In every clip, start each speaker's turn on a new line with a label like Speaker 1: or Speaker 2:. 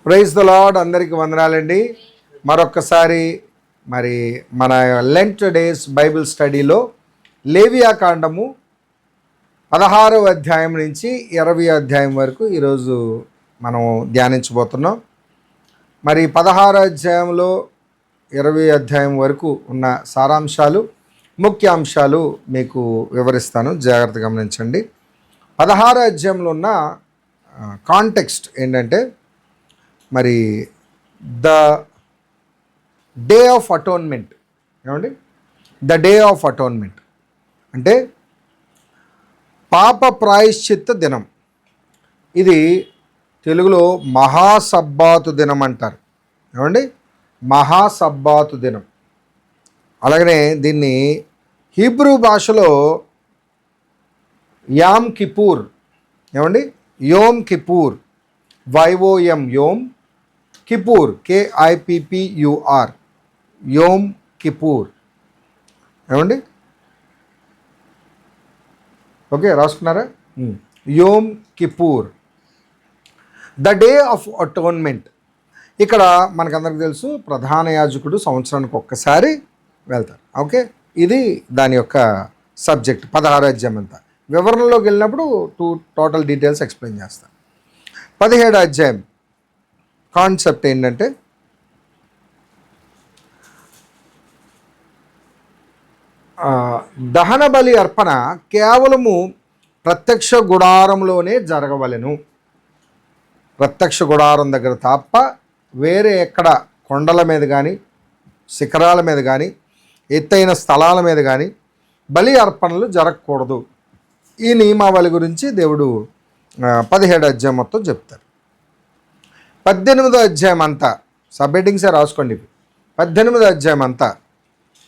Speaker 1: Praise the lord. అందరికీ వందనాలండి. మరొక్కసారి మరి మన లెంట్ డేస్ బైబిల్ స్టడీలో లేవియా కాండము 16వ అధ్యాయం నుంచి 20వ అధ్యాయం వరకు ఈరోజు మనం ధ్యానించబోతున్నాం. మరి 16వ అధ్యాయంలో 20వ అధ్యాయం వరకు ఉన్న సారాంశాలు, ముఖ్యాంశాలు మీకు వివరిస్తాను, జాగ్రత్తగా గమనించండి. 16వ అధ్యాయంలో ఉన్న కాంటెక్స్ట్ ఏంటంటే, మరి ద డే ఆఫ్ అటోన్మెంట్. ఏమండి? ద డే ఆఫ్ అటోన్మెంట్ అంటే పాప ప్రాయశ్చిత్త దినం. ఇది తెలుగులో మహాసబ్బాతు దినం అంటారు. ఏమండి? మహాసబ్బాతు దినం. అలాగనే దీన్ని హీబ్రూ భాషలో యామ్ కిపూర్, ఏమండి, యోమ్ కిపూర్, YOM యోమ్, కిపూర్ KIPPUR, యోమ్ కిపూర్. ఏమండి? ఓకే, రాసుకున్నారా? Yom Kippur, the day of atonement. ఇక్కడ మనకందరికి తెలుసు, ప్రధాన యాజకుడు సంవత్సరానికి ఒక్కసారి వెళ్తారు. ఓకే, ఇది దాని యొక్క సబ్జెక్ట్. 16వ అధ్యాయం అంతా వివరణలోకి వెళ్ళినప్పుడు టోటల్ డీటెయిల్స్ ఎక్స్ప్లెయిన్ చేస్తాను. 17వ అధ్యాయం కాన్సెప్ట్ ఏంటంటే, దహన బలి అర్పణ కేవలము ప్రత్యక్ష గుడారంలోనే జరగవలెను. ప్రత్యక్ష గుడారం దగ్గర తప్ప వేరే ఎక్కడ కొండల మీద కానీ, శిఖరాల మీద కానీ, ఎత్తైన స్థలాల మీద కానీ బలి అర్పణలు జరగకూడదు. ఈ నియమావళి గురించి దేవుడు 17వ అధ్యాయం మొత్తం చెప్తారు. 18వ అధ్యాయం అంతా సబ్ హెడ్డింగ్సే రాసుకోండి. 18వ అధ్యాయం అంతా,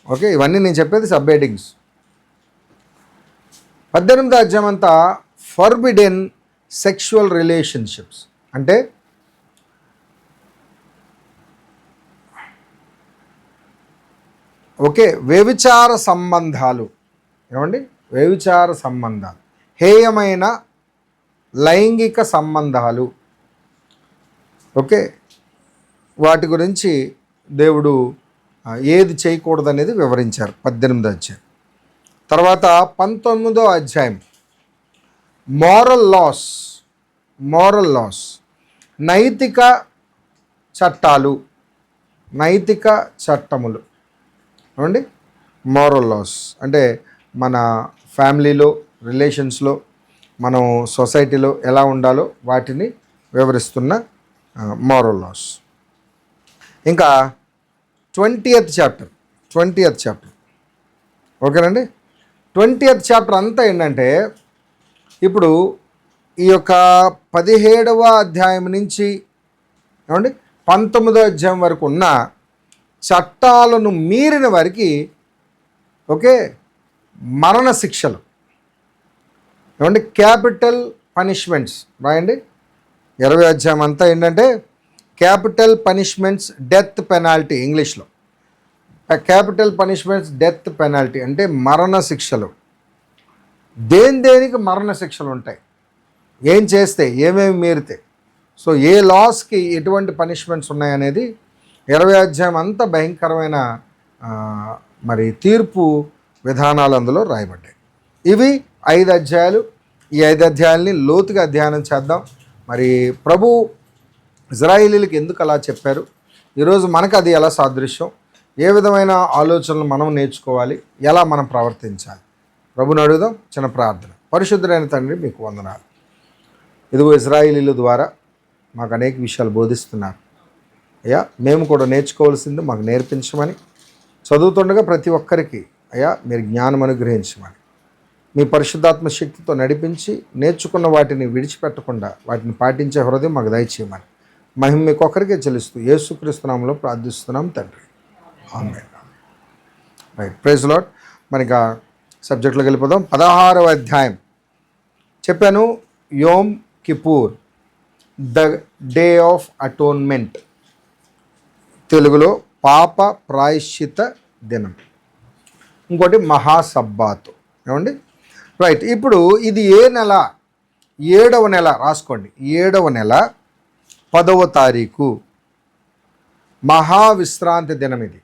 Speaker 1: ఓకే, ఇవన్నీ నేను చెప్పేది సబ్ హెడ్డింగ్స్. 18వ అధ్యాయం అంతా ఫర్బిడెన్ సెక్షువల్ రిలేషన్షిప్స్ అంటే ఓకే, వ్యభిచార సంబంధాలు. ఏమండి? వ్యభిచార సంబంధాలు, హేయమైన లైంగిక సంబంధాలు. ఓకే, వాటి గురించి దేవుడు ఏది చేయకూడదనేది వివరించారు 18వ అధ్యాయం. తర్వాత 19వ అధ్యాయం మోరల్ లాస్, నైతిక చట్టాలు, నైతిక చట్టములు. ఏమండి? మోరల్ లాస్ అంటే మన ఫ్యామిలీలో, రిలేషన్స్లో, మనం సొసైటీలో ఎలా ఉండాలో వాటిని వివరిస్తున్న మోరల్ లాస్. ఇంకా 20th చాప్టర్, ఓకేనండి. 20th చాప్టర్ అంతా ఏంటంటే, ఇప్పుడు ఈ యొక్క 17వ అధ్యాయం నుంచి, ఏమండి, 19వ అధ్యాయం వరకు ఉన్న చట్టాలను మీరిన వారికి, ఓకే, మరణ శిక్షలు. ఏమండి? క్యాపిటల్ పనిష్మెంట్స్ రాయండి. 20వ అధ్యాయం అంతా ఏంటంటే క్యాపిటల్ పనిష్మెంట్స్, డెత్ పెనాల్టీ. ఇంగ్లీష్లో క్యాపిటల్ పనిష్మెంట్స్, డెత్ పెనాల్టీ అంటే మరణ శిక్షలు. దేనికి మరణ శిక్షలు ఉంటాయి, ఏం చేస్తే, ఏమేమి మీరితే, సో ఏ లాస్కి ఎటువంటి పనిష్మెంట్స్ ఉన్నాయనేది 20వ అధ్యాయం అంతా భయంకరమైన మరి తీర్పు విధానాలు అందులో రాయబడ్డాయి. ఇవి 5 అధ్యాయాలు. ఈ 5 అధ్యాయాలని లోతుగా అధ్యయనం చేద్దాం. మరి ప్రభు ఇజ్రాయేలీలకు ఎందుకు అలా చెప్పారు, ఈరోజు మనకు అది ఎలా సాదృశ్యం, ఏ విధమైన ఆలోచనలు మనం నేర్చుకోవాలి, ఎలా మనం ప్రవర్తించాలి, ప్రభుని అడుగుదాం. చిన్న ప్రార్థన. పరిశుద్ధుడైన తండ్రి, మీకు వందనాలు. ఇదిగో ఇజ్రాయేలీల ద్వారా మాకు అనేక విషయాలు బోధిస్తున్నారు అయ్యా. మేము కూడా నేర్చుకోవాల్సింది మాకు నేర్పించమని, చదువుతుండగా ప్రతి ఒక్కరికి అయ్యా మీరు జ్ఞానం అనుగ్రహించమని, మీ పరిశుద్ధాత్మ శక్తితో నడిపించి నేర్చుకున్న వాటిని విడిచిపెట్టకుండా వాటిని పాటించే హృదయం మాకు దయచేయమని మహిమ మీకు ఒక్కరికే చెల్లిస్తూ యేసుక్రీస్తు నామములో ప్రార్థిస్తున్నాం తండ్రి, ఆమేన్. Right, praise lord. మనకి సబ్జెక్టులోకి వెళ్ళిపోదాం. 16వ అధ్యాయం చెప్పాను, Yom Kippur, the day of atonement, తెలుగులో పాప ప్రాయశ్చిత దినం, ఇంకోటి మహాసబ్బాతు. ఏమండి? రైట్, ఇప్పుడు ఇది ఏ నెల? 7వ నెల. రాసుకోండి, 7వ నెల 10వ తారీఖు మహావిశ్రాంతి దినం. ఇది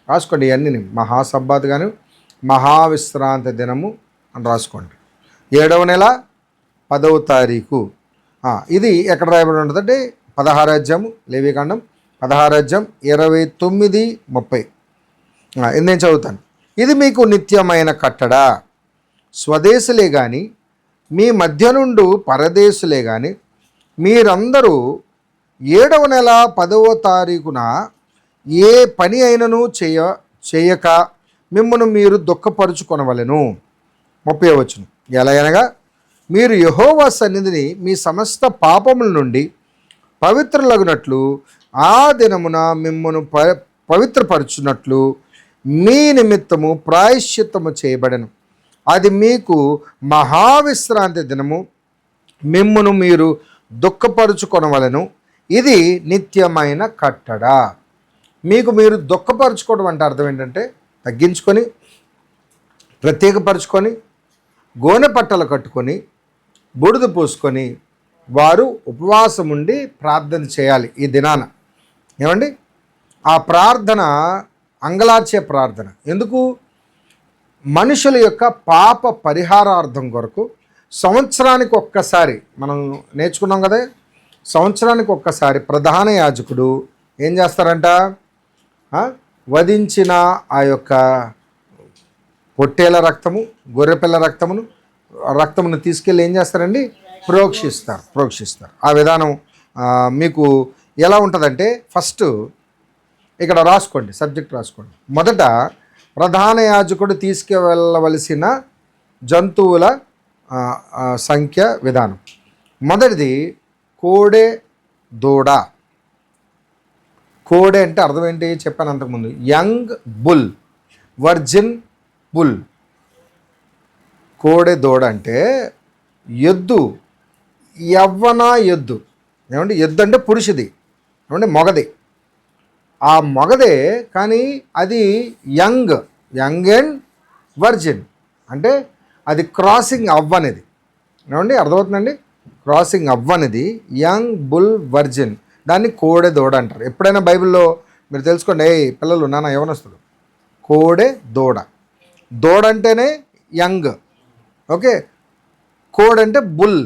Speaker 1: రాసుకోండి, ఇవన్నీ మహాసబ్బాత్ కానీ మహావిశ్రాంతి దినము అని రాసుకోండి. 7వ నెల 10వ తారీఖు. ఇది ఎక్కడ రాయబడి ఉంటుందంటే 16వ అధ్యాయము లేవికాండం 16వ అధ్యాయం 29, 30. ఇది నేను చదువుతాను. ఇది మీకు నిత్యమైన కట్టడ, స్వదేశులే కానీ మీ మధ్య నుండి పరదేశులే కానీ మీరందరూ 7వ నెల 10వ తారీఖున ఏ పని అయినను చేయక మిమ్మల్ని మీరు దుఃఖపరుచుకొనవలెను. 30వ వచనం. ఎలా అనగా మీరు యెహోవా సన్నిధిని మీ సమస్త పాపముల నుండి పవిత్రులగునట్లు ఆ దినమున మిమ్మను పవిత్రపరచునట్లు మీ నిమిత్తము ప్రాయశ్చిత్తము చేయబడెను. అది మీకు మహావిశ్రాంతి దినము, మిమ్మును మీరు దుఃఖపరుచుకొనవలెను. ఇది నిత్యమైన కట్టడ. మీకు మీరు దుఃఖపరుచుకోవడం అంటే అర్థం ఏంటంటే తగ్గించుకొని, ప్రత్యేకపరుచుకొని, గోనె పట్టలు కట్టుకొని, బూడిద పూసుకొని వారు ఉపవాసం ఉండి ప్రార్థన చేయాలి ఈ దినాన. ఏమండి, ఆ ప్రార్థన అంగలార్చే ప్రార్థన. ఎందుకు? మనుషుల యొక్క పాప పరిహారార్థం కొరకు సంవత్సరానికి ఒక్కసారి మనం నేర్చుకున్నాం కదా, సంవత్సరానికి ఒక్కసారి ప్రధాన యాజకుడు ఏం చేస్తారంట, వధించిన ఆ యొక్క పొట్టేల రక్తము, గొర్రెపిల్ల రక్తమును తీసుకెళ్ళి ఏం చేస్తారండి, ప్రోక్షిస్తారు. ఆ విధానం మీకు ఎలా ఉంటుందంటే, ఫస్ట్ ఇక్కడ రాసుకోండి, సబ్జెక్ట్ రాసుకోండి. మొదట ప్రధాన యాజకుడు తీసుకువెళ్ళవలసిన జంతువుల సంఖ్య విధానం. మొదటిది కోడె దూడ. కోడె అంటే అర్థం ఏంటి చెప్పాను అంతకుముందు, యంగ్ బుల్, వర్జిన్ బుల్. కోడె దూడ అంటే ఎద్దు, యవ్వన ఎద్దు. ఏమంటే ఎద్దు అంటే పురుషుది, ఏమంటే మొగది. ఆ మొగదే, కానీ అది యంగ్ అండ్ వర్జిన్, అంటే అది క్రాసింగ్ అవ్వనిది. ఏమండి అర్థమవుతుందండి, క్రాసింగ్ అవ్వనిది యంగ్ బుల్ వర్జిన్, దాన్ని కోడె దూడ అంటారు. ఎప్పుడైనా బైబిల్లో మీరు తెలుసుకోండి, పిల్లలు నాన్న యవనస్తులు, కోడె దూడ. దూడ అంటేనే యంగ్, ఓకే. కోడ్ అంటే బుల్,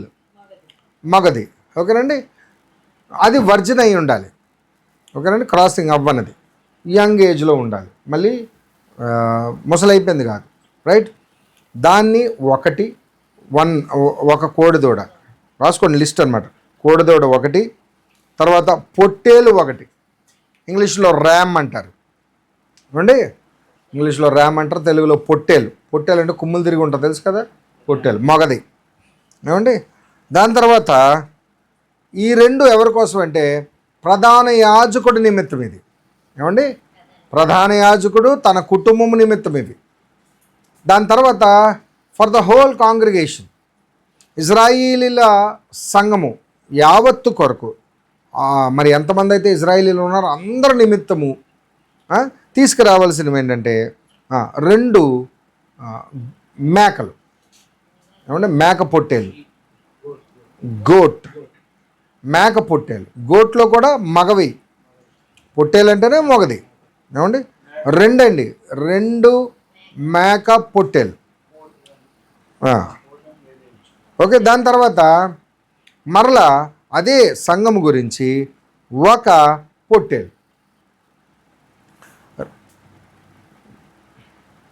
Speaker 1: మగది, ఓకేనండి. అది వర్జిన్ అయి ఉండాలి, ఓకేనండి. క్రాసింగ్ అవ్వనది, యంగ్ ఏజ్లో ఉండాలి, మళ్ళీ ముసలైపోయింది కాదు, రైట్. దాన్ని ఒక కోడిదూడ రాసుకోండి, లిస్ట్ అనమాట. కోడిదూడ ఒకటి, తర్వాత పొట్టేలు ఒకటి, ఇంగ్లీష్లో ర్యామ్ అంటారు, ఏమండి. ఇంగ్లీష్లో ర్యామ్ అంటారు, తెలుగులో పొట్టేలు. పొట్టేలు అంటే కుమ్ములు తిరిగి ఉంటుంది, తెలుసు కదా, పొట్టేలు మగది, ఏమండి. దాని తర్వాత ఈ రెండు ఎవరి కోసం అంటే ప్రధాన యాజకుడి నిమిత్తం ఇది, ఏమండి. ప్రధాన యాజకుడు తన కుటుంబం నిమిత్తం ఇవి. దాని తర్వాత ఫర్ ద హోల్ కాంగ్రిగేషన్, ఇజ్రాయిలీల సంఘము యావత్తు కొరకు, మరి ఎంతమంది అయితే ఇజ్రాయిలీలు ఉన్నారో అందరి నిమిత్తము తీసుకురావాల్సినవి ఏంటంటే 2 మేకలు, ఏమంటే మేక పొట్టేలు, గోట్. మేక పొట్టేలు, గోట్లో కూడా మగవి, పొట్టేలు అంటేనే మొగది, ఏమండి. 2 మేక పొట్టేలు, ఓకే. దాని తర్వాత మరలా అదే సంఘము గురించి ఒక పొట్టేలు,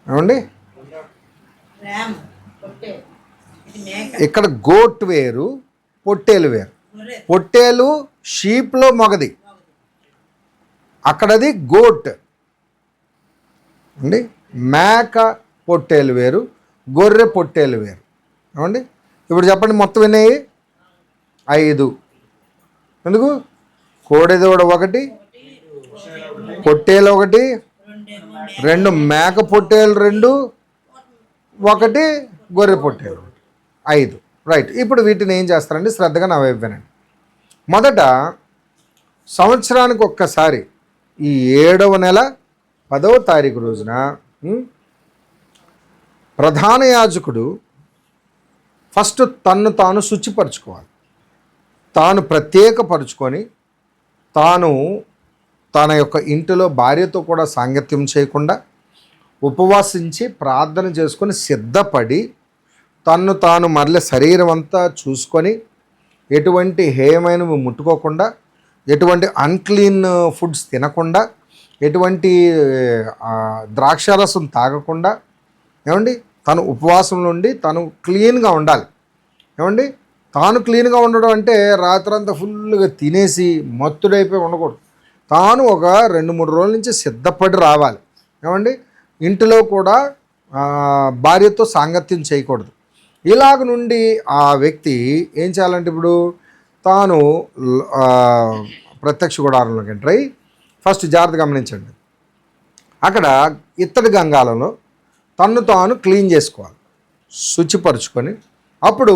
Speaker 1: ఏమండి. ఇక్కడ గోట్ వేరు, పొట్టేలు వేరు. పొట్టేలు షీప్లో మొగది, అక్కడది గోట్ అండి. మేక పొట్టేలు వేరు, గొర్రె పొట్టేలు వేరు, ఏమండి. ఇప్పుడు చెప్పండి, మొత్తం ఎన్ని? 5. ఎందుకు? కోడెదూడ ఒకటి, పొట్టేలు ఒకటి, 2 మేక పొట్టేలు 2, 1 గొర్రె పొట్టేలు 5, రైట్. ఇప్పుడు వీటిని ఏం చేస్తారండి, శ్రద్ధగా నా వైపు వినండి. మొదట సంవత్సరానికి ఒక్కసారి ఈ 7వ నెల 10వ తారీఖు రోజున ప్రధాన యాజకుడు ఫస్ట్ తన్ను తాను శుచిపరచుకోవాలి. తాను ప్రత్యేకపరుచుకొని తాను తన యొక్క ఇంటిలో భార్యతో కూడా సాంగత్యం చేయకుండా ఉపవాసించి ప్రార్థన చేసుకొని సిద్ధపడి తన్ను తాను మరల శరీరం అంతా చూసుకొని ఎటువంటి హేయమైనవి ముట్టుకోకుండా ఎటువంటి అన్క్లీన్ ఫుడ్స్ తినకుండా ఎటువంటి ద్రాక్షారసం తాగకుండా ఏమండి తను ఉపవాసం నుండి తను క్లీన్గా ఉండాలి. ఏమండి తాను క్లీన్గా ఉండడం అంటే రాత్రంతా ఫుల్గా తినేసి మత్తుడైపోయి ఉండకూడదు. తాను ఒక 2-3 రోజుల నుంచి సిద్ధపడి రావాలి. ఏమండి ఇంటిలో కూడా భార్యతో సాంగత్యం చేయకూడదు. ఇలాగ నుండి ఆ వ్యక్తి ఏం చేయాలంటే ఇప్పుడు తాను ప్రత్యక్ష గుడారంలోకి ఎంటర్ అయ్యి ఫస్ట్ జాగ్రత్త గమనించండి, అక్కడ ఇత్తడి గంగాలలో తన్ను తాను క్లీన్ చేసుకోవాలి, శుచిపరుచుకొని అప్పుడు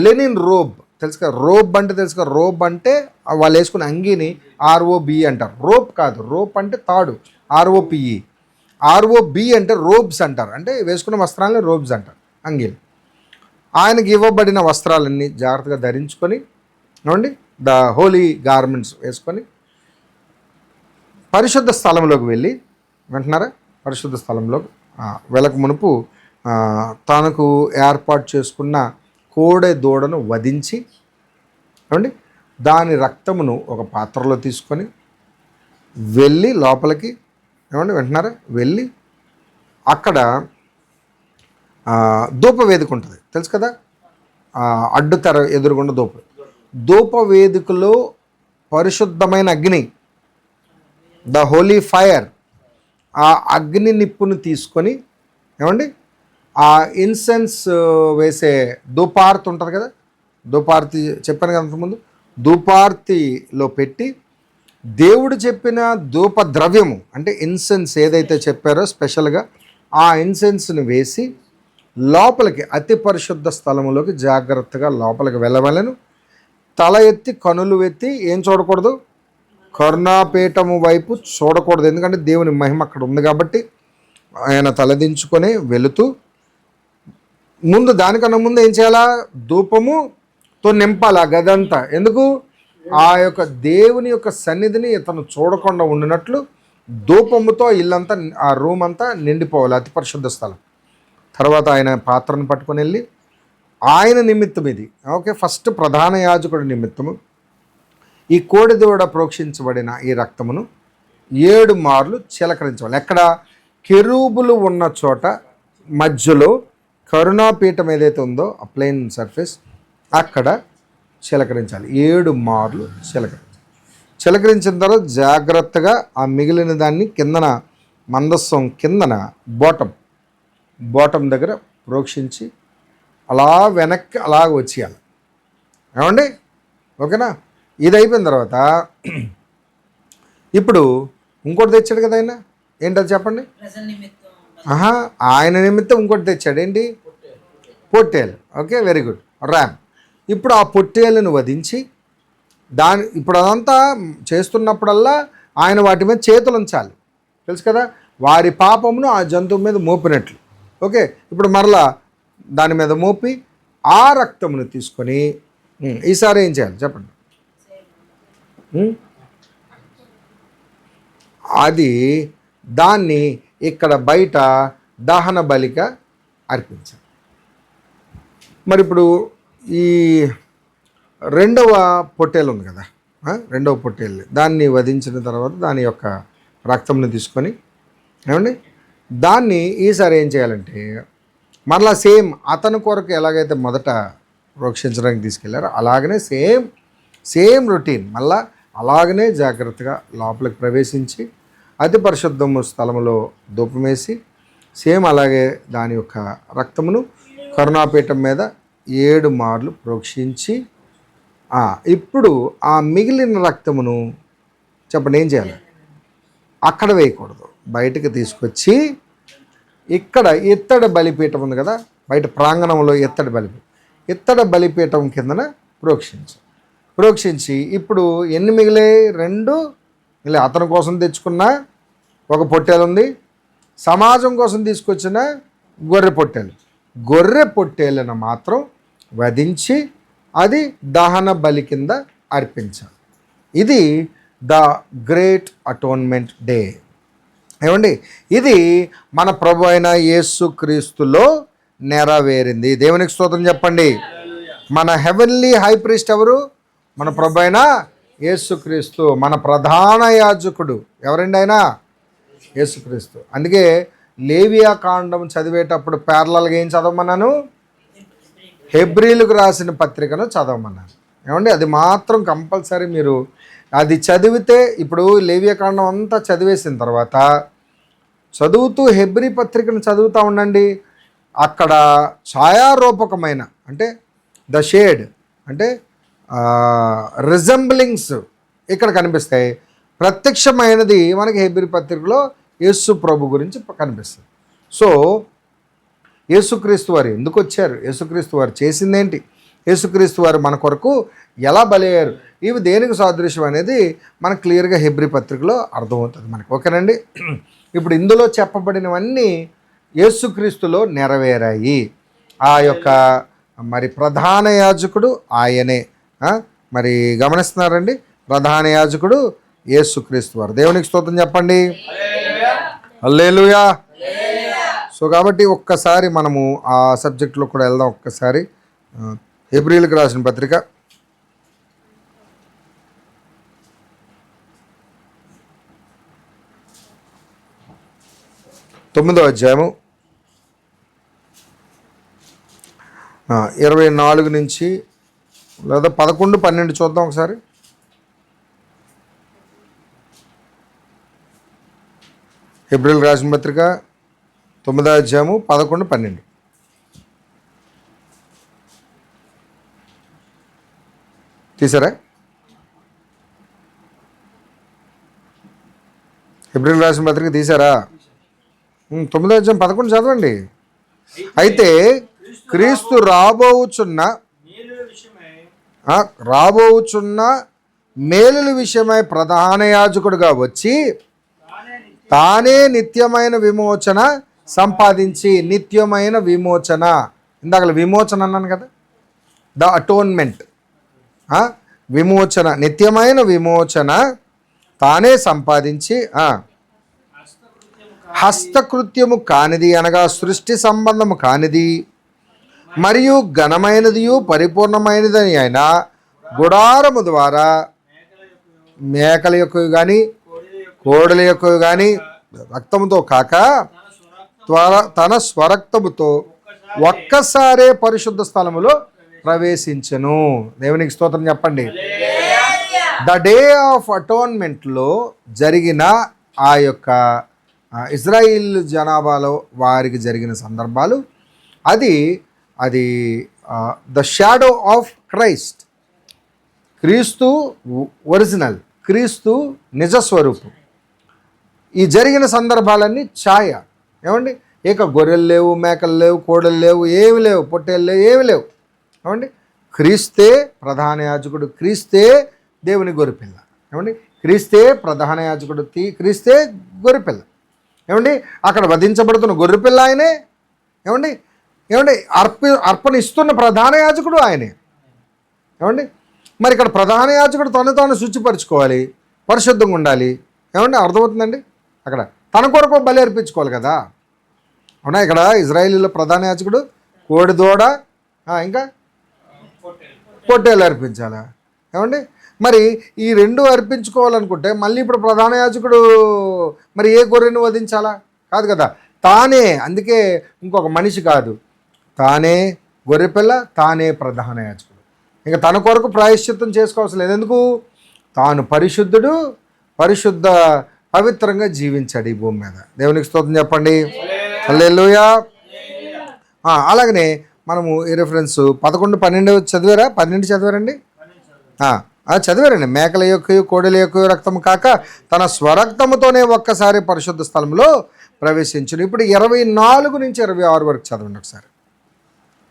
Speaker 1: లెనిన్ రోబ్ తెలుసు కదా, రోబ్ అంటే తెలుసు కదా, రోబ్ అంటే వాళ్ళు వేసుకునే అంగీని ROB అంటారు. రోప్ కాదు, రోప్ అంటే తాడు, ROPE. ROB అంటే రోబ్స్ అంటారు, అంటే వేసుకున్న వస్త్రాలని రోబ్స్ అంటారు, అంగీలు. ఆయనకి ఇవ్వబడిన వస్త్రాలన్నీ జాగ్రత్తగా ధరించుకొని ఏమండి ద హోలీ గార్మెంట్స్ వేసుకొని పరిశుద్ధ స్థలంలోకి వెళ్ళి వింటున్నారా, పరిశుద్ధ స్థలంలోకి వెళ్ళక మునుపు తనకు ఏర్పాటు చేసుకున్న కోడె దూడను వధించి ఏమండి దాని రక్తమును ఒక పాత్రలో తీసుకొని వెళ్ళి లోపలికి ఏమండి వింటున్నారా వెళ్ళి అక్కడ ధూపవేదిక ఉంటుంది తెలుసు కదా, అడ్డు తెర ఎదురుగుండా ధూపవేదికలో పరిశుద్ధమైన అగ్ని, ద హోలీ ఫైర్, ఆ అగ్ని నిప్పును తీసుకొని ఏమండి ఆ ఇన్సెన్స్ వేసే ధూపార్తి ఉంటుంది కదా, ధూపార్తి చెప్పాను కదా అంతకుముందు, ధూపార్తిలో పెట్టి దేవుడు చెప్పిన ధూప ద్రవ్యము అంటే ఇన్సెన్స్ ఏదైతే చెప్పారో స్పెషల్గా ఆ ఇన్సెన్స్ని వేసి లోపలికి అతి పరిశుద్ధ స్థలములోకి జాగ్రత్తగా లోపలికి వెళ్ళవలను. తల ఎత్తి కనులు ఎత్తి ఏం చూడకూడదు, కరుణాపీఠము వైపు చూడకూడదు, ఎందుకంటే దేవుని మహిమ అక్కడ ఉంది కాబట్టి. ఆయన తలదించుకొని వెళుతూ ముందు దానికన్నా ముందు ఏం చేయాలా, ధూపముతో నింపాలి ఆ గదంతా. ఎందుకు, ఆ యొక్క దేవుని యొక్క సన్నిధిని ఇతను చూడకుండా ఉండినట్లు ధూపముతో ఇల్లంతా ఆ రూమ్ అంతా నిండిపోవాలి, అతి పరిశుద్ధ స్థలం. తర్వాత ఆయన పాత్రను పట్టుకొని వెళ్ళి ఆయన నిమిత్తం ఇది ఓకే, ఫస్ట్ ప్రధాన యాజకుడి నిమిత్తము ఈ కోడిదూడ ప్రోక్షించబడిన ఈ రక్తమును 7 మార్లు చిలకరించాలి. ఎక్కడ, కెరూబులు ఉన్న చోట మధ్యలో కరుణాపీఠం ఏదైతే ఉందో ఆ ప్లెయిన్ సర్ఫేస్ అక్కడ చిలకరించాలి. 7 మార్లు చిలకరించిన తర్వాత జాగ్రత్తగా ఆ మిగిలిన దాన్ని కిందన మందస్సం కిందన బాటం దగ్గర ప్రోక్షించి అలా వెనక్కి అలాగ వచ్చేయాలి. ఏమండి ఓకేనా. ఇది అయిపోయిన తర్వాత ఇప్పుడు ఇంకోటి తెచ్చాడు కదా ఆయన, ఏంటది చెప్పండి. ఆయన నిమిత్తం ఇంకోటి తెచ్చాడు, ఏంటి, పొట్టేలు. Okay very good, RAM. ఇప్పుడు ఆ పొట్టేలను వధించి ఇప్పుడు అదంతా చేస్తున్నప్పుడల్లా ఆయన వాటి మీద చేతులు ఉంచాలి తెలుసు కదా, వారి పాపమును ఆ జంతువు మీద మోపినట్లు. ఓకే ఇప్పుడు మరలా దాని మీద మోపి ఆ రక్తమును తీసుకొని ఈసారి ఏం చేయాలి చెప్పండి, అది దాన్ని ఇక్కడ బయట దహన బలిగా అర్పించాలి. మరి ఇప్పుడు ఈ రెండవ పొట్టేలు ఉంది కదా, రెండవ పొట్టేలు దాన్ని వధించిన తర్వాత దాని యొక్క రక్తంని తీసుకొని ఏమండి దాన్ని ఈసారి ఏం చేయాలంటే మరలా సేమ్ అతని కొరకు ఎలాగైతే మొదట ప్రోక్షించడానికి తీసుకెళ్లారో అలాగనే సేమ్ రొటీన్ మళ్ళా అలాగనే జాగ్రత్తగా లోపలికి ప్రవేశించి అతి పరిశుద్ధము స్థలములో ధూపమేసి సేమ్ అలాగే దాని యొక్క రక్తమును కరుణాపీఠం మీద 7 మార్లు ప్రోక్షించి ఇప్పుడు ఆ మిగిలిన రక్తమును చెప్పండి ఏం చేయాలి, అక్కడ వేయకూడదు, బయటకు తీసుకొచ్చి ఇక్కడ ఇత్తడి బలిపీఠం ఉంది కదా, బయట ప్రాంగణంలో ఇత్తడి బలిపీఠం కిందన ప్రోక్షించి ఇప్పుడు ఎన్ని మిగిలే, 2 ఇలా అతని కోసం తెచ్చుకున్న ఒక పొట్టేలు ఉంది, సమాజం కోసం తీసుకొచ్చిన గొర్రె పొట్టేలు. గొర్రె పొట్టేలను మాత్రం వధించి అది దహన బలి కింద అర్పించాలి. ఇది ద గ్రేట్ అటోన్మెంట్ డే. ఏమండి, ఇది మన ప్రభు అయిన యేసుక్రీస్తులో నెరవేరింది. దేవునికి స్తోత్రం చెప్పండి. మన హెవెన్లీ హై ప్రీస్ట్ ఎవరు? మన ప్రభు అయిన యేసుక్రీస్తు. మన ప్రధాన యాజకుడు ఎవరండి? ఆయన యేసుక్రీస్తు. అందుకే లేవియా కాండం చదివేటప్పుడు ప్యారలల్గా ఏం చదవమన్నాను? హెబ్రీలకు రాసిన పత్రికను చదవమన్నాను. ఏమండి, అది మాత్రం కంపల్సరీ మీరు అది చదివితే, ఇప్పుడు లేవియా కాండం అంతా చదివేసిన తర్వాత చదువుతూ హెబ్రీ పత్రికను చదువుతూ ఉండండి. అక్కడ ఛాయారూపకమైన, అంటే ద షేడ్, అంటే రిజంబ్లింగ్స్ ఇక్కడ కనిపిస్తాయి. ప్రత్యక్షమైనది మనకి హెబ్రీ పత్రికలో యేసు ప్రభు గురించి కనిపిస్తుంది. సో యేసుక్రీస్తు వారు ఎందుకు వచ్చారు, యేసుక్రీస్తు వారు చేసిందేంటి, యేసుక్రీస్తు వారు మన కొరకు ఎలా బలయ్యారు, ఇవి దేనికి సాదృశ్యం అనేది మనకు క్లియర్గా హెబ్రీ పత్రికలో అర్థమవుతుంది మనకి. ఓకేనండి. ఇప్పుడు ఇందులో చెప్పబడినవన్నీ యేసుక్రీస్తులో నెరవేరాయి. ఆ యొక్క మరి ప్రధాన యాజకుడు ఆయనే. మరి గమనిస్తున్నారండి, ప్రధాన యాజకుడు యేసుక్రీస్తు వారు. దేవునికి స్తోత్రం చెప్పండి. హల్లెలూయా. సో కాబట్టి ఒక్కసారి మనము ఆ సబ్జెక్ట్లో కూడా వెళ్దాం. ఒక్కసారి హెబ్రీలకు రాసిన పత్రిక 9వ అధ్యాయము 24 నుంచి లేదా 11, 12 చూద్దాం ఒకసారి. హెబ్రీలకు రాసిన పత్రిక 9వ అధ్యాయము 11, 12. తీసారా? హెబ్రీలకు రాసిన పత్రిక తీసారా? 9వ అధ్యాయం 11 చదవండి. అయితే క్రీస్తు రాబోచున్న మేలుల విషయమై ప్రధాన యాజకుడుగా వచ్చి తానే నిత్యమైన విమోచన సంపాదించి, నిత్యమైన విమోచన, ఇందాక విమోచన అన్నాను కదా, ద అటోన్మెంట్, విమోచన, నిత్యమైన విమోచన తానే సంపాదించి, హస్తకృత్యము కానిది అనగా సృష్టి సంబంధము కానిది మరియు ఘనమైనదియు పరిపూర్ణమైనదని ఆయన గుడారము ద్వారా మేకల యొక్క కానీ కోడల యొక్క కానీ రక్తముతో కాక తన స్వరక్తముతో ఒక్కసారే పరిశుద్ధ స్థలములో ప్రవేశించెను. దేవునికి స్తోత్రం చెప్పండి. ద డే ఆఫ్ అటోన్మెంట్లో జరిగిన ఆ యొక్క ఇజ్రాయిల్ జనాభాలో వారికి జరిగిన సందర్భాలు, అది ద షాడో ఆఫ్ క్రైస్ట్. క్రీస్తు ఒరిజినల్, క్రీస్తు నిజస్వరూపం. ఈ జరిగిన సందర్భాలన్నీ ఛాయ. ఏమండి, ఇక గొర్రెలు లేవు, మేకలు లేవు, కోడలు లేవు, ఏమి లేవు, పొట్టేలు లేవు, ఏమి లేవు. ఏమండి, క్రీస్తే ప్రధాన యాజకుడు, క్రీస్తే దేవుని గొర్రెపిల్ల. ఏమండి, క్రీస్తే ప్రధాన యాజకుడు, క్రీస్తే గొర్రెపిల్ల. ఏమండి, అక్కడ వధించబడుతున్న గొర్రెపిల్ల ఆయనే. ఏమండి, అర్పణ ఇస్తున్న ప్రధాన యాజకుడు ఆయనే. ఏమండి, మరి ఇక్కడ ప్రధాన యాజకుడు తాను శుచిపరచుకోవాలి, పరిశుద్ధంగా ఉండాలి. ఏమండి, అర్థమవుతుందండి. అక్కడ తన కొరకు బలి అర్పించుకోవాలి కదా. అవునా? ఇక్కడ ఇజ్రాయేలీలో ప్రధాన యాజకుడు కోడి దూడ, ఇంకా పొట్టేలు అర్పించాలా. ఏమండి, మరి ఈ రెండు అర్పించుకోవాలనుకుంటే మళ్ళీ ఇప్పుడు ప్రధాన యాజకుడు మరి ఏ గొర్రెను వధించాలా? కాదు కదా, తానే. అందుకే ఇంకొక మనిషి కాదు, తానే గొర్రెపిల్ల, తానే ప్రధాన యాజకుడు. ఇంకా తన కొరకు ప్రాయశ్చిత్తం చేసుకోవాల్సిన లేదు. ఎందుకు? తాను పరిశుద్ధుడు, పవిత్రంగా జీవించాడు ఈ భూమి మీద. దేవునికి స్తోత్రం చెప్పండి. హల్లెలూయా. అలాగనే మనము ఈ రిఫరెన్స్ 11, 12 చదివారా? 12 చదివారండి? చదివారండి. మేకల యొక్క కోడెల యొక్క రక్తము కాక తన స్వరక్తముతోనే ఒక్కసారి పరిశుద్ధ స్థలంలో ప్రవేశించును. ఇప్పుడు 24 నుంచి 26 వరకు చదవండి ఒకసారి.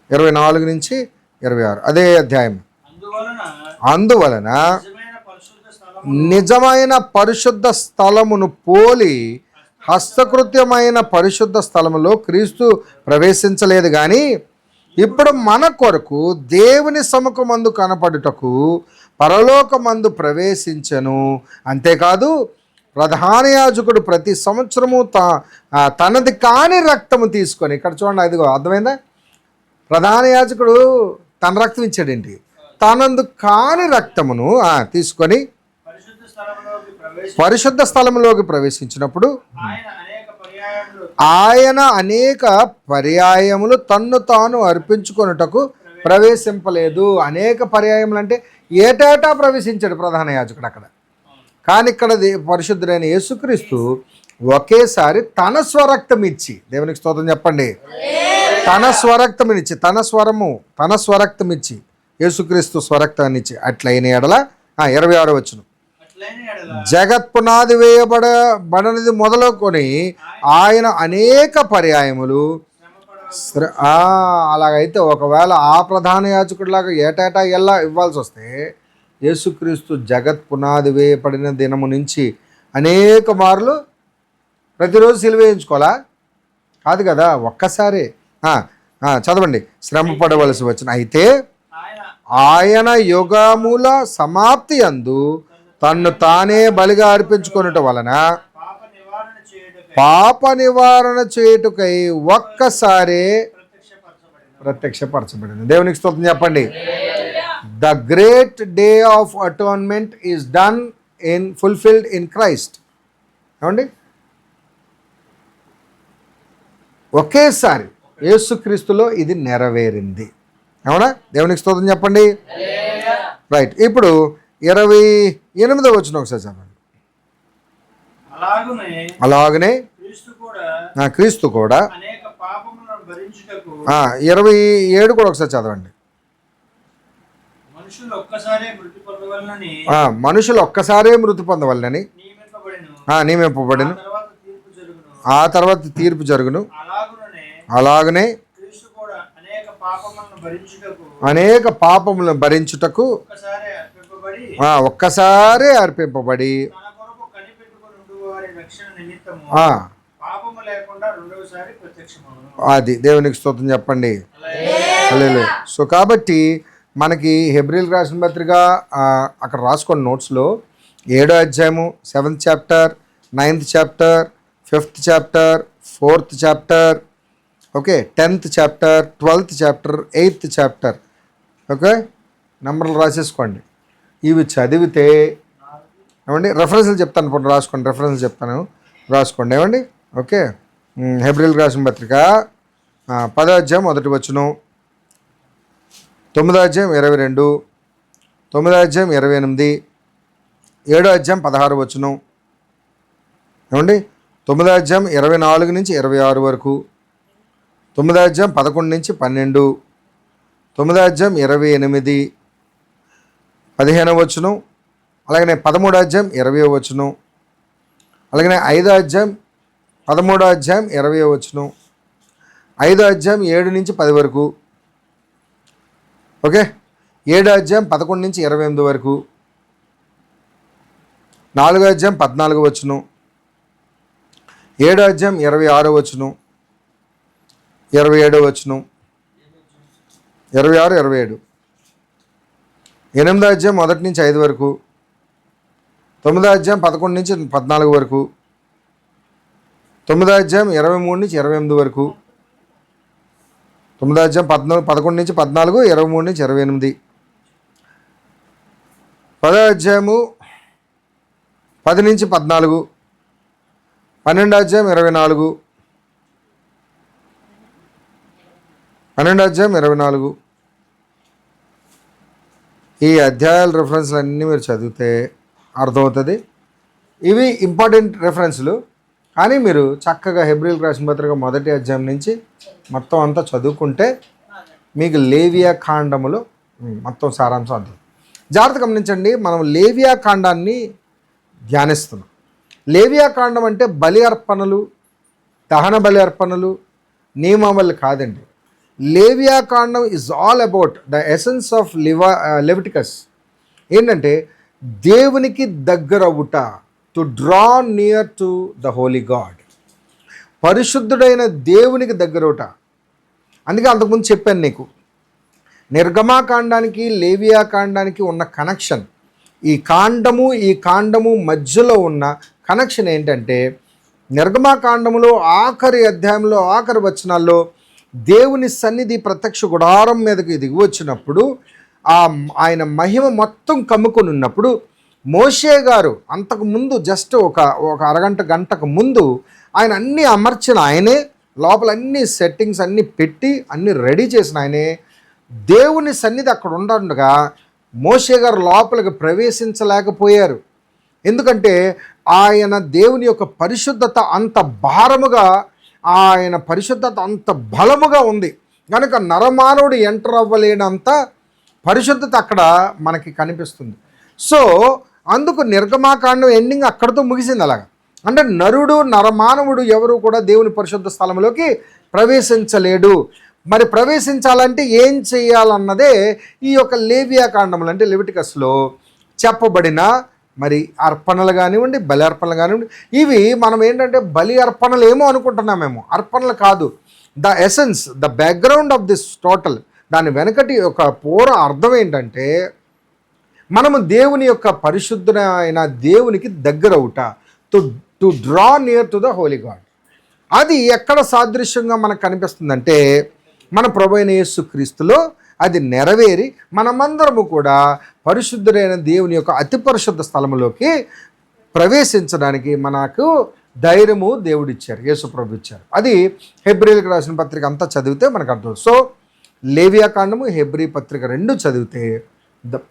Speaker 1: 24 నుంచి 26 అదే అధ్యాయం. అందువలన నిజమైన పరిశుద్ధ స్థలమును పోలి హస్తకృత్యమైన పరిశుద్ధ స్థలములో క్రీస్తు ప్రవేశించలేదు, కానీ ఇప్పుడు మన కొరకు దేవుని సముఖమందు కనపడుటకు పరలోకమందు ప్రవేశించను. అంతేకాదు ప్రధాన యాజకుడు ప్రతి సంవత్సరము తనది కాని రక్తము తీసుకొని, ఇక్కడ చూడండి, అదిగో అర్థమైందా? ప్రధాన యాజకుడు తన రక్తం ఇచ్చాడేంటి? తనందు కాని రక్తమును తీసుకొని పరిశుద్ధ స్థలంలోకి ప్రవేశించినప్పుడు ఆయన అనేక పర్యాయములు తన్ను తాను అర్పించుకొనుటకు ప్రవేశింపలేదు. అనేక పర్యాయములు అంటే ఏటేటా ప్రవేశించాడు ప్రధాన యాజకుడు అక్కడ. కానీ ఇక్కడ పరిశుద్ధుడైన యేసుక్రీస్తు ఒకేసారి తన స్వరక్తం ఇచ్చి, దేవునికి స్తోత్రం చెప్పండి, తన స్వరక్తం ఇచ్చి యేసుక్రీస్తు స్వరక్తాన్ని ఇచ్చి అట్లయిన ఎడల 26వ వచనం, జగత్ పునాది వేయబడనిది మొదలుకొని ఆయన అనేక పర్యాయములు అలాగైతే ఒకవేళ ఆ ప్రధాన యాజకుడిలాగా ఏటేటా ఇవ్వాల్సి వస్తే యేసుక్రీస్తు జగత్ పునాది వేయబడిన దినము నుంచి అనేక మార్లు ప్రతిరోజు సిలువ వేయించుకోవాలా? కాదు కదా, ఒక్కసారి. చదవండి, శ్రమ పడవలసి వచ్చిన. అయితే ఆయన యుగముల సమాప్తి యందు తన్ను తానే బలిగా అర్పించుకొనుట వలన పాప నివారణ చేయుటకై ఒక్కసారే ప్రత్యక్షపరచబడింది. దేవునికి స్తోత్రం చెప్పండి. The great day of atonement is done fulfilled in Christ. ఏమండి? ఒకేసారి యేసుక్రీస్తులో ఇది నెరవేరింది. అవునా? దేవునికి స్తోత్రం చెప్పండి. రైట్. ఇప్పుడు 28వ వచనం ఒకసారి చదవండి. అలాగనే క్రీస్తు కూడా 27 కూడా ఒకసారి చదవండి. మనుషులు ఒక్కసారే మృతి పొందవలనని నియమింపబడిను, ఆ తర్వాత తీర్పు జరుగును. అలాగనే అనేక పాపములను భరించుటకు ఒక్కసారే అర్పింపబడి అది. దేవునికి స్తోత్రం చెప్పండి. సో కాబట్టి మనకి హెబ్రీయులకు రాసిన పత్రిక అక్కడ రాసుకోండి నోట్స్లో 7వ అధ్యాయము 7th chapter, 9th chapter, 5th chapter, 4th chapter, okay, 10th chapter, 12th chapter, 8th chapter, okay, నంబర్లు రాసేసుకోండి. ఇవి చదివితే ఏమండి, రెఫరెన్స్లు చెప్తాను, ఇప్పుడు రాసుకోండి, రెఫరెన్స్ చెప్తాను, రాసుకోండి. ఏమండి? ఓకే. హెబ్రీయులకు రాసిన పత్రిక 10వ అధ్యాయం 1వ వచనం, 9వ అధ్యాయం 22, 9వ అధ్యాయం 28, 7వ అధ్యాయం 16వ వచనం, ఏమండి, 9వ అధ్యాయం 24 నుంచి 26 వరకు, 9వ అధ్యాయం 11 నుంచి 12, 9వ అధ్యాయం 28, 15వ వచనం, అలాగనే 13వ అధ్యాయం 20వ వచనం, అలాగనే 5వ అధ్యాయం 13వ అధ్యాయం 20వ వచనం, 5వ అధ్యాయం 7 నుంచి 10 వరకు, ఓకే, 7వ అధ్యాయం 11 నుంచి 28 వరకు, 4వ అధ్యాయం 14వ వచనం, 7వ అధ్యాయం 26వ వచనం, 27వ వచనం, 26, 27, 8వ అధ్యాయం 1 నుంచి 5 వరకు, 9వ అధ్యాయం 11 నుంచి 14 వరకు, 9వ అధ్యాయం 23 నుంచి 28 వరకు, 9వ అధ్యాయం 11 నుంచి 14, 23 నుంచి 28, 10వ అధ్యాయము 10 నుంచి 14, 12వ అధ్యాయం 24, 12వ అధ్యాయం 24. ఈ అధ్యాయాల రెఫరెన్స్లు అన్నీ మీరు చదివితే అర్థమవుతుంది. ఇవి ఇంపార్టెంట్ రెఫరెన్స్లు. కానీ మీరు చక్కగా హెబ్రీయులకు రాసిన పత్రిక 1వ అధ్యాయం నుంచి మొత్తం అంతా చదువుకుంటే మీకు లేవియా కాండములో మొత్తం సారాంశం అంతే. జాగ్రత్త గమనించండి, మనం లేవియా కాండాన్ని ధ్యానిస్తున్నాం. లేవియా కాండం అంటే బలి అర్పణలు, దహన బలి అర్పణలు, నియమావళి కాదండి. లేవియా కాండం is all about the essence of Leviticus. ఏంటంటే దేవునికి దగ్గరవుట, to draw near to the holy God, పరిశుద్ధుడైన దేవునికి దగ్గరవుట. అందుకే అంతకుముందు చెప్పాను నీకు, నిర్గమాకాండానికి లేవియాకాండానికి ఉన్న కనెక్షన్, ఈ కాండము మధ్యలో ఉన్న కనెక్షన్ ఏంటంటే, నిర్గమాకాండములో ఆఖరి అధ్యాయంలో ఆఖరి వచనాల్లో దేవుని సన్నిధి ప్రత్యక్ష గుడారం మీదకి దిగి వచ్చినప్పుడు ఆయన మహిమ మొత్తం కమ్ముకొని ఉన్నప్పుడు మోషే గారు అంతకుముందు జస్ట్ ఒక అరగంట గంటకు ముందు ఆయన అన్నీ అమర్చిన ఆయనే, లోపల అన్ని సెట్టింగ్స్ అన్నీ పెట్టి అన్నీ రెడీ చేసిన ఆయనే, దేవుని సన్నిధి అక్కడ ఉండగా మోషే గారు లోపలికి ప్రవేశించలేకపోయారు. ఎందుకంటే ఆయన దేవుని యొక్క పరిశుద్ధత అంత భారముగా, ఆయన పరిశుద్ధత అంత బలముగా ఉంది కనుక నరమానవుడు ఎంటర్ అవ్వలేనంత పరిశుద్ధత అక్కడ మనకి కనిపిస్తుంది. సో అందుకు నిర్గమాకాండం ఎండింగ్ అక్కడితో ముగిసింది. అలాగా అంటే నరమానవుడు ఎవరు కూడా దేవుని పరిశుద్ధ స్థలంలోకి ప్రవేశించలేడు. మరి ప్రవేశించాలంటే ఏం చేయాలన్నదే ఈ యొక్క లేవియాకాండములు అంటే లెవిటికస్లో చెప్పబడిన మరి అర్పణలు కానివ్వండి, బలి అర్పణలు కానివ్వండి. ఇవి మనం ఏంటంటే బలి అర్పణలు ఏమో అనుకుంటున్నామేమో, అర్పణలు కాదు. The essence, the background of this total, దాని వెనకటి ఒక పూర్వ అర్థం ఏంటంటే మనము దేవుని యొక్క పరిశుద్ధమైన దేవునికి దగ్గరవుట, to draw near to the holy God. అది ఎక్కడ సాదృశ్యంగా మనకు కనిపిస్తుందంటే మన ప్రభు అయిన యేసుక్రీస్తులో అది నెరవేరి మనమందరము కూడా పరిశుద్ధుడైన దేవుని యొక్క అతి పరిశుద్ధ స్థలములోకి ప్రవేశించడానికి మనకు ధైర్యము దేవుడిచ్చారు, యేసు ప్రభు ఇచ్చారు. అది హెబ్రీలకు రాసిన పత్రిక అంతా చదివితే మనకు అర్థం. సో లేవియాకాండము, హెబ్రీ పత్రిక రెండు చదివితే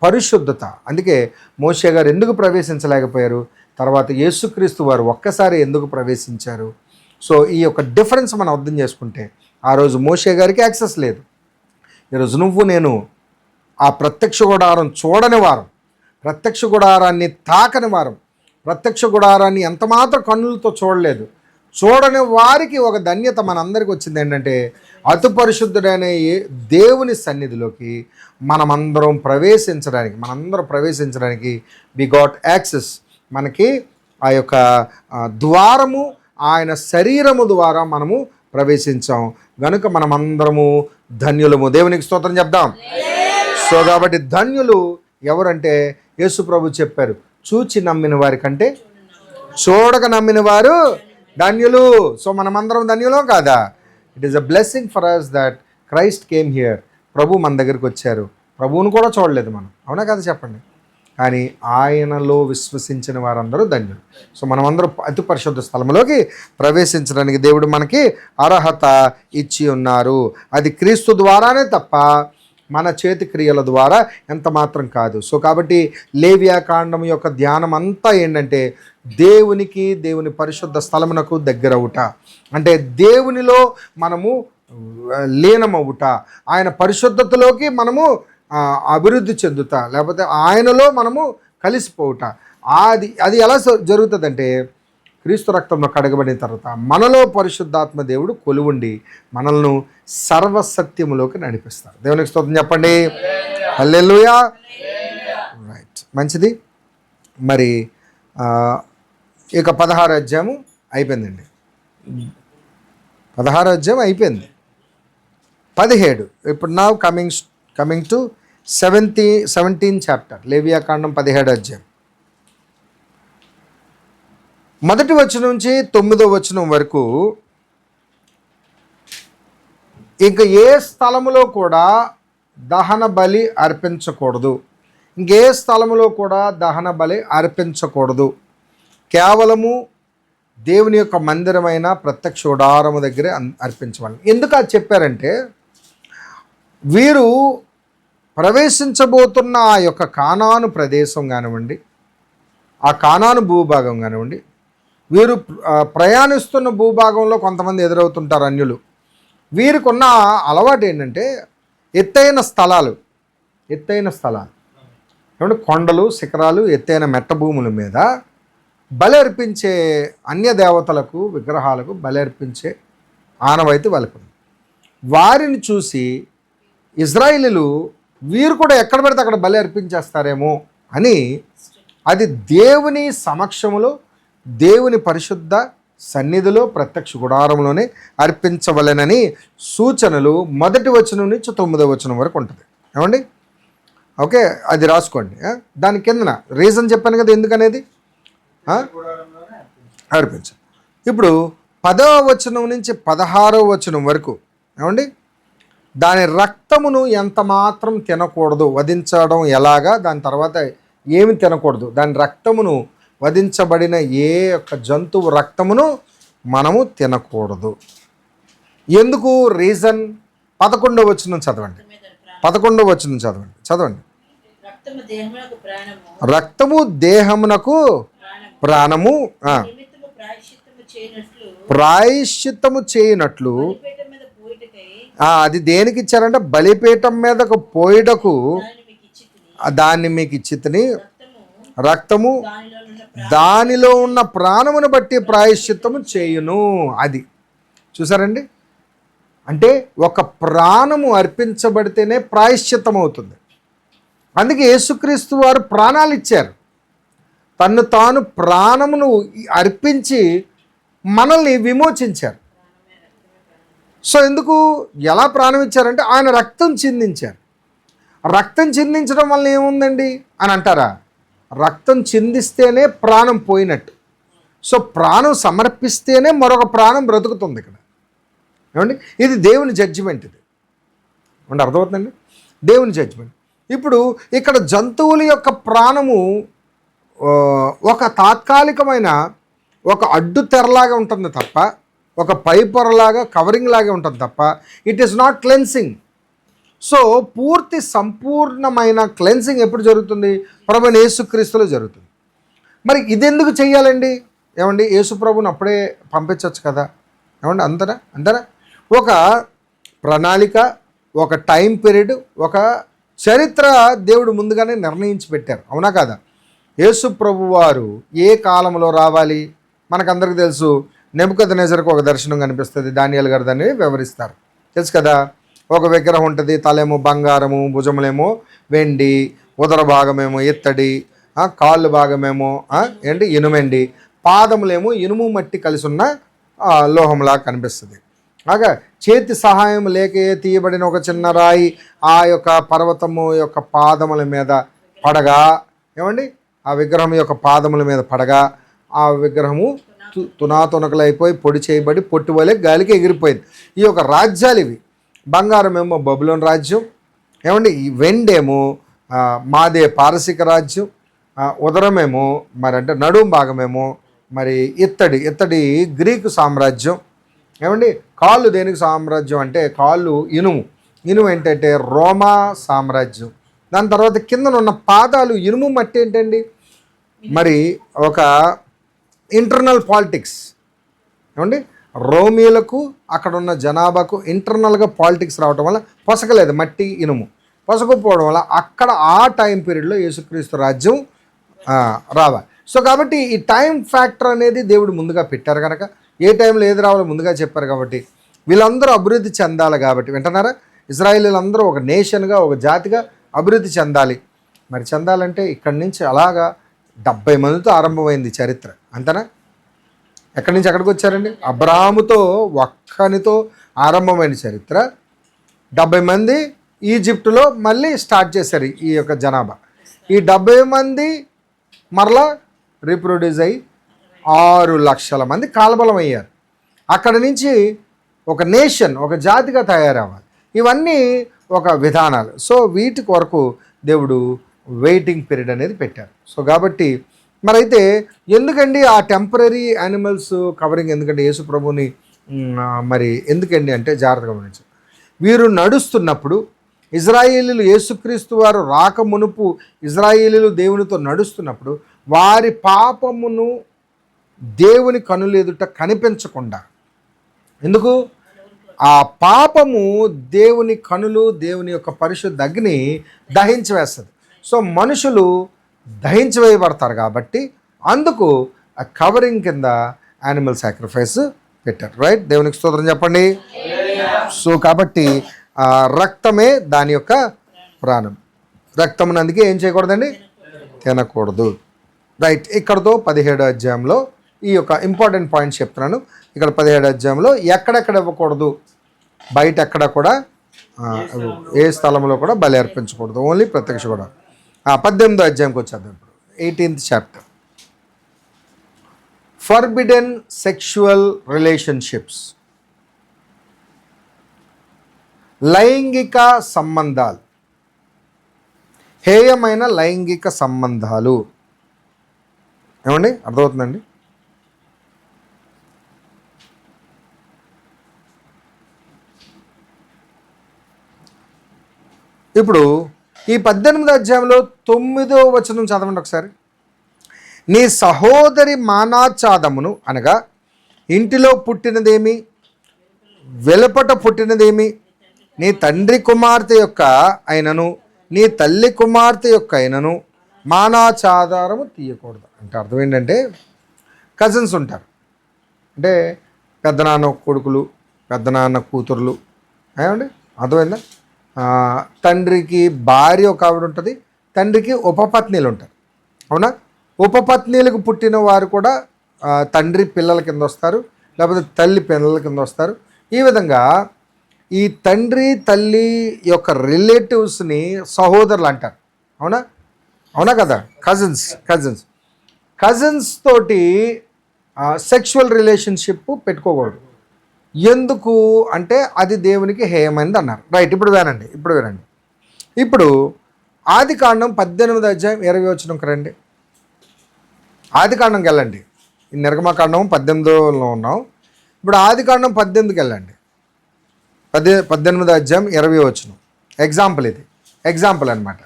Speaker 1: పరిశుద్ధత. అందుకే మోషే గారు ఎందుకు ప్రవేశించలేకపోయారు, తర్వాత యేసుక్రీస్తు వారు ఒక్కసారి ఎందుకు ప్రవేశించారు. సో ఈ యొక్క డిఫరెన్స్ మనం అర్థం చేసుకుంటే ఆ రోజు మోషే గారికి యాక్సెస్ లేదు. ఈరోజు నువ్వు నేను ఆ ప్రత్యక్ష గుడారం చూడని వారం, ప్రత్యక్ష గుడారాన్ని తాకని వారం, ప్రత్యక్ష గుడారాన్ని ఎంతమాత్రం కన్నులతో చూడలేదు, చూడని వారికి ఒక ధన్యత మనందరికీ వచ్చింది. ఏంటంటే అతి పరిశుద్ధుడైన దేవుని సన్నిధిలోకి మనందరం ప్రవేశించడానికి వి గాట్ యాక్సెస్. మనకి ఆ యొక్క ద్వారము ఆయన శరీరము ద్వారా మనము ప్రవేశించాం గనుక మనమందరము ధన్యులము. దేవునికి స్తోత్రం చెప్దాం. సో కాబట్టి ధన్యులు ఎవరంటే యేసు ప్రభు చెప్పారు, చూచి నమ్మిన వారి కంటే చూడక నమ్మిన వారు ధన్యులు. సో మనమందరం ధన్యులం కాదా? It is a blessing for us that Christ came here. ప్రభు మన దగ్గరికి వచ్చారు, ప్రభువును కూడా చూడలేదు మనం, అవునా కదా చెప్పండి. కానీ ఆయనలో విశ్వసించిన వారందరూ ధన్యులు. సో మనమందరూ అతి పరిశుద్ధ స్థలంలోకి ప్రవేశించడానికి దేవుడు మనకి అర్హత ఇచ్చి ఉన్నారు. అది క్రీస్తు ద్వారానే తప్ప మన చేతి క్రియల ద్వారా ఎంత మాత్రం కాదు. సో కాబట్టి లేవియాకాండం యొక్క ధ్యానం అంతా ఏంటంటే దేవుని పరిశుద్ధ స్థలమునకు దగ్గరవుట, అంటే దేవునిలో మనము లీనమవుట, ఆయన పరిశుద్ధతలోకి మనము అభివృద్ధి చెందుతా, లేకపోతే ఆయనలో మనము కలిసిపోవుట. అది ఎలా జరుగుతుందంటే క్రీస్తు రక్తంలో కడగబడిన తర్వాత మనలో పరిశుద్ధాత్మ దేవుడు కొలువుండి మనల్ని సర్వసత్యములోకి నడిపిస్తారు. దేవునికి స్తోత్రం చెప్పండి. హల్లెలూయా. రైట్, మంచిది. మరి ఇక 16వ అధ్యాయం అయిపోయిందండి. 16వ అధ్యాయం అయిపోయింది. 17 ఇప్పుడు నా కమింగ్ టు 17th చాప్టర్, లేవియాకాండం 17వ అధ్యాయం. 1వ వచనం నుంచి 9వ వచనం వరకు ఇంక ఏ స్థలములో కూడా దహన బలి అర్పించకూడదు, ఇంకే స్థలములో కూడా దహన బలి అర్పించకూడదు. కేవలము దేవుని యొక్క మందిరమైన ప్రత్యక్ష గుడారము దగ్గరే అర్పించవాలి. ఎందుకు అది చెప్పారంటే వీరు ప్రవేశించబోతున్న ఆ యొక్క కానాను ప్రదేశం కానివ్వండి, ఆ కానాను భూభాగం కానివ్వండి, వీరు ప్రయాణిస్తున్న భూభాగంలో కొంతమంది ఎదురవుతుంటారు అన్యులు. వీరికి ఉన్న అలవాటు ఏంటంటే ఎత్తైన స్థలాలు ఏమంటే కొండలు, శిఖరాలు, ఎత్తైన మెట్ట భూముల మీద బలి అర్పించే అన్య దేవతలకు, విగ్రహాలకు బలి అర్పించే ఆనవాయితీ వాళ్ళకు. వారిని చూసి ఇజ్రాయిలీలు వీరు కూడా ఎక్కడ పడితే అక్కడ బలి అర్పించేస్తారేమో అని, అది దేవుని సమక్షములో దేవుని పరిశుద్ధ సన్నిధిలో ప్రత్యక్ష గుడారంలోనే అర్పించవలెనని సూచనలు 1వ వచనం నుంచి 9వ వచనం వరకు ఉంటుంది. ఏమండి? ఓకే, అది రాసుకోండి. దాని కిందన రీజన్ చెప్పాను కదా ఎందుకనేది, అర్పించాలి. ఇప్పుడు 10వ వచనం నుంచి 16వ వచనం వరకు ఏమండి, దాని రక్తమును ఎంత మాత్రం తినకూడదు, వధించడం ఎలాగా, దాని తర్వాత ఏమి తినకూడదు, దాని రక్తమును వధించబడిన ఏ యొక్క జంతువు రక్తమును మనము తినకూడదు. ఎందుకు రీజన్? 11వ వచనం చదవండి. 11వ వచనం చదవండి. రక్తము దేహమునకు ప్రాణము, ప్రాయశ్చిత్తము చేయనట్లు. అది దేనికి ఇచ్చారంటే బలిపీఠం మీదకు పోయిటకు దాన్ని మీకు ఇచ్చితిని. రక్తము దానిలో ఉన్న ప్రాణమును బట్టి ప్రాయశ్చిత్తము చేయును. అది చూసారండి, అంటే ఒక ప్రాణము అర్పించబడితేనే ప్రాయశ్చిత్తం అవుతుంది. అందుకే యేసుక్రీస్తు వారు ప్రాణాలు ఇచ్చారు. తన్ను తాను ప్రాణమును అర్పించి మనల్ని విమోచించారు. సో ఎందుకు, ఎలా ప్రాణం ఇచ్చారంటే ఆయన రక్తం చిందించారు. రక్తం చిందించడం వల్ల ఏముందండి అని అంటారా? రక్తం చిందిస్తేనే ప్రాణం పోయినట్టు. సో ప్రాణం సమర్పిస్తేనే మరొక ప్రాణం బ్రతుకుతుంది ఇక్కడ. ఏమండి, ఇది దేవుని జడ్జిమెంట్. ఇది అంటే అర్థమవుతుందండి, దేవుని జడ్జిమెంట్. ఇప్పుడు ఇక్కడ జంతువుల యొక్క ప్రాణము ఒక తాత్కాలికమైన ఒక అడ్డు తెరలాగా ఉంటుంది తప్ప, ఒక పై పొరలాగా కవరింగ్ లాగా ఉంటుంది తప్ప, it is not cleansing. So పూర్తి సంపూర్ణమైన క్లెన్సింగ్ ఎప్పుడు జరుగుతుంది? ప్రభువైన యేసుక్రీస్తులో జరుగుతుంది. మరి ఇదెందుకు చెయ్యాలండి? ఏమండి, యేసుప్రభుని అప్పుడే పంపించవచ్చు కదా. ఏమండి, అంతరా ఒక ప్రణాళిక, ఒక టైం పీరియడ్, ఒక చరిత్ర దేవుడు ముందుగానే నిర్ణయించి పెట్టారు. అవునా కాదా? యేసుప్రభు వారు ఏ కాలంలో రావాలి మనకందరికీ తెలుసు. నెబుకద్నెజరుకు ఒక దర్శనం కనిపిస్తుంది, దానియేలు గారు దాన్ని వివరిస్తారు, తెలుసు కదా. ఒక విగ్రహం ఉంటుంది, తలేమో బంగారము, భుజములేమో వెండి, ఉదర భాగమేమో ఇత్తడి, కాళ్ళు భాగమేమో ఏంటి ఇనుమండి, పాదములేమో ఇనుము మట్టి కలిసి ఉన్న లోహంలా కనిపిస్తుంది. అలాగా చేతి సహాయం లేక తీయబడిన ఒక చిన్న రాయి ఆ యొక్క పర్వతము యొక్క పాదముల మీద పడగా, ఏమండి, ఆ విగ్రహం యొక్క పాదముల మీద పడగా ఆ విగ్రహము తునాతునకలైపోయి పొడి చేయబడి పొట్టు వలె గాలికి ఎగిరిపోయింది. ఈ యొక్క రాజ్యాలు ఇవి. బంగారం ఏమో బబులోన్ రాజ్యం, ఏమండి, ఈ వెండేమో మాదే పారసిక రాజ్యం, ఉదరమేమో మరి అంటే నడుం భాగమేమో మరి ఇత్తడి గ్రీకు సామ్రాజ్యం. ఏమండి, కాళ్ళు దేనికి సామ్రాజ్యం అంటే కాళ్ళు ఇనుము ఏంటంటే రోమా సామ్రాజ్యం. దాని తర్వాత కిందనున్న పాదాలు ఇనుము మట్టి ఏంటండి మరి ఒక ఇంటర్నల్ పాలిటిక్స్. ఏమండి, రోమీలకు అక్కడ ఉన్న జనాభాకు ఇంటర్నల్గా పాలిటిక్స్ రావటం వల్ల పొసకలేదు, మట్టి ఇనుము పొసకపోవడం వల్ల అక్కడ ఆ టైం పీరియడ్లో యేసుక్రీస్తు రాజ్యం రావాలి. సో కాబట్టి ఈ టైం ఫ్యాక్టర్ అనేది దేవుడు ముందుగా పెట్టారు కనుక, ఏ టైంలో ఏది రావాలో ముందుగా చెప్పారు కాబట్టి వీళ్ళందరూ అభివృద్ధి చెందాలి. కాబట్టి వింటున్నారా, ఇజ్రాయేలీలందరూ ఒక నేషన్గా, ఒక జాతిగా అభివృద్ధి చెందాలి. మరి చెందాలంటే ఇక్కడి నుంచి అలాగా 70 మందితో ఆరంభమైంది చరిత్ర, అంతేనా? ఎక్కడి నుంచి ఎక్కడికి వచ్చారండి? అబ్రాహాముతో ఒక్కనితో ఆరంభమైన చరిత్ర. 70 మంది ఈజిప్టులో మళ్ళీ స్టార్ట్ చేశారు ఈ యొక్క జనాభా. ఈ 70 మంది మరలా రీప్రొడ్యూస్ అయ్యి 6 లక్షల మంది కాలబలం అయ్యారు. అక్కడి నుంచి ఒక నేషన్, ఒక జాతిగా తయారవ్వాలి. ఇవన్నీ ఒక విధానాలు. సో వీటి కొరకు దేవుడు వెయిటింగ్ పీరియడ్ అనేది పెట్టారు. సో కాబట్టి మరైతే ఎందుకండి ఆ టెంపరీ యానిమల్స్ కవరింగ్ ఎందుకంటే యేసు ప్రభుని మరి ఎందుకండి అంటే జాగ్రత్తగా గమనించారు. వీరు నడుస్తున్నప్పుడు ఇజ్రాయేలీలు యేసుక్రీస్తు వారు రాక మునుపు ఇజ్రాయేలీలు దేవునితో నడుస్తున్నప్పుడు వారి పాపమును దేవుని కనులు ఎదుట కనిపించకుండా, ఎందుకు ఆ పాపము దేవుని కనులు దేవుని యొక్క పరిశుద్ధ అగ్ని దహించి వేస్తుంది. సో మనుషులు దహించి వేయబడతారు కాబట్టి అందుకు ఆ కవరింగ్ కింద యానిమల్ సాక్రిఫైస్ పెట్టారు. రైట్, దేవునికి స్తోత్రం చెప్పండి. సో కాబట్టి రక్తమే దాని యొక్క ప్రాణం. రక్తమును అందుకే ఏం చేయకూడదండి, తినకూడదు. రైట్, ఇక్కడతో 17వ అధ్యాయంలో ఈ యొక్క ఇంపార్టెంట్ పాయింట్స్ చెప్తున్నాను. ఇక్కడ 17 అధ్యాయంలో ఎక్కడెక్కడ ఇవ్వకూడదు, బయట ఎక్కడ కూడా ఏ స్థలంలో కూడా బలి అర్పించకూడదు, ఓన్లీ ప్రత్యక్ష కూడా. 18వ అధ్యాయంకి వచ్చేద్దాం ఇప్పుడు. 18th chapter, forbidden sexual relationships, లైంగిక సంబంధాలు, హేయమైన లైంగిక సంబంధాలు. ఏమండి, అర్థమవుతుందండి? ఇప్పుడు ఈ 18వ అధ్యాయంలో 9వ వచనం చదవండి ఒకసారి. నీ సహోదరి మానాఛాదమును అనగా ఇంటిలో పుట్టినదేమి, వెలుపట పుట్టినదేమి, నీ తండ్రి కుమార్తె యొక్క అయినను నీ తల్లి కుమార్తె యొక్క అయినను మానాచాదారము తీయకూడదు. అంటే అర్థం ఏంటంటే, కజిన్స్ ఉంటారు, అంటే పెద్దనాన్న కొడుకులు, పెద్దనాన్న కూతుర్లు, ఏమండి అర్థమైందా? తండ్రికి భార్య ఒక ఆవిడ ఉంటుంది, తండ్రికి ఉపపత్నీలు ఉంటారు, అవునా? ఉపపత్నీలకు పుట్టిన వారు కూడా తండ్రి పిల్లల కింద వస్తారు, లేకపోతే తల్లి పిల్లల కింద వస్తారు. ఈ విధంగా ఈ తండ్రి తల్లి యొక్క రిలేటివ్స్ని సహోదరులు అంటారు, అవునా? అవునా కదా? కజిన్స్ తోటి సెక్షువల్ రిలేషన్షిప్ పెట్టుకోకూడదు. ఎందుకు అంటే అది దేవునికి హేయమైనది అన్నారు. రైట్, ఇప్పుడు వినండి. ఇప్పుడు ఆదికాండం 18వ అధ్యాయం 20వ వచనంకి రండి. ఆదికాండంకి వెళ్ళండి. ఈ నిర్గమకాండం 18లో ఉన్నాం. ఇప్పుడు ఆదికాండం 18కి వెళ్ళండి. 18వ అధ్యాయం 20వ వచనం. ఎగ్జాంపుల్, ఇది ఎగ్జాంపుల్ అనమాట.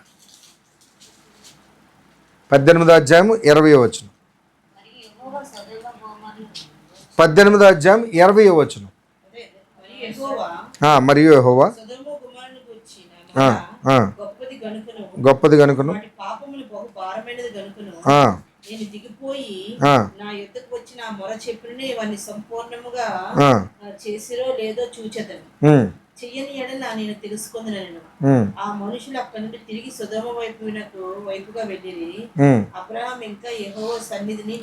Speaker 1: 18వ అధ్యాయం 20వ వచనం. 18వ అధ్యాయం 20వ వచనం. మరియు యెహోవా గొప్పది గనుకను
Speaker 2: నేను దిగిపోయి నా యుద్ధకు వచ్చిన మొర చెప్పుని వారిని సంపూర్ణముగా చేసిరో లేదో చూచెదను. చెయ్యని ఎడల నేను తెలుసుకుందనను. ఆ మనుషులు అక్కడి నుండి తిరిగి సొదొమ వైపుగా వెళ్ళిరి. అబ్రహాం ఇంకా యెహోవా సన్నిధిని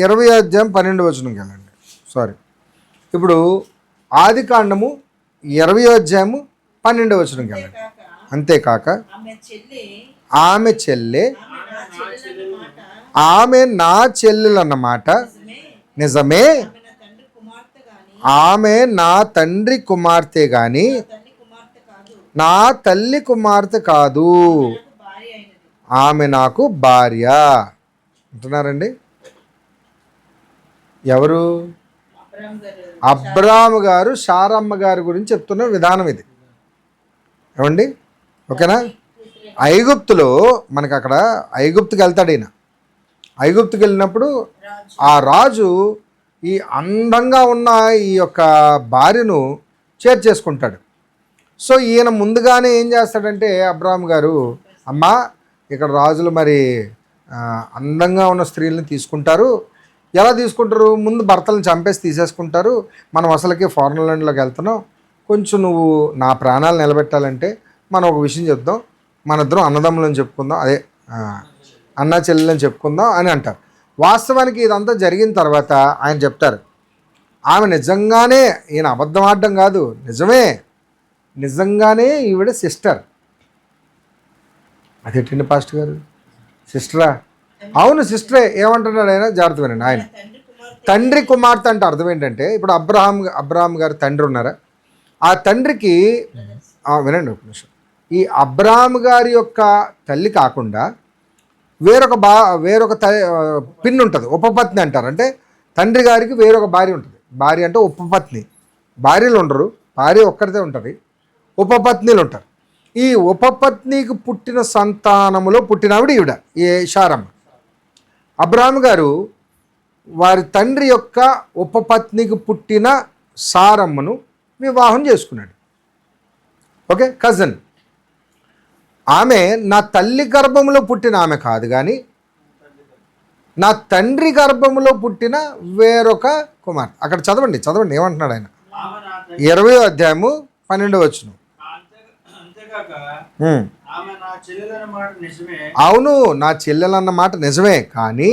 Speaker 1: 20వ అధ్యాయం 12వ వచనంకి వెళ్ళండి. ఇప్పుడు ఆదికాండము 20వ అధ్యాయము 12వ వచనంకి వెళ్ళండి. అంతేకాక ఆమె చెల్లె ఆమె నా చెల్లెలన్నమాట నిజమే, ఆమె నా తండ్రి కుమార్తె గాని నా తల్లి కుమార్తె కాదు, ఆమె నాకు భార్య అంటున్నారండి. ఎవరు? అబ్రాము గారు శారమ్మ గారి గురించి చెప్తున్న విధానం ఇది. ఏమండి, ఓకేనా? ఐగుప్తులో మనకు అక్కడ ఐగుప్తుకి వెళ్తాడు ఈయన. ఐగుప్తుకి వెళ్ళినప్పుడు ఆ రాజు ఈ అందంగా ఉన్న ఈ యొక్క భార్యను చేర్చేసుకుంటాడు. సో ఈయన ముందుగానే ఏం చేస్తాడంటే, అబ్రాహాం గారు, అమ్మా ఇక్కడ రాజులు మరి అందంగా ఉన్న స్త్రీలను తీసుకుంటారు. ఎలా తీసుకుంటారు? ముందు భర్తలను చంపేసి తీసేసుకుంటారు. మనం అసలుకి ఫారెన్ ల్యాండ్లోకి వెళ్తున్నాం, కొంచెం నువ్వు నా ప్రాణాలు నిలబెట్టాలంటే మనం ఒక విషయం చెప్దాం, మన ఇద్దరం అన్నదమ్ములని చెప్పుకుందాం, అదే అన్న చెల్లెలని చెప్పుకుందాం అని అంటారు. వాస్తవానికి ఇదంతా జరిగిన తర్వాత ఆయన చెప్తారు, ఆమె నిజంగానే, ఈయన అబద్ధం ఆడడం కాదు, నిజంగానే ఈవిడ సిస్టర్. అదేంటండి పాస్టర్ గారు, సిస్టరా? అవును సిస్టరే. ఏమంటున్నాడు ఆయన? జాగ్రత్త వినండి. ఆయన తండ్రి కుమార్తె అంటే అర్థం ఏంటంటే, ఇప్పుడు అబ్రహాం గారు తండ్రి ఉన్నారా, ఆ తండ్రికి వినండి ఒక నిమిషం, ఈ అబ్రహాం గారి యొక్క తల్లి కాకుండా వేరొక పిన్ ఉంటుంది, ఉపపత్ని అంటారు. అంటే తండ్రి గారికి వేరొక భార్య ఉంటుంది. భార్య అంటే ఉపపత్ని. భార్యలు ఉండరు, భార్య ఒక్కరితే ఉంటుంది, ఉపపత్నిలు ఉంటారు. ఈ ఉపపత్నికి పుట్టిన సంతానములో పుట్టినవిడ ఈవిడ, ఈ శారమ్మ. అబ్రహాం గారు వారి తండ్రి యొక్క ఉపపత్నికి పుట్టిన సారమ్మను వివాహం చేసుకున్నాడు. Okay, cousin. ఆమె నా తల్లి గర్భంలో పుట్టిన ఆమె కాదు, కానీ నా తండ్రి గర్భంలో పుట్టిన వేరొక కుమార్తె. అక్కడ చదవండి ఏమంటున్నాడు ఆయన? 20వ అధ్యాయము 12వ వచనం. అవును, నా చెల్లెలన్న మాట నిజమే, కానీ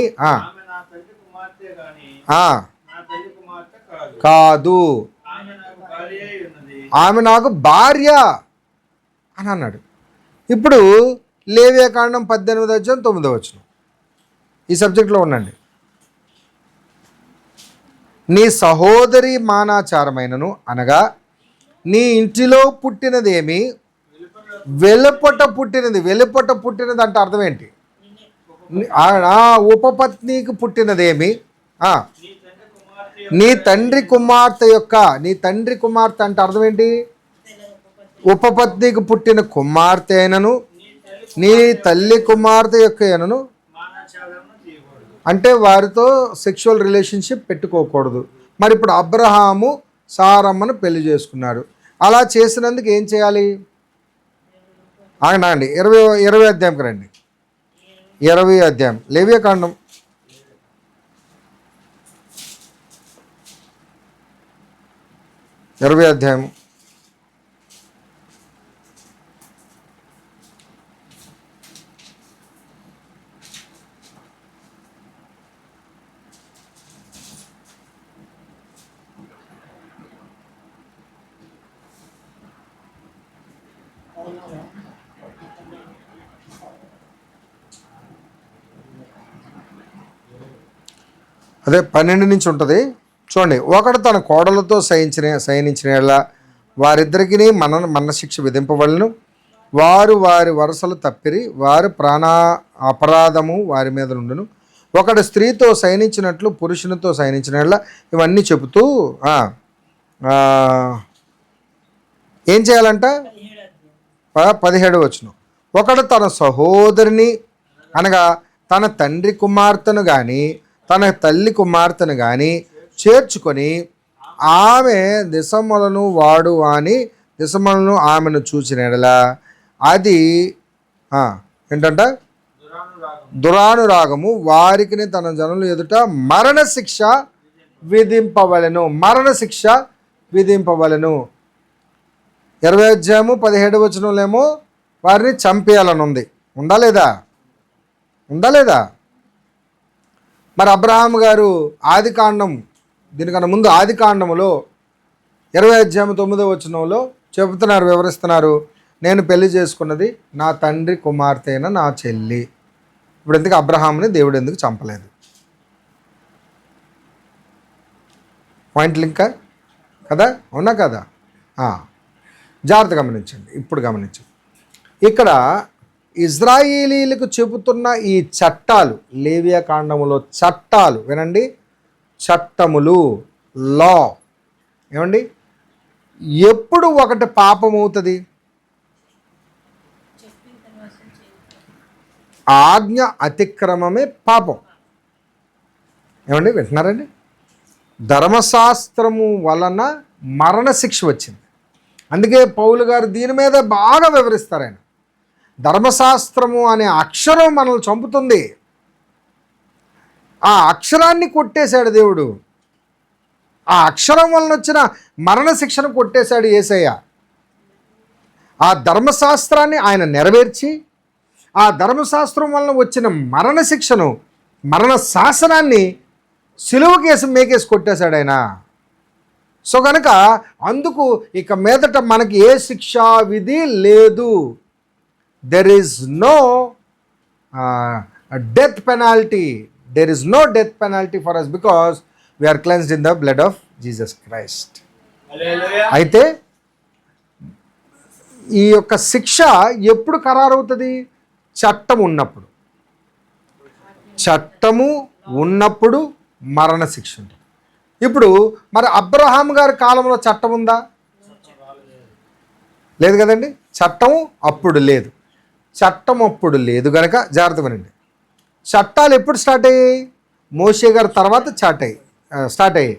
Speaker 1: కాదు, ఆమె నాకు భార్య అని అన్నాడు. ఇప్పుడు లేవియాకాండం 18:9 ఈ సబ్జెక్ట్లో ఉండండి. నీ సహోదరి మానాచారమైనను అనగా నీ ఇంటిలో పుట్టినదేమి వెలుపట పుట్టినది. వెలుపట పుట్టినది అంటే అర్థం ఏంటి? ఉపపత్నికి పుట్టినదేమి, నీ తండ్రి కుమార్తె యొక్క, నీ తండ్రి కుమార్తె అంటే అర్థం ఏంటి? ఉపపత్నికి పుట్టిన కుమార్తె అయినను నీ తల్లి కుమార్తె యొక్క అయినను అంటే వారితో సెక్షువల్ రిలేషన్షిప్ పెట్టుకోకూడదు. మరి ఇప్పుడు అబ్రహాము సారమ్మను పెళ్లి చేసుకున్నాడు. అలా చేసినందుకు ఏం చేయాలి? ఆగండి, 20 అధ్యాయంకి రండి. 20 అధ్యాయం లేవియాకాండం. అధ్యాయం అదే 12 నుంచి ఉంటుంది చూడండి. ఒకడు తన కోడలతో శయనించిన వారిద్దరికీ మరణశిక్ష విధింపవలను. వారు వారి వరుసలు తప్పిరి, వారు అపరాధము వారి మీద నుండును. ఒకడు స్త్రీతో శయనించినట్లు పురుషునితో శయనించిన ఇవన్నీ చెబుతూ ఏం చేయాలంట? 17 ఒకడు తన సహోదరిని అనగా తన తండ్రి కుమార్తెను కానీ తన తల్లి కుమార్తెను కానీ చేర్చుకొని ఆమె దిశములను వాడు అని దిశములను ఆమెను చూసిన ఎడల అది ఏంటంట? దురానురాగము. వారికి తన జనులు ఎదుట మరణశిక్ష విధింపవలెను. మరణశిక్ష విధింపవలెను. 20 అధ్యాయము 17 వారిని చంపేయాలని ఉంది. ఉందా లేదా? ఉందా లేదా? మరి అబ్రహాం గారు ఆదికాండం, దీనికన్నా ముందు ఆదికాండములో 20 అధ్యాయం 9 చెబుతున్నారు, వివరిస్తున్నారు, నేను పెళ్లి చేసుకున్నది నా తండ్రి కుమార్తె అయిన నా చెల్లి. ఇప్పుడు ఎందుకు అబ్రహాంని దేవుడు ఎందుకు చంపలేదు? పాయింట్లు ఇంకా కదా, అవునా కదా? జాగ్రత్త గమనించండి. ఇప్పుడు గమనించండి, ఇక్కడ ఇజ్రాయేలీలకు చెబుతున్న ఈ చట్టాలు, లేవియాకాండములో చట్టాలు వినండి, చట్టములు, లా ఏమండి, ఎప్పుడు ఒకటి పాపం అవుతుంది? ఆజ్ఞ అతిక్రమమే పాపం. ఏమండి, వింటున్నారండి? ధర్మశాస్త్రము వలన మరణశిక్ష వచ్చింది. అందుకే పౌలు గారు దీని మీద బాగా వివరిస్తారు. ఆయన ధర్మశాస్త్రము అనే అక్షరం మనల్ని చంపుతుంది. ఆ అక్షరాన్ని కొట్టేశాడు దేవుడు. ఆ అక్షరం వలన వచ్చిన మరణశిక్షను కొట్టేశాడు యేసయ్య. ఆ ధర్మశాస్త్రాన్ని ఆయన నెరవేర్చి ఆ ధర్మశాస్త్రం వలన వచ్చిన మరణశిక్షను, మరణ శాసనాన్ని సిలువకేసి మేకేసి కొట్టేశాడు ఆయన. సో కనుక అందుకు ఇక మీదట మనకి ఏ శిక్షా విధి లేదు. There is no death penalty. There is no death penalty for us because we are cleansed in the blood of Jesus Christ. అయితే ఈ యొక్క శిక్ష ఎప్పుడు ఖరారవుతుంది? చట్టం ఉన్నప్పుడు. చట్టము ఉన్నప్పుడు మరణశిక్ష ఉంటుంది. ఇప్పుడు మరి అబ్రహాం గారి కాలంలో చట్టం ఉందా? లేదు కదండి. చట్టం అప్పుడు లేదు. చట్టం అప్పుడు లేదు కనుక జాగ్రత్త వినండి. చట్టాలు ఎప్పుడు స్టార్ట్ అయ్యాయి? మోషే గారి తర్వాత స్టార్ట్ అయ్యాయి.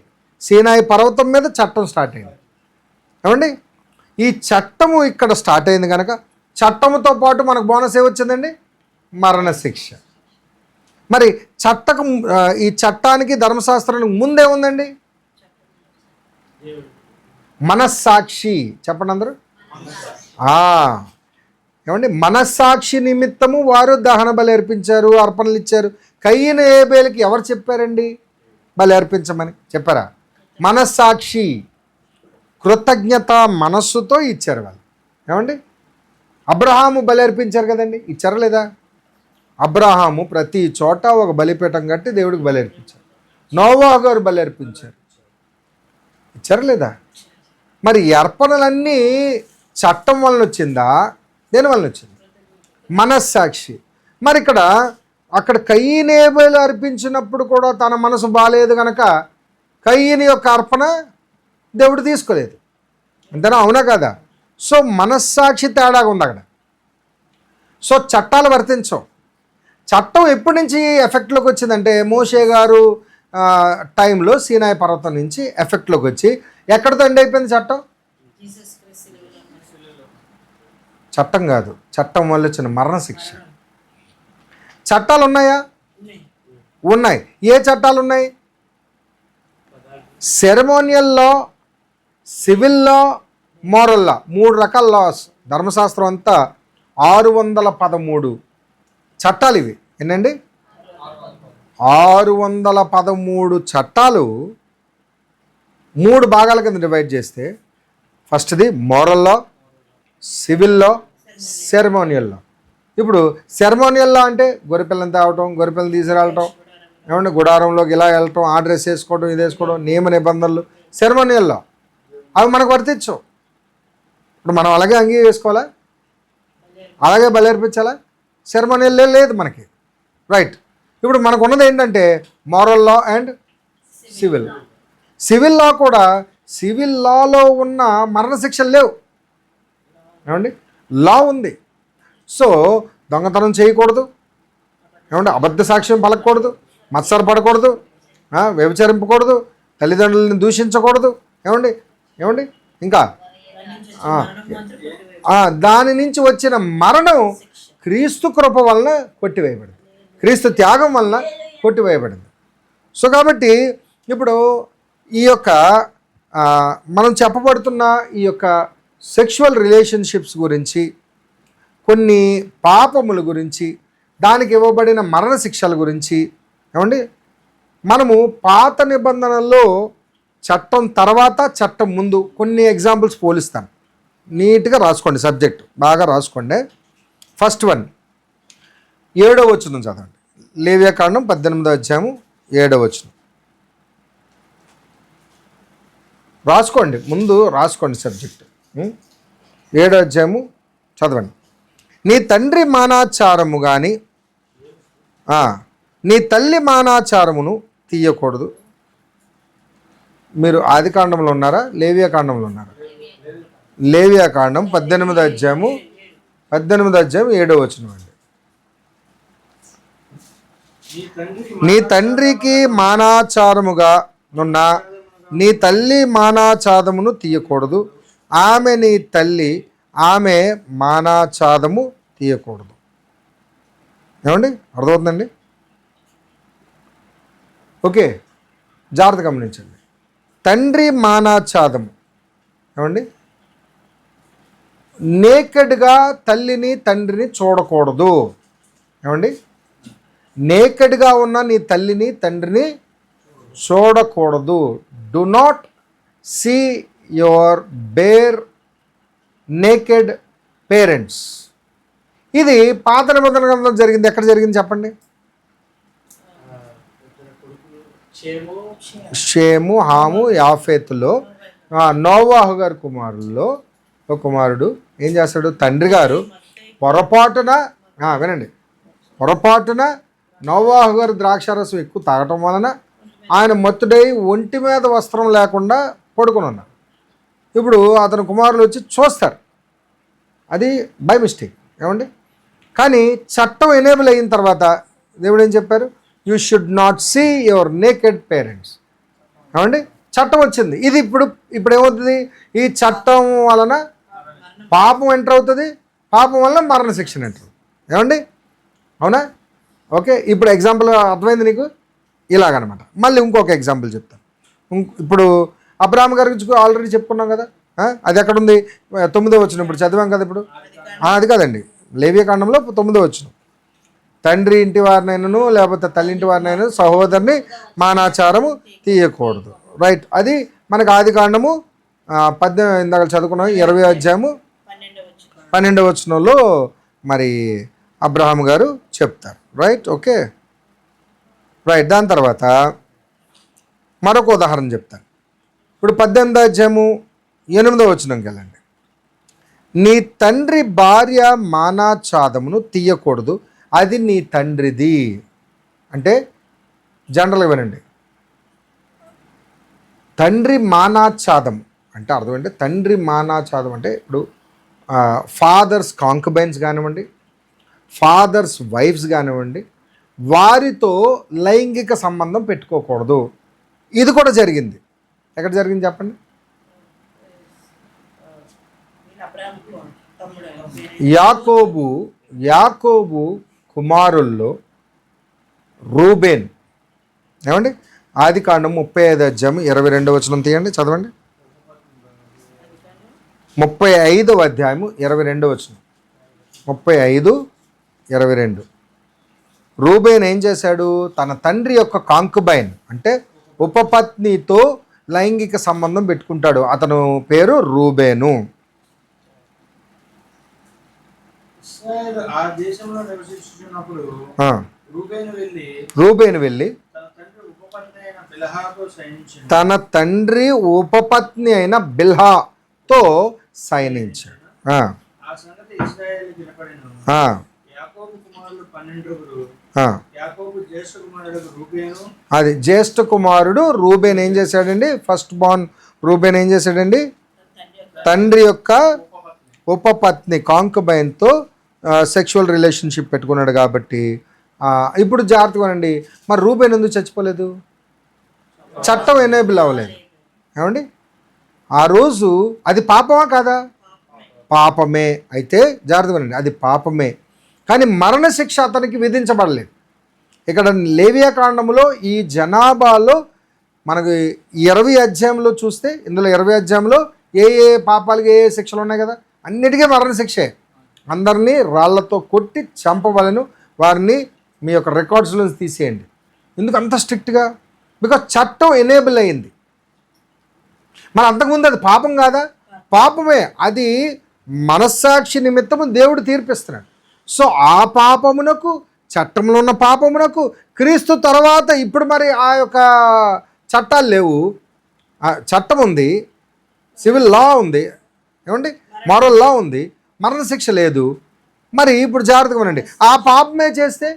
Speaker 1: సీనాయి పర్వతం మీద చట్టం స్టార్ట్ అయింది. ఏమండి, ఈ చట్టము ఇక్కడ స్టార్ట్ అయింది కనుక చట్టముతో పాటు మనకు బోనస్ ఏమొచ్చిందండి? మరణశిక్ష. మరి ఈ చట్టానికి ధర్మశాస్త్రానికి ముందే ఉందండి మనస్సాక్షి. చెప్పండి అందరూ. ఏమండి, మనస్సాక్షి నిమిత్తము వారు దహన బలి అర్పించారు, అర్పణలు ఇచ్చారు. కయ్యను హేబేలుకి ఎవరు చెప్పారండి? బలి అర్పించమని చెప్పారా? మనస్సాక్షి, కృతజ్ఞత మనస్సుతో ఇచ్చారు వాళ్ళు. ఏమండి, అబ్రహాము బలి అర్పించారు కదండి, ఇచ్చారా లేదా? అబ్రహాము ప్రతి చోట ఒక బలిపీఠం కట్టి దేవుడికి బలి అర్పించారు. నోవాహు గారు బలి అర్పించారు, ఇచ్చారా లేదా? మరి ఈ అర్పణలన్నీ చట్టం వలన వచ్చిందా, దేని వలన వచ్చింది? మనస్సాక్షి. మరి అక్కడ కయీను హేబెలు అర్పించినప్పుడు కూడా తన మనసు బాలేదు కనుక కయీను యొక్క అర్పణ దేవుడు తీసుకోలేదు, అంతేనా? అవునా కదా? సో మనస్సాక్షి తేడాగా ఉంది అక్కడ. సో చట్టాలు వర్తించవు. చట్టం ఎప్పటి నుంచి ఎఫెక్ట్లోకి వచ్చిందంటే మోషే గారు టైంలో సీనాయి పర్వతం నుంచి ఎఫెక్ట్లోకి వచ్చి ఎక్కడితో ఎండ్ అయిపోయింది చట్టం? చట్టం కాదు, చట్టం వల్ల వచ్చిన మరణశిక్ష. చట్టాలు ఉన్నాయా? ఉన్నాయి. ఏ చట్టాలు ఉన్నాయి? సెరమోనియల్ లా, సివిల్ లా, మోరల్ లా, 3 రకాల లాస్. ధర్మశాస్త్రం అంతా 613 చట్టాలు ఇవి. ఏంటండి? 613 చట్టాలు 3 భాగాల కింద డివైడ్ చేస్తే ఫస్ట్ది మోరల్ లా, సివిల్ లా, సెరమోనియల్ లా. ఇప్పుడు సెరమోనియల్ లా అంటే గొర్రెపిల్లని తేవటం, గొర్రెపిల్లని తీసుకురావటం, ఏమంటే గుడారంలోకి ఇలా వెళ్ళటం, ఆ డ్రెస్ వేసుకోవడం, ఇది వేసుకోవడం, నియమ నిబంధనలు సెరమోనియల్ లా. అవి మనకు వర్తించవు. ఇప్పుడు మనం అలాగే అంగీ వేసుకోవాలా, అలాగే బలి అర్పించాలా? సెరమోనియల్ లేదు మనకి, రైట్? ఇప్పుడు మనకు ఉన్నది ఏంటంటే moral law and civil. Civil లా కూడా, సివిల్ లాలో ఉన్న మరణశిక్షలు లేవు, ఏమండి? లా ఉంది. సో దొంగతనం చేయకూడదు, ఏమంటే అబద్ధ సాక్ష్యం పలకూడదు, మత్సర పడకూడదు, వ్యభిచరింపకూడదు, తల్లిదండ్రులను దూషించకూడదు, ఏమండి ఏమండి ఇంకా దాని నుంచి వచ్చిన మరణం క్రీస్తు కృప వలన కొట్టివేయబడింది, క్రీస్తు త్యాగం వలన కొట్టివేయబడింది. సో కాబట్టి ఇప్పుడు ఈ యొక్క మనం చెప్పబడుతున్న ఈ యొక్క సెక్షువల్ రిలేషన్షిప్స్ గురించి, కొన్ని పాపముల గురించి, దానికి ఇవ్వబడిన మరణశిక్షల గురించి, ఏమండి మనము పాత నిబంధనల్లో చట్టం తర్వాత చట్టం ముందు కొన్ని ఎగ్జాంపుల్స్ పోలిస్తాను. నీట్గా రాసుకోండి, సబ్జెక్ట్ బాగా రాసుకోండి. ఫస్ట్ వన్ 7వ వచనం చదవండి. లేవియాకాండం 18వ అధ్యాయము 7వ వచనం రాసుకోండి, ముందు రాసుకోండి సబ్జెక్ట్. 7వ అధ్యాయము చదవండి. నీ తండ్రి మానాచారము కానీ నీ తల్లి మానాచారమును తీయకూడదు. మీరు ఆదికాండంలో ఉన్నారా, లేవియాకాండంలో ఉన్నారా? లేవియాకాండం 18వ అధ్యాయము 7వ వచనం అండి. నీ తండ్రికి మానాచారముగా నున్న నీ తల్లి మానాచారమును తీయకూడదు. ఆమె నీ తల్లి, ఆమె మానాచారము తీయకూడదు. ఏమండి, అర్థమవుతుందండి? ఓకే, జాగ్రత్త గమనించండి. తండ్రి మానాచారము, ఏమండి, నేకెడ్గా తల్లిని తండ్రిని చూడకూడదు. ఏమండి, నేకెడ్గా ఉన్న నీ తల్లిని తండ్రిని చూడకూడదు. Do not see your bare naked parents. ఇది పాత నిబంధన గ్రంథంలో జరిగింది. ఎక్కడ జరిగింది చెప్పండి? షేము, హాము, యాఫేతులో నోవాహు గారి కుమారుల్లో ఒక కుమారుడు ఏం చేస్తాడు? తండ్రి గారు పొరపాటున వినండి, పొరపాటున నోవాహు గారు ద్రాక్షారసం ఎక్కువ తాగటం వలన ఆయన మత్తుడై ఒంటి మీద వస్త్రం లేకుండా పడుకుని ఉన్నారు. ఇప్పుడు అతని కుమారులు వచ్చి చూస్తారు, అది బై మిస్టేక్. ఏమండి, కానీ చట్టం ఎనేబుల్ అయిన తర్వాత దేవుడు ఏం చెప్పారు? You should not see your naked parents. ఏమండి, చట్టం వచ్చింది. ఇది ఇప్పుడు ఏమవుతుంది? ఈ చట్టం వలన పాపం ఎంటర్ అవుతుంది, పాపం వలన మరణశిక్ష ఎంటర్. ఏమండి, అవునా? ఓకే, ఇప్పుడు ఎగ్జాంపుల్ అర్థమైంది నీకు? ఇలాగనమాట. మళ్ళీ ఇంకొక ఎగ్జాంపుల్ చెప్తాను. ఇప్పుడు అబ్రాహాం గారి గురించి ఆల్రెడీ చెప్పుకున్నాం కదా, అది ఎక్కడుంది? 9వ వచనం ఇప్పుడు చదివాం కదా. ఇప్పుడు అది కాదండి, లేవియాకాండంలో 9వ వచనం. తండ్రి ఇంటి వారినైనను లేకపోతే తల్లి ఇంటి వారినైనా సహోదరుని మానాచారము తీయకూడదు. రైట్, అది మనకు ఆది కాండము 18 ఇందాక చదువుకున్నాం 20 అధ్యాయము 12వ వచనంలో మరి అబ్రహాం గారు చెప్తారు. Right, okay, right. దాని తర్వాత మరొక ఉదాహరణ చెప్తాను. ఇప్పుడు 18వ అధ్యాయము 8వ వచనంకి వెళ్ళండి. నీ తండ్రి భార్య మానాఛాదమును తీయకూడదు, అది నీ తండ్రిది. అంటే జనరల్గా వినండి, తండ్రి మానాఛాదం అంటే అర్థం ఏంటి? తండ్రి మానాఛాదం అంటే ఇప్పుడు ఫాదర్స్ కాంకబైన్స్ కానివ్వండి, ఫాదర్స్ వైఫ్స్ కానివ్వండి, వారితో లైంగిక సంబంధం పెట్టుకోకూడదు. ఇది కూడా జరిగింది. ఎక్కడ జరిగింది చెప్పండి? యాకోబు కుమారుల్లో రూబేన్. ఏమండి? ఆది కాండం 35 అధ్యాయం 22వ వచనం తీయండి, చదవండి. 35వ అధ్యాయము 22వ వచనం. 35:22. రూబేన్ ఏం చేశాడు? తన తండ్రి యొక్క కాంకుబైన్ అంటే ఉపపత్నితో లైంగిక సంబంధం పెట్టుకుంటాడు. అతను పేరు రూబేను. రూబేను వెళ్ళి తన తండ్రి ఉపపత్ని అయిన బిల్హాతో సైనించాడు. అది జ్యేష్ఠ కుమారుడు రూబేన్ ఏం చేశాడండి? ఫస్ట్ బార్న్ రూబేన్ ఏం చేశాడండి? తండ్రి యొక్క ఉపపత్ని కాంకుబైన్తో సెక్షువల్ రిలేషన్షిప్ పెట్టుకున్నాడు. కాబట్టి ఇప్పుడు జాగ్రత్తగానండి, మరి రూబేన్ ఎందుకు చచ్చిపోలేదు? చట్టం ఎనేబుల్ అవ్వలేదు. ఏమండి? ఆ రోజు అది పాపమా కాదా? పాపమే. అయితే జాగ్రత్తగానండి, అది పాపమే, కానీ మరణశిక్ష అతనికి విధించబడలేదు. ఇక్కడ లేవియా కాండములో ఈ జనాభాలో మనకు 20 అధ్యాయంలో చూస్తే, ఇందులో 20 అధ్యాయంలో ఏ ఏ పాపాలకి ఏ ఏ శిక్షలు ఉన్నాయి కదా, అన్నిటికీ మరణశిక్షే. అందరినీ రాళ్లతో కొట్టి చంపవలను, వారిని మీ యొక్క రికార్డ్స్లో తీసేయండి. ఎందుకు అంత స్ట్రిక్ట్గా? బికాజ్ చట్టం ఎనేబుల్ అయింది. మరి అంతకుముందు అది పాపం కాదా? పాపమే. అది మనస్సాక్షి నిమిత్తము దేవుడు తీర్పిస్తున్నాడు. సో ఆ పాపమునకు, చట్టంలో ఉన్న పాపమునకు క్రీస్తు తర్వాత ఇప్పుడు మరి ఆ యొక్క చట్టాలు లేవు. చట్టం ఉంది, సివిల్ లా ఉంది, ఏమండి, మోరల్ లా ఉంది, మరణశిక్ష లేదు. మరి ఇప్పుడు జాగ్రత్తగా వినండి, ఆ పాపమే చేస్తే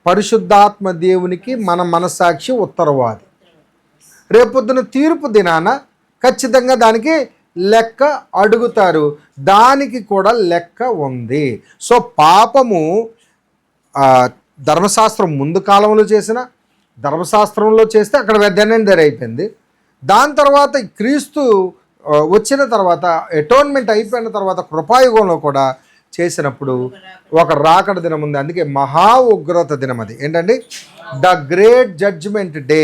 Speaker 1: పరిశుద్ధాత్మ దేవునికి మన మనస్సాక్షి ఉత్తరవాది. రేపొద్దున తీర్పు దినాన ఖచ్చితంగా దానికి లెక్క అడుగుతారు. దానికి కూడా లెక్క ఉంది. సో పాపము ధర్మశాస్త్రం ముందు కాలంలో చేసిన, ధర్మశాస్త్రంలో చేస్తే అక్కడ వెద్దనండి అయిపోయింది. దాని తర్వాత క్రీస్తు వచ్చిన తర్వాత, అటోన్మెంట్ అయిపోయిన తర్వాత కృపాయుగంలో కూడా చేసినప్పుడు ఒక రాకడ దినం ఉంది. అందుకే మహా ఉగ్రత దినం. అది ఏంటండి? The great judgment day.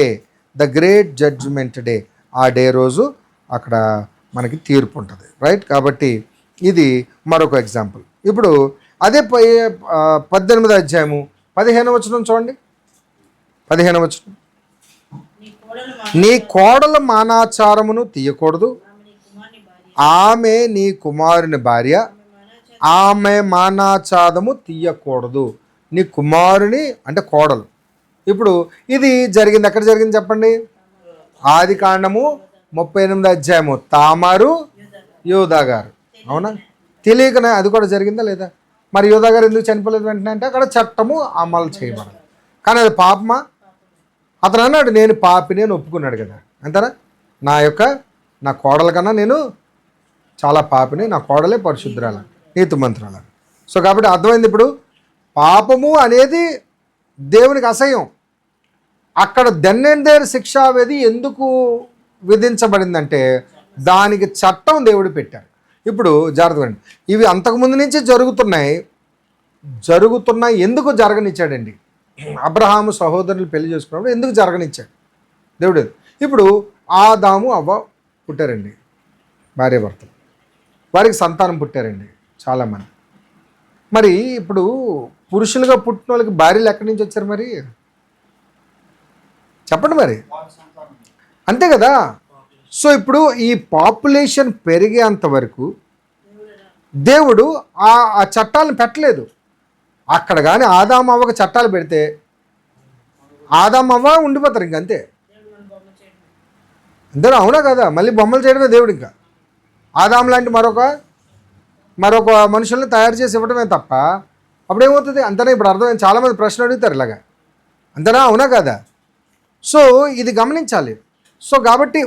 Speaker 1: The great judgment day. ఆ డే రోజు అక్కడ మనకి తీర్పు ఉంటుంది. రైట్, కాబట్టి ఇది మరొక ఎగ్జాంపుల్. ఇప్పుడు అదే 18వ అధ్యాయము 15వ వచనం చూడండి. 15వ వచనం. నీ కోడల మానాచారమును తీయకూడదు, ఆమె నీ కుమారుని భార్య, ఆమె మానాచారము తీయకూడదు. నీ కుమారుని అంటే కోడలు. ఇప్పుడు ఇది జరిగింది ఎక్కడ జరిగింది చెప్పండి? ఆది కాండము 38వ అధ్యాయము. తామారు యోధా గారు. అవునా? తెలియకనే అది కూడా జరిగిందా లేదా? మరి యోధా గారు ఎందుకు చనిపోలేదు వెంటనే అంటే అక్కడ చట్టము అమలు చేయబడదు. కానీ అది పాపమా? అతను అన్నాడు నేను పాపిని అని ఒప్పుకున్నాడు కదా, అంతేనా? నా కోడల కన్నా నేను చాలా పాపిని, నా కోడలే పరిశుద్ధురాల, నీతిమంతురాల. సో కాబట్టి అర్థమైంది. ఇప్పుడు పాపము అనేది దేవునికి అసహ్యం. అక్కడ దెన్ అండ్ దేర్ శిక్షావేది ఎందుకు విధించబడిందంటే దానికి చట్టం దేవుడు పెట్టారు. ఇప్పుడు జాగ్రత్తగా, ఇవి అంతకుముందు నుంచి జరుగుతున్నాయి. ఎందుకు జరగనిచ్చాడండి? అబ్రహాము సహోదరులు పెళ్లి చేసుకున్నప్పుడు ఎందుకు జరగనిచ్చాడు దేవుడు? ఇప్పుడు ఆదాము అవ్వ పుట్టారండి, భార్యాభర్తలు. వారికి సంతానం పుట్టారండి చాలామంది. మరి ఇప్పుడు పురుషులుగా పుట్టిన వాళ్ళకి భార్యలు ఎక్కడి నుంచి వచ్చారు మరి? చెప్పండి మరి. అంతే కదా. సో ఇప్పుడు ఈ పాపులేషన్ పెరిగేంత వరకు దేవుడు ఆ చట్టాలను పెట్టలేదు. అక్కడ కానీ ఆదాము అవ్వకు చట్టాలు పెడితే ఆదాము అవ్వ ఉండిపోతారు ఇంకంతే. అంతేనా? అవునా కదా? మళ్ళీ బొమ్మలు చేయడమే దేవుడు. ఇంకా ఆదాము లాంటి మరొక మనుషుల్ని తయారు చేసి ఇవ్వడమే తప్ప అప్పుడేమవుతుంది? అంతేనా? ఇప్పుడు అర్థమైంది. చాలామంది ప్రశ్న అడుగుతారు ఇలాగా. అంతేనా? అవునా కదా? సో ఇది గమనించాలి. సో కాబట్టి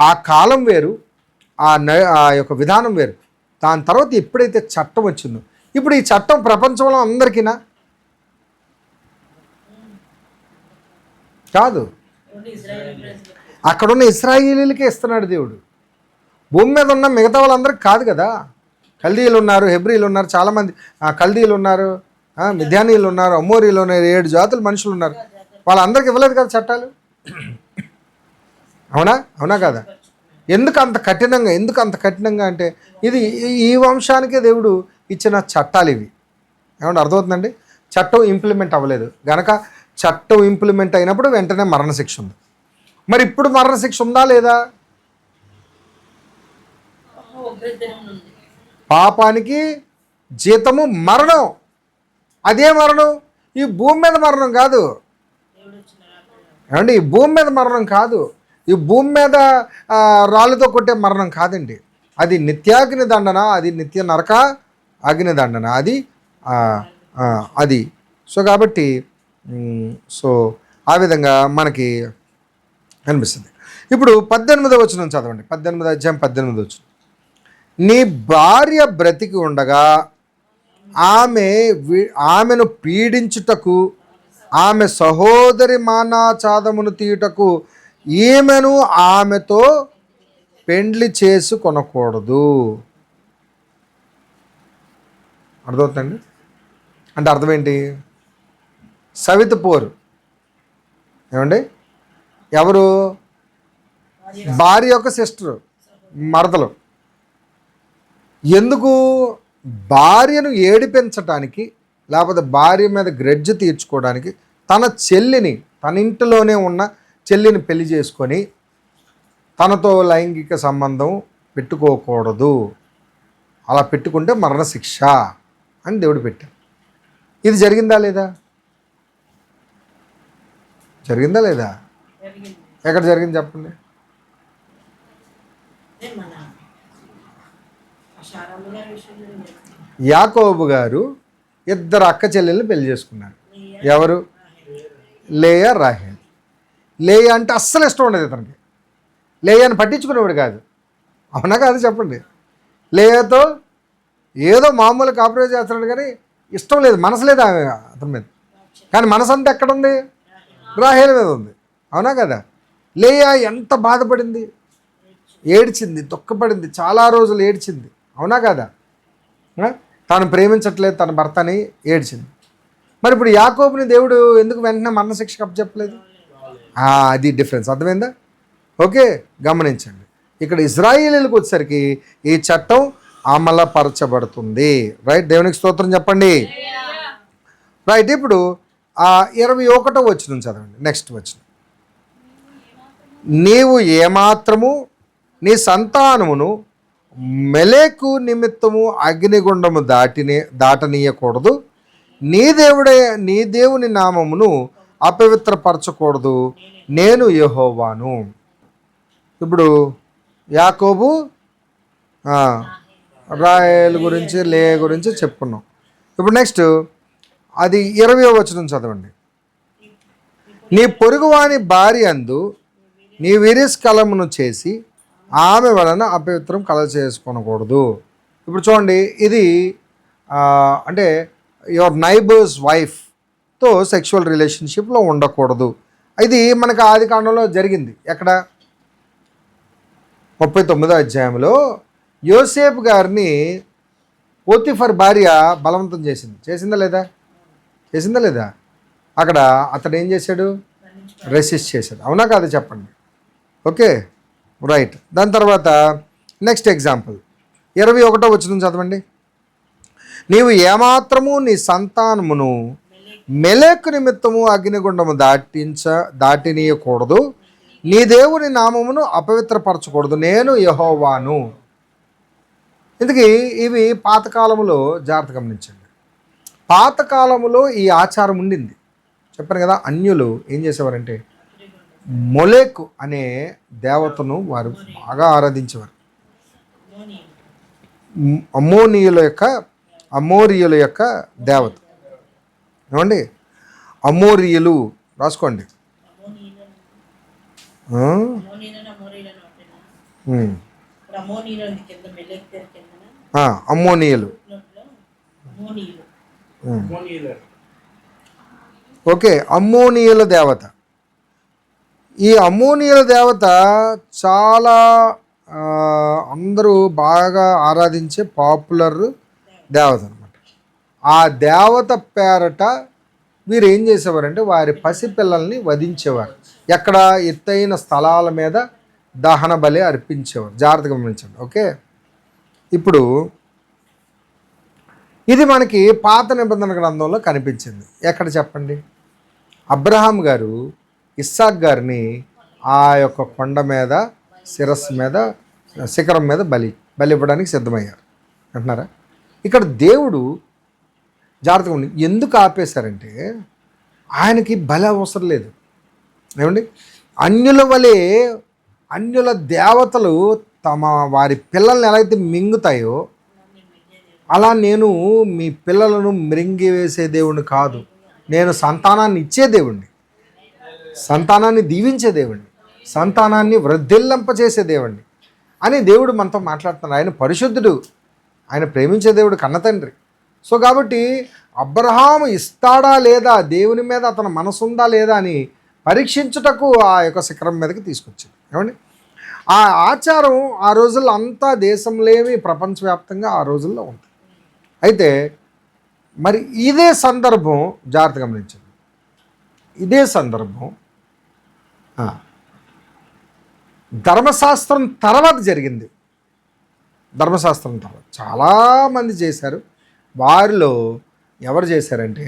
Speaker 1: ఆ కాలం వేరు, ఆ యొక్క విధానం వేరు. దాని తర్వాత ఎప్పుడైతే చట్టం వచ్చిందో, ఇప్పుడు ఈ చట్టం ప్రపంచంలో అందరికీనా? కాదు, అక్కడున్న ఇశ్రాయేలీలకే ఇస్తున్నాడు దేవుడు. భూమి మీద ఉన్న మిగతా వాళ్ళందరికీ కాదు కదా. కల్దీయులు ఉన్నారు, హెబ్రీలు ఉన్నారు, చాలామంది కల్దీయులు ఉన్నారు, మిద్యానీయులు ఉన్నారు, అమోరీలు ఉన్నారు, 7 జాతుల మనుషులు ఉన్నారు. వాళ్ళందరికీ ఇవ్వలేదు కదా చట్టాలు. అవునా కదా? ఎందుకు అంత కఠినంగా అంటే ఇది ఈ వంశానికే దేవుడు ఇచ్చిన చట్టాలు ఇవి. ఏమంటే అర్థమవుతుందండి? చట్టం ఇంప్లిమెంట్ అవ్వలేదు గనక చట్టం ఇంప్లిమెంట్ అయినప్పుడు వెంటనే మరణశిక్ష ఉంది. మరి ఇప్పుడు మరణశిక్ష ఉందా లేదా? పాపానికి జీతము మరణం. అదే మరణం. ఈ భూమి మీద మరణం కాదు. ఏమండి? ఈ భూమి మీద మరణం కాదు. ఈ భూమి మీద రాళ్ళతో కొట్టే మరణం కాదండి. అది నిత్యాగ్ని దండన, అది నిత్య నరక అగ్ని దండన, అది. సో కాబట్టి ఆ విధంగా మనకి అనిపిస్తుంది. ఇప్పుడు 18వ వచనం చదవండి. 18వ అధ్యాయం 18వ వచనం. నీ భార్య బ్రతికి ఉండగా ఆమెను పీడించుటకు, ఆమె సహోదరి మానాచాదమును తీయుటకు ఈమెను ఆమెతో పెండ్లి చేసుకొనకూడదు. అర్థమవుతుందండి? అంటే అర్థం ఏంటి? సవిత పోరు. ఏమండి? ఎవరు? భార్య యొక్క సిస్టరు, మరదలు. ఎందుకు? భార్యను ఏడిపించటానికి, లేకపోతే భార్య మీద గ్రెడ్జ్ తీర్చుకోవడానికి తన చెల్లిని, తన ఇంటిలోనే ఉన్న చెల్లిని పెళ్లి చేసుకొని తనతో లైంగిక సంబంధం పెట్టుకోకూడదు. అలా పెట్టుకుంటే మరణశిక్ష అని దేవుడు పెట్టాడు. ఇది జరిగిందా లేదా? ఎక్కడ జరిగింది చెప్పండి? యాకోబు గారు 2 అక్క చెల్లెల్ని పెళ్లి చేసుకున్నారు. ఎవరు? లేయా, రాహేల్. లేయా అంటే అస్సలు ఇష్టం ఉండదు ఇతనికి. లేయాని పట్టించుకునేవాడు కాదు. అవునా కాదు చెప్పండి? లేయాతో ఏదో మామూలు కాపురం చేస్తున్నాడు కానీ ఇష్టం లేదు, మనసు లేదు అతని మీద. కానీ మనసు అంతా ఎక్కడుంది? రాహేల్ మీద ఉంది. అవునా కదా? లేయా ఎంత బాధపడింది, ఏడ్చింది, దుఃఖపడింది, చాలా రోజులు ఏడ్చింది. అవునా కదా? తాను ప్రేమించట్లేదు తన భర్తని ఏడ్చింది. మరి ఇప్పుడు యాకోబుని దేవుడు ఎందుకు వెంటనే మరణశిక్షకు అప్పచెప్పలేదు? అది డిఫరెన్స్. అర్థమైందా? ఓకే, గమనించండి. ఇక్కడ ఇశ్రాయేలీలకు వచ్చేసరికి ఈ చట్టం అమలుపరచబడుతుంది. రైట్? దేవునికి స్తోత్రం చెప్పండి. రైట్. ఇప్పుడు 21వ వచనం చదవండి. నెక్స్ట్ వచనం. నీవు ఏమాత్రము నీ సంతానమును మెలెకు నిమిత్తము అగ్నిగుండము దాటనీయకూడదు. నీ దేవుని నామమును అపవిత్రపరచకూడదు. నేను యెహోవాను. ఇప్పుడు యాకోబు రాహేల్ గురించి, లేయా గురించి చెప్పుకున్నాం. ఇప్పుడు నెక్స్ట్ 20వ వచనం చదవండి. నీ పొరుగువాని భార్య అందు నీ విరిస్కలమును చేసి ఆమె వలన అపవిత్రం కలగచేసుకోనకూడదు. ఇప్పుడు చూడండి, ఇది అంటే యువర్ నైబర్స్ వైఫ్తో సెక్షువల్ రిలేషన్షిప్లో ఉండకూడదు. ఇది మనకు ఆదికాండంలో జరిగింది. ఎక్కడ? 39వ అధ్యాయంలో యోసేపు గారిని పోతిఫర్ భార్య బలవంతం చేసిందా లేదా? అక్కడ అతడు ఏం చేశాడు? రెసిస్ట్ చేశాడు. అవునా కాదు చెప్పండి? Okay, right. దాని తర్వాత నెక్స్ట్ ఎగ్జాంపుల్ 21వ వచనం చదవండి. నీవు ఏమాత్రము నీ సంతానమును మెలెకు నిమిత్తము అగ్నిగుండము దాటినీయకూడదు, నీ దేవుని నామమును అపవిత్రపరచకూడదు, నేను యెహోవాను. ఇందుకే ఇవి పాతకాలంలో జాగ్రత్త గమనించండి. పాతకాలంలో ఈ ఆచారం ఉండింది. చెప్పాను కదా, అన్యులు ఏం చేసేవారంటే మొలెకు అనే దేవతను వారు బాగా ఆరాధించేవారు. అమోరియుల యొక్క దేవత. ఏమండి, అమోరియులు రాసుకోండి. అమ్మోనియలు. ఓకే, అమ్మోనియల దేవత. ఈ అమ్మోనియల దేవత చాలా అందరూ బాగా ఆరాధించే పాపులర్ దేవత అనమాట. ఆ దేవత పేరట వీరు ఏం చేసేవారంటే వారి పసిపిల్లల్ని వధించేవారు. ఎక్కడ ఎత్తైన స్థలాల మీద దహన బలి అర్పించేవారు. జాగ్రత్తగా గమనించండి. ఓకే, ఇప్పుడు ఇది మనకి పాత నిబంధన గ్రంథంలో కనిపించింది. ఎక్కడ చెప్పండి? అబ్రహాం గారు ఇస్సాక్ గారిని ఆ యొక్క కొండ మీద శిరస్సు మీద శిఖరం మీద బలి ఇవ్వడానికి సిద్ధమయ్యారు అంటున్నారా? ఇక్కడ దేవుడు జాగ్రత్తగా ఉండి ఎందుకు ఆపేశారంటే ఆయనకి బలి అవసరం లేదు. ఏమండి, అన్యుల వలె అన్యుల దేవతలు తమ వారి పిల్లల్ని ఎలా అయితే మింగుతాయో అలా నేను మీ పిల్లలను మృంగి వేసే దేవుడిని కాదు, నేను సంతానాన్ని ఇచ్చే దేవుణ్ణి, సంతానాన్ని దీవించే దేవుణ్ణి, సంతానాన్ని వృద్ధిల్లింపచేసే దేవుణ్ణి అని దేవుడు మనతో మాట్లాడుతున్నాడు. ఆయన పరిశుద్ధుడు, ఆయన ప్రేమించే దేవుడు, కన్నతండ్రి. సో కాబట్టి అబ్రహాము ఇస్తాడా లేదా, దేవుని మీద అతని మనసు ఉందా లేదా అని పరీక్షించుటకు ఆ యొక్క శిఖరం మీదకి తీసుకొచ్చింది. ఏమండి, ఆ ఆచారం ఆ రోజుల్లో అంతా దేశంలోమి ప్రపంచవ్యాప్తంగా ఆ రోజుల్లో ఉంది. అయితే మరి ఇదే సందర్భం జాగ్రత్తగా గమనించండి. ఇదే సందర్భం ధర్మశాస్త్రం తర్వాత జరిగింది. ధర్మశాస్త్రం తర్వాత చాలామంది చేశారు. వారిలో ఎవరు చేశారంటే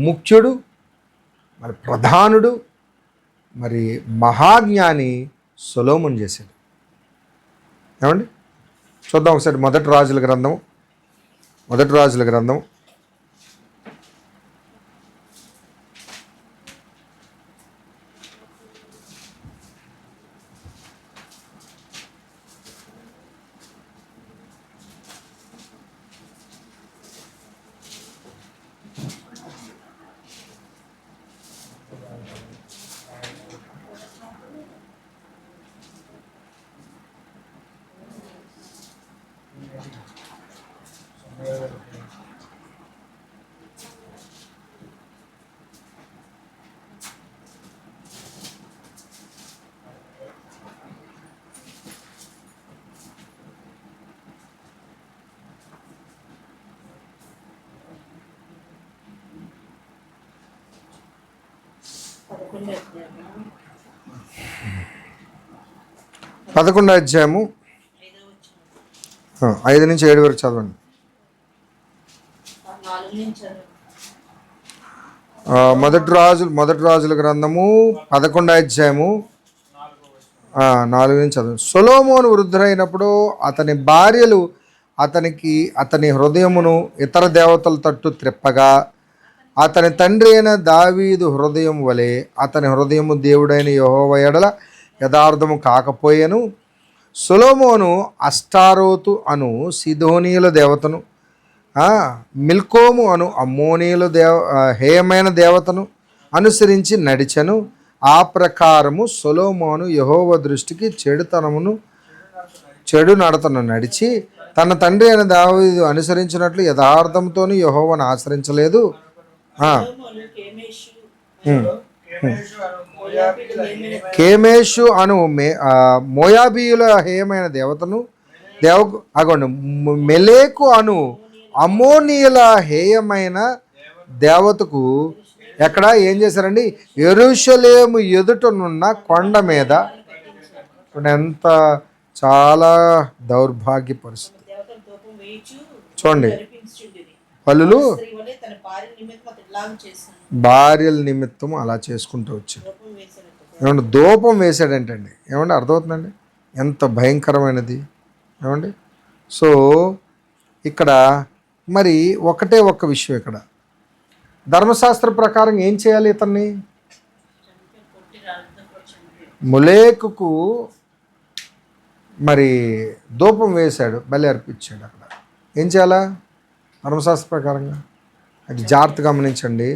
Speaker 1: ముఖ్యుడు, మరి ప్రధానుడు, మరి మహాజ్ఞాని సొలొమోను చేశాడు. ఏమండి, చూద్దాం ఒకసారి మొదటి రాజుల గ్రంథం 11వ అధ్యాయము 5 నుంచి 7 వరకు చదవండి. మొదటి రాజుల గ్రంథము 11వ అధ్యాయము 4 నుంచి చదవండి. సొలొమోను వృద్ధుడైనప్పుడు అతని భార్యలు అతని హృదయమును ఇతర దేవతల తట్టు త్రిప్పగా, అతని తండ్రి అయిన దావీదు హృదయం వలె అతని హృదయము దేవుడైన యెహోవా ఎడల యథార్థము కాకపోయెను. సొలొమోను అష్టారోతు అను సిదోనీయుల దేవతను, మిల్కోము అను అమ్మోనీయుల హేయమైన దేవతను అనుసరించి నడిచెను. ఆ ప్రకారము సొలొమోను యెహోవా దృష్టికి చెడు నడతను నడిచి తన తండ్రి అయిన దావీదు అనుసరించినట్లు యథార్థంతోనూ యెహోవాను ఆచరించలేదు. కేమేషు అను మోయాబీయుల హేయమైన దేవతను మెలెకు అను అమ్మోనీయుల హేయమైన దేవతకు ఎక్కడ ఏం చేశారండి? యెరూషలేము ఎదుటనున్న కొండ మీద. ఎంత చాలా దౌర్భాగ్య పరిస్థితి చూడండి. పలులు
Speaker 2: స్త్రీ వలె తన భార్య నిమిత్తం అతడిలాగా చేశాను.
Speaker 1: భార్యల నిమిత్తం అలా చేసుకుంటూ వచ్చాడు.
Speaker 2: కోపం వేసినట్టు
Speaker 1: ఏమంటే ధూపం వేసాడంటండి. ఏమంటే అర్థమవుతుందండి ఎంత భయంకరమైనది. ఏమండి సో ఇక్కడ మరి ఒకటే ఒక్క విషయం, ఇక్కడ ధర్మశాస్త్ర ప్రకారం ఏం చేయాలి? ఇతన్ని
Speaker 2: కొట్టి రాళ్ళతో కొట్టి
Speaker 1: మొలేకుకు మరి ధూపం వేశాడు, బలి అర్పించాడు. అక్కడ ఏం చేయాలా ధర్మశాస్త్ర ప్రకారంగా? అది జాగ్రత్త గమనించండి.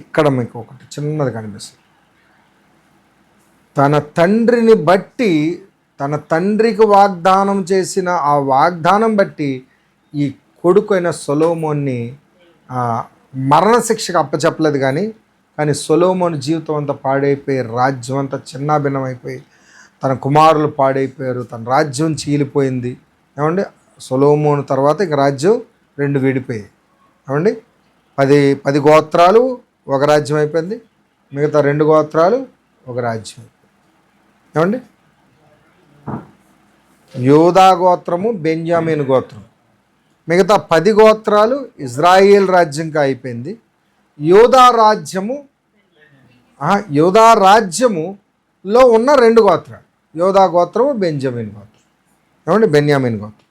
Speaker 1: ఇక్కడ మీకు ఒకటి చిన్నది కనిపిస్తుంది. తన తండ్రిని బట్టి, తన తండ్రికి వాగ్దానం చేసిన ఆ వాగ్దానం బట్టి ఈ కొడుకు అయిన సొలొమోన్ని మరణశిక్షకు అప్పచెప్పలేదు. కానీ సొలొమోను జీవితం అంతా పాడైపోయి, రాజ్యం అంతా చిన్నాభిన్నమైపోయి, తన కుమారులు పాడైపోయారు, తన రాజ్యం చీలిపోయింది. ఏమండి సొలొమోను తర్వాత ఇక రాజ్యం 2 విడిపోయాయి. ఏమండి 10 గోత్రాలు ఒక రాజ్యం అయిపోయింది, మిగతా 2 గోత్రాలు ఒక రాజ్యం అయిపోయింది. ఏమండి యోధా గోత్రము, బెంజామీన్ గోత్రం, మిగతా 10 గోత్రాలు ఇజ్రాయేల్ రాజ్యంగా అయిపోయింది. యోధా రాజ్యములో ఉన్న 2 గోత్రాలు, యోధా గోత్రము, బెంజామీన్ గోత్రం. ఏమండి బెన్యామీన్ గోత్రం.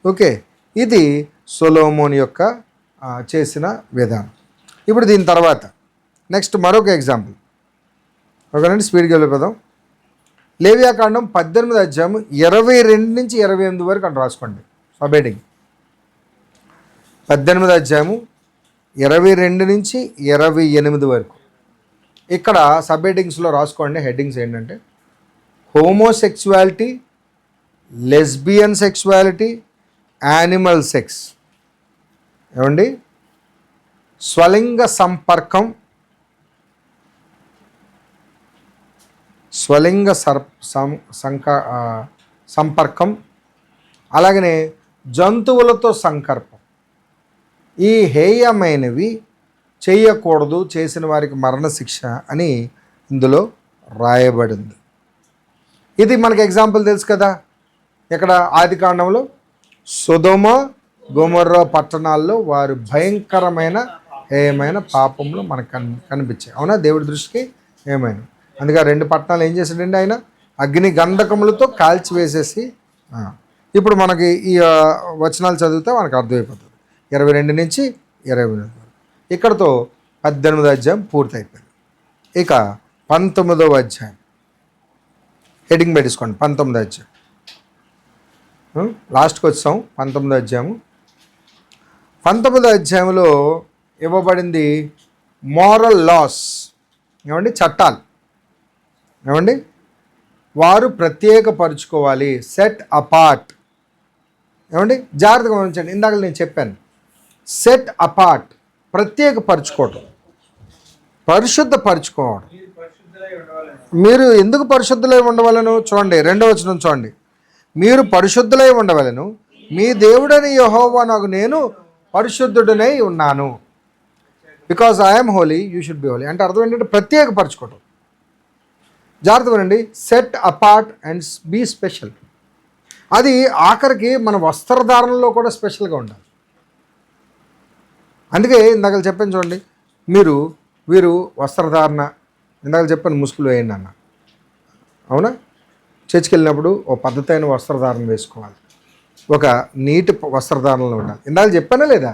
Speaker 1: ఓకే, ఇది సొలొమోను యొక్క చేసిన విధానం. ఇప్పుడు దీని తర్వాత నెక్స్ట్ మరొక ఎగ్జాంపుల్. ఓకేనండి, స్పీడ్గా వెళ్ళిపోదాం. లేవియాకాండం 18వ అధ్యాయం 22 నుంచి 28 వరకు అని రాసుకోండి. సబ్-హెడ్డింగ్ 18వ అధ్యాయము 22 నుంచి 28 వరకు. ఇక్కడ సబ్-హెడ్డింగ్స్లో రాసుకోండి. హెడ్డింగ్స్ ఏంటంటే homosexuality, lesbian sexuality, animal sex, ఏమండి స్వలింగ సంపర్కం, సంపర్కం, అలాగనే జంతువులతో సంకర్పం. ఈ హేయమైనవి చేయకూడదు, చేసిన వారికి మరణశిక్ష అని ఇందులో రాయబడింది. ఇది మనకి ఎగ్జాంపుల్ తెలుసు కదా. ఇక్కడ ఆదికాండంలో సొదొమ గొమొర్రా పట్టణాల్లో వారు భయంకరమైన హేయమైన పాపంలో మనకు కనిపించాయి. అవునా, దేవుడి దృష్టికి ఏమైనా. అందుకే 2 పట్టణాలు ఏం చేశాడండి ఆయన? అగ్ని గంధకములతో కాల్చివేసేసి. ఇప్పుడు మనకి ఈ వచనాలు చదివితే మనకు అర్థమైపోతుంది. 22 నుంచి 28 వరకు. ఇక్కడతో 18వ అధ్యాయం పూర్తయిపోయింది. ఇక 19వ అధ్యాయం హెడ్డింగ్ పెట్టించుకోండి. 19వ అధ్యాయం లాస్ట్కి వచ్చాం. 19వ అధ్యాయము. 19వ అధ్యాయంలో ఇవ్వబడింది మోరల్ లాస్. ఏమండి చట్టాలు. ఏమండి వారు ప్రత్యేకపరుచుకోవాలి, సెట్ అపార్ట్. ఏమండి జాగ్రత్తగా గమనించండి. ఇందాక నేను చెప్పాను, సెట్ అపార్ట్ ప్రత్యేకపరచుకోవటం, పరిశుద్ధపరచుకోవడం. మీరు ఎందుకు పరిశుద్ధులై ఉండవలను? చూడండి 2వ వచనం చూడండి. మీరు పరిశుద్ధులై ఉండవలను, మీ దేవుడని యెహోవా నాకు నేను పరిశుద్ధుడనై ఉన్నాను. Because I'm holy you should be holy. అంటే అర్థం ఏంటంటే ప్రత్యేకపరచుకోవటం. జాగ్రత్తగా వినండి, set apart and be special. అది ఆఖరికి మన వస్త్రధారణలో కూడా స్పెషల్గా ఉండాలి. అందుకే ఇందాక చెప్పాను చూడండి, వీరు వస్త్రధారణ ఇందాక చెప్పాను ముసుగులు వేయండి అన్న. అవునా, చర్చికి వెళ్ళినప్పుడు ఓ పద్ధతి అయిన వస్త్రధారణ వేసుకోవాలి, ఒక నీటి వస్త్రధారణలో ఉండాలి. ఇందాక చెప్పానా లేదా?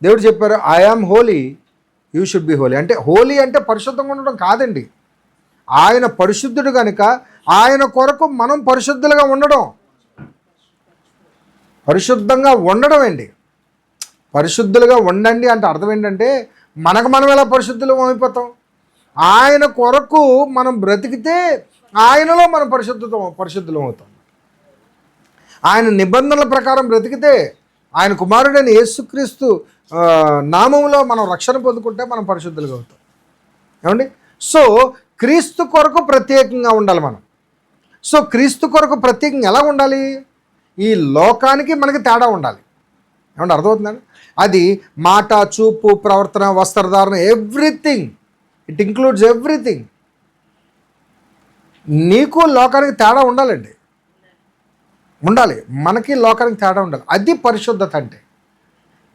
Speaker 1: దేవుడు చెప్పారు I am holy you should be holy. అంటే హోలీ అంటే పరిశుద్ధంగా ఉండడం కాదండి. ఆయన పరిశుద్ధుడు కనుక ఆయన కొరకు మనం పరిశుద్ధులుగా ఉండడం, పరిశుద్ధంగా ఉండడం అండి. పరిశుద్ధులుగా ఉండండి అంటే అర్థం ఏంటంటే మనకు మనం ఎలా పరిశుద్ధులం అయిపోతాం? ఆయన కొరకు మనం బ్రతికితే ఆయనలో మనం పరిశుద్ధులం అవుతాం. ఆయన నిబంధనల ప్రకారం బ్రతికితే, ఆయన కుమారుడైన యేసుక్రీస్తు నామంలో మనం రక్షణ పొందుకుంటే మనం పరిశుద్ధులుగా అవుతాం. ఏమండి? సో క్రీస్తు కొరకు ప్రత్యేకంగా ఉండాలి మనం. సో క్రీస్తు కొరకు ప్రత్యేకంగా ఎలా ఉండాలి? ఈ లోకానికి మనకి తేడా ఉండాలి. ఏమంటే అర్థమవుతుందండి? అది మాట, చూపు, ప్రవర్తన, వస్త్రధారణ, ఎవ్రీథింగ్. It includes everything. నీకు లోకానికి తేడా ఉండాలండి, ఉండాలి. మనకి లోకానికి తేడా ఉండాలి. అది పరిశుద్ధత అంటే.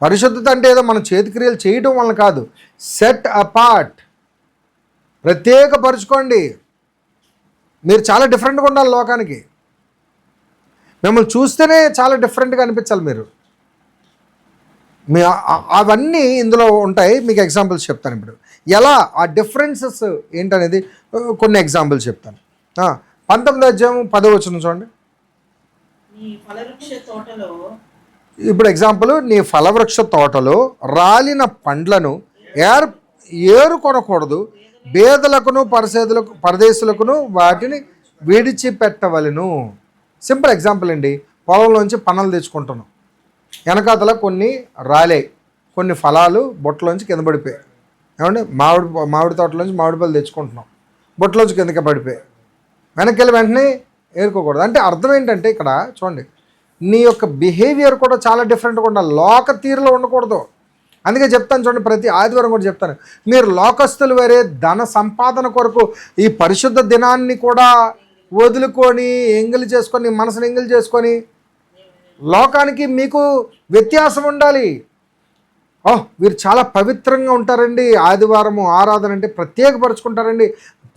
Speaker 1: పరిశుద్ధత అంటే ఏదో మనం చేతిక్రియలు చేయడం వల్ల కాదు, సెట్ అపార్ట్, ప్రత్యేకపరచుకోండి. మీరు చాలా డిఫరెంట్గా ఉండాలి లోకానికి. మిమ్మల్ని చూస్తేనే చాలా డిఫరెంట్గా అనిపించాలి మీరు. అవన్నీ ఇందులో ఉంటాయి. మీకు ఎగ్జాంపుల్స్ చెప్తాను ఇప్పుడు, ఎలా ఆ డిఫరెన్సెస్ ఏంటనేది కొన్ని ఎగ్జాంపుల్స్ చెప్తాను. 19వ అధ్యాయం 10వ వచనం చూడండి. ఇప్పుడు ఎగ్జాంపుల్, నీ ఫలవృక్ష తోటలో రాలిన పండ్లను ఏరుకొనకూడదు, బేదలకును పరదేశులకును వాటిని విడిచిపెట్టవలెను. సింపుల్ ఎగ్జాంపుల్ అండి. పొలంలోంచి పనలు తెచ్చుకుంటున్నాం, వెనకాతల కొన్ని రాలే, కొన్ని ఫలాలు బొట్టలోంచి కింద పడిపోయాయి. ఏమంటే మామిడి తోటలోంచి మామిడి పళ్ళు తెచ్చుకుంటున్నాం, బొట్టలోంచి కిందకి పడిపోయాయి. వెనక్కి వెళ్ళి వెంటనే ఏరుకోకూడదు. అంటే అర్థం ఏంటంటే ఇక్కడ చూడండి, నీ యొక్క బిహేవియర్ కూడా చాలా డిఫరెంట్గా ఉండాలి, లోక తీరులో ఉండకూడదు. అందుకే చెప్తాను చూడండి, ప్రతి ఆదివారం కూడా చెప్తాను, మీరు లోకస్తులు వేరే ధన సంపాదన కొరకు ఈ పరిశుద్ధ దినాన్ని కూడా వదులుకొని ఎంగిలి చేసుకొని, మనసుని ఎంగిలి చేసుకొని, లోకానికి మీకు వ్యత్యాసం ఉండాలి. వీరు చాలా పవిత్రంగా ఉంటారండి, ఆదివారము ఆరాధన అంటే ప్రత్యేకపరుచుకుంటారండి,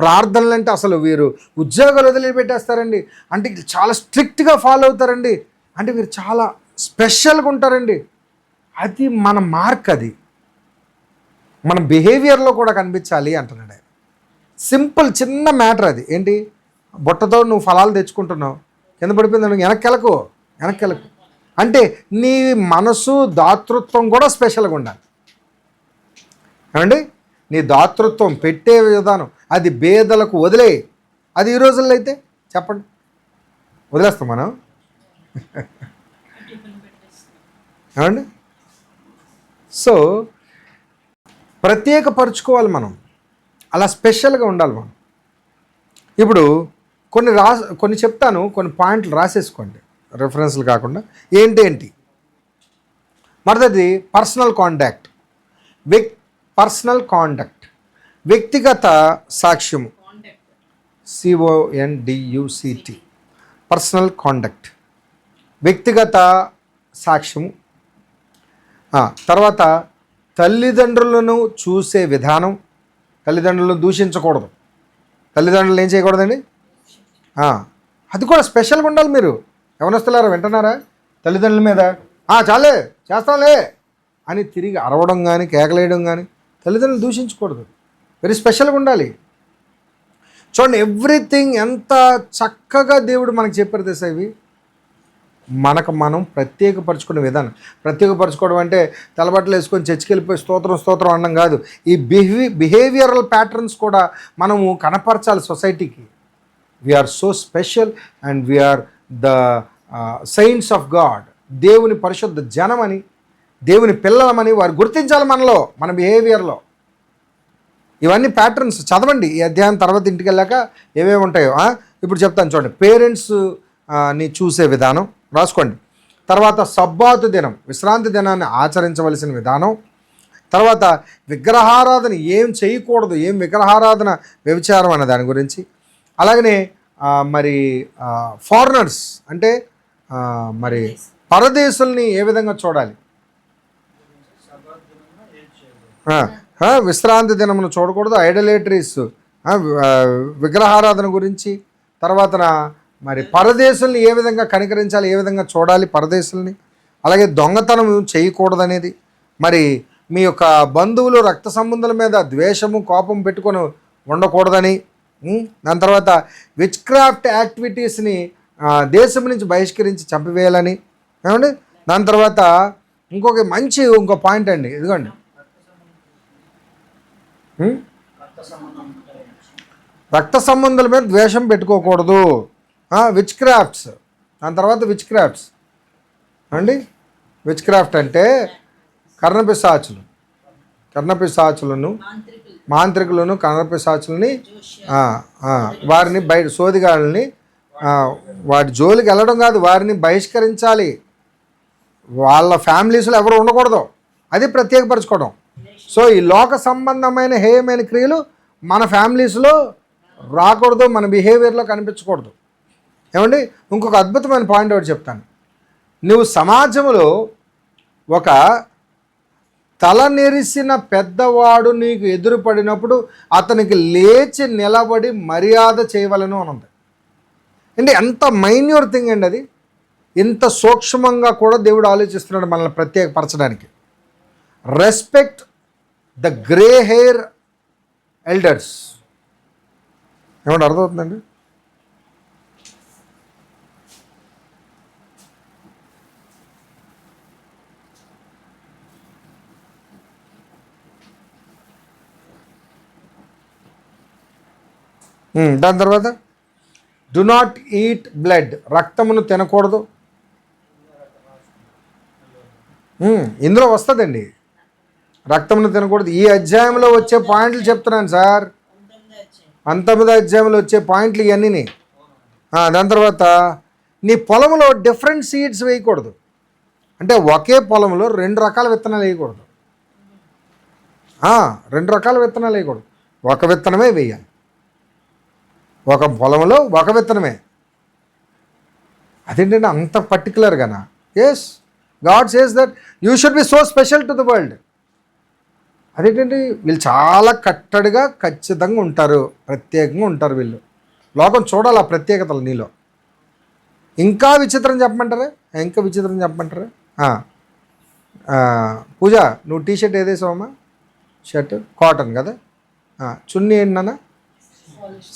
Speaker 1: ప్రార్థనలు అంటే అసలు వీరు ఉద్యోగాలు వదిలిపెట్టేస్తారండి, అంటే చాలా స్ట్రిక్ట్గా ఫాలో అవుతారండి, అంటే వీరు చాలా స్పెషల్గా ఉంటారండి. అది మన మార్క్, అది మన బిహేవియర్లో కూడా కనిపించాలి అంటున్నాడు. సింపుల్ చిన్న మ్యాటర్ అది. ఏంటి, బుట్టతో నువ్వు ఫలాలు తెచ్చుకుంటున్నావు, కింద పడిపోయింది, వెనక్కి అంటే నీ మనసు దాతృత్వం కూడా స్పెషల్గా ఉండాలి. ఏమండి, నీ దాతృత్వం పెట్టే విధానం అది బేదలకు వదిలే. అది ఈ రోజుల్లో అయితే చెప్పండి, వదిలేస్తాం మనం. ఏమండి, సో ప్రత్యేకపరుచుకోవాలి మనం, అలా స్పెషల్గా ఉండాలి మనం. ఇప్పుడు కొన్ని చెప్తాను, కొన్ని పాయింట్లు రాసేసుకోండి రెఫరెన్స్లు కాకుండా. ఏంటి మొదటిది పర్సనల్ కాండక్ట్, వ్యక్తిగత సాక్ష్యము, CONDUCT, పర్సనల్ కాండక్ట్, వ్యక్తిగత సాక్ష్యము. తర్వాత తల్లిదండ్రులను చూసే విధానం, తల్లిదండ్రులను దూషించకూడదు, తల్లిదండ్రులు ఏం చేయకూడదండి, అది కూడా స్పెషల్గా ఉండాలి. మీరు యవనస్తులారా వింటున్నారా, తల్లిదండ్రుల మీద చాలే చేస్తాంలే అని తిరిగి అరవడం కానీ కేకలేయడం కానీ, తల్లిదండ్రులు దూషించకూడదు, వెరీ స్పెషల్గా ఉండాలి. చూడండి, ఎవ్రీథింగ్ ఎంత చక్కగా దేవుడు మనకు చెప్పారు తెలుసా. ఇవి మనకు మనం ప్రత్యేకపరచుకునే విధానం. ప్రత్యేకపరచుకోవడం అంటే తలబట్టలు వేసుకొని చర్చికి వెళ్ళిపోయి స్తోత్రం అనడం కాదు. ఈ బిహేవియరల్ ప్యాటర్న్స్ కూడా మనము కనపరచాలి సొసైటీకి. We are so special and we are the signs of God. దేవుని పరిశుద్ధ జనమని, దేవుని పిల్లలమని వారు గుర్తించాలి మనలో, మన బిహేవియర్లో. ఇవన్నీ ప్యాటర్న్స్ చదవండి ఈ అధ్యాయం తర్వాత ఇంటికి వెళ్ళాక ఏమేమి ఉంటాయో. ఇప్పుడు చెప్తాను చూడండి. పేరెంట్స్ ని చూసే విధానం రాసుకోండి. తర్వాత సబ్బాతు దినం, విశ్రాంతి దినాన్ని ఆచరించవలసిన విధానం. తర్వాత విగ్రహారాధన ఏం చేయకూడదు, ఏం విగ్రహారాధన వ్యభిచారం అనే దాని గురించి. అలాగనే మరి ఫారినర్స్ అంటే మరి పరదేశుల్ని ఏ విధంగా చూడాలి, విశ్రాంతి దినమును చూడకూడదు, ఐడలేటరీస్, విగ్రహారాధన గురించి. తర్వాత మరి పరదేశుల్ని ఏ విధంగా కనికరించాలి, ఏ విధంగా చూడాలి పరదేశుల్ని. అలాగే దొంగతనం చేయకూడదనేది. మరి మీ యొక్క బంధువులు రక్త సంబంధుల మీద ద్వేషము కోపం పెట్టుకొని ఉండకూడదని. దాని తర్వాత విచ్ క్రాఫ్ట్ యాక్టివిటీస్ని దేశం నుంచి బహిష్కరించి చంపివేయాలని. ఏమండి, దాని తర్వాత ఇంకో పాయింట్ అండి, ఇదిగోండి, రక్త సంబంధుల మీద ద్వేషం పెట్టుకోకూడదు. విచ్ క్రాఫ్ట్స్, దాని తర్వాత విచ్ క్రాఫ్ట్స్ అండి. విచ్ క్రాఫ్ట్ అంటే కర్ణపిశాచులను మాంత్రికులను కర్ణపిశాచులని వారిని బయట సోదిగాళ్ళని వాటి జోలికి వెళ్ళడం కాదు, వారిని బహిష్కరించాలి. వాళ్ళ ఫ్యామిలీస్లో ఎవరు ఉండకూడదు, అది ప్రత్యేకపరచుకోవడం. సో ఈ లోక సంబంధమైన హేయమైన క్రియలు మన ఫ్యామిలీస్లో రాకూడదు, మన బిహేవియర్లో కనిపించకూడదు. ఏమండి, ఇంకొక అద్భుతమైన పాయింట్ ఒకటి చెప్తాను. నువ్వు సమాజంలో ఒక తల నెరిసిన పెద్దవాడు నీకు ఎదురుపడినప్పుడు అతనికి లేచి నిలబడి మర్యాద చేయవలను అని ఉంది. అంటే ఎంత మైన్యూర్ థింగ్ అండి అది. ఇంత సూక్ష్మంగా కూడా దేవుడు ఆలోచిస్తున్నాడు మనల్ని ప్రత్యేకపరచడానికి. Respect the grey hair elders. ఏమంటే అర్థమవుతుందండి? దాని తర్వాత డు నాట్ ఈట్ బ్లడ్, రక్తమును తినకూడదు. ఇందులో వస్తుందండి రక్తమును తినకూడదు. ఈ అధ్యాయంలో వచ్చే పాయింట్లు చెప్తున్నాను సార్, 19వ అధ్యాయంలో వచ్చే పాయింట్లు ఇవన్నీ. దాని తర్వాత నీ పొలంలో డిఫరెంట్ సీడ్స్ వేయకూడదు. అంటే ఒకే పొలంలో 2 రకాల విత్తనాలు వేయకూడదు. 2 రకాల విత్తనాలు వేయకూడదు, ఒక విత్తనమే వేయాలి. ఒక పొలంలో ఒక విత్తనమే. అదేంటంటే అంత పర్టికులర్గానా? Yes, God says that you should be so special to the world. అదేంటండి వీళ్ళు చాలా కట్టడిగా ఖచ్చితంగా ఉంటారు, ప్రత్యేకంగా ఉంటారు వీళ్ళు. లోకం చూడాలి ఆ ప్రత్యేకతలు నీలో. ఇంకా విచిత్రం చెప్పమంటారా? ఇంకా విచిత్రం చెప్పమంటారా? పూజ, నువ్వు టీషర్ట్ ఏదేసావమ్మా? షర్ట్ కాటన్ కదా, చున్నీ ఏంటన్నా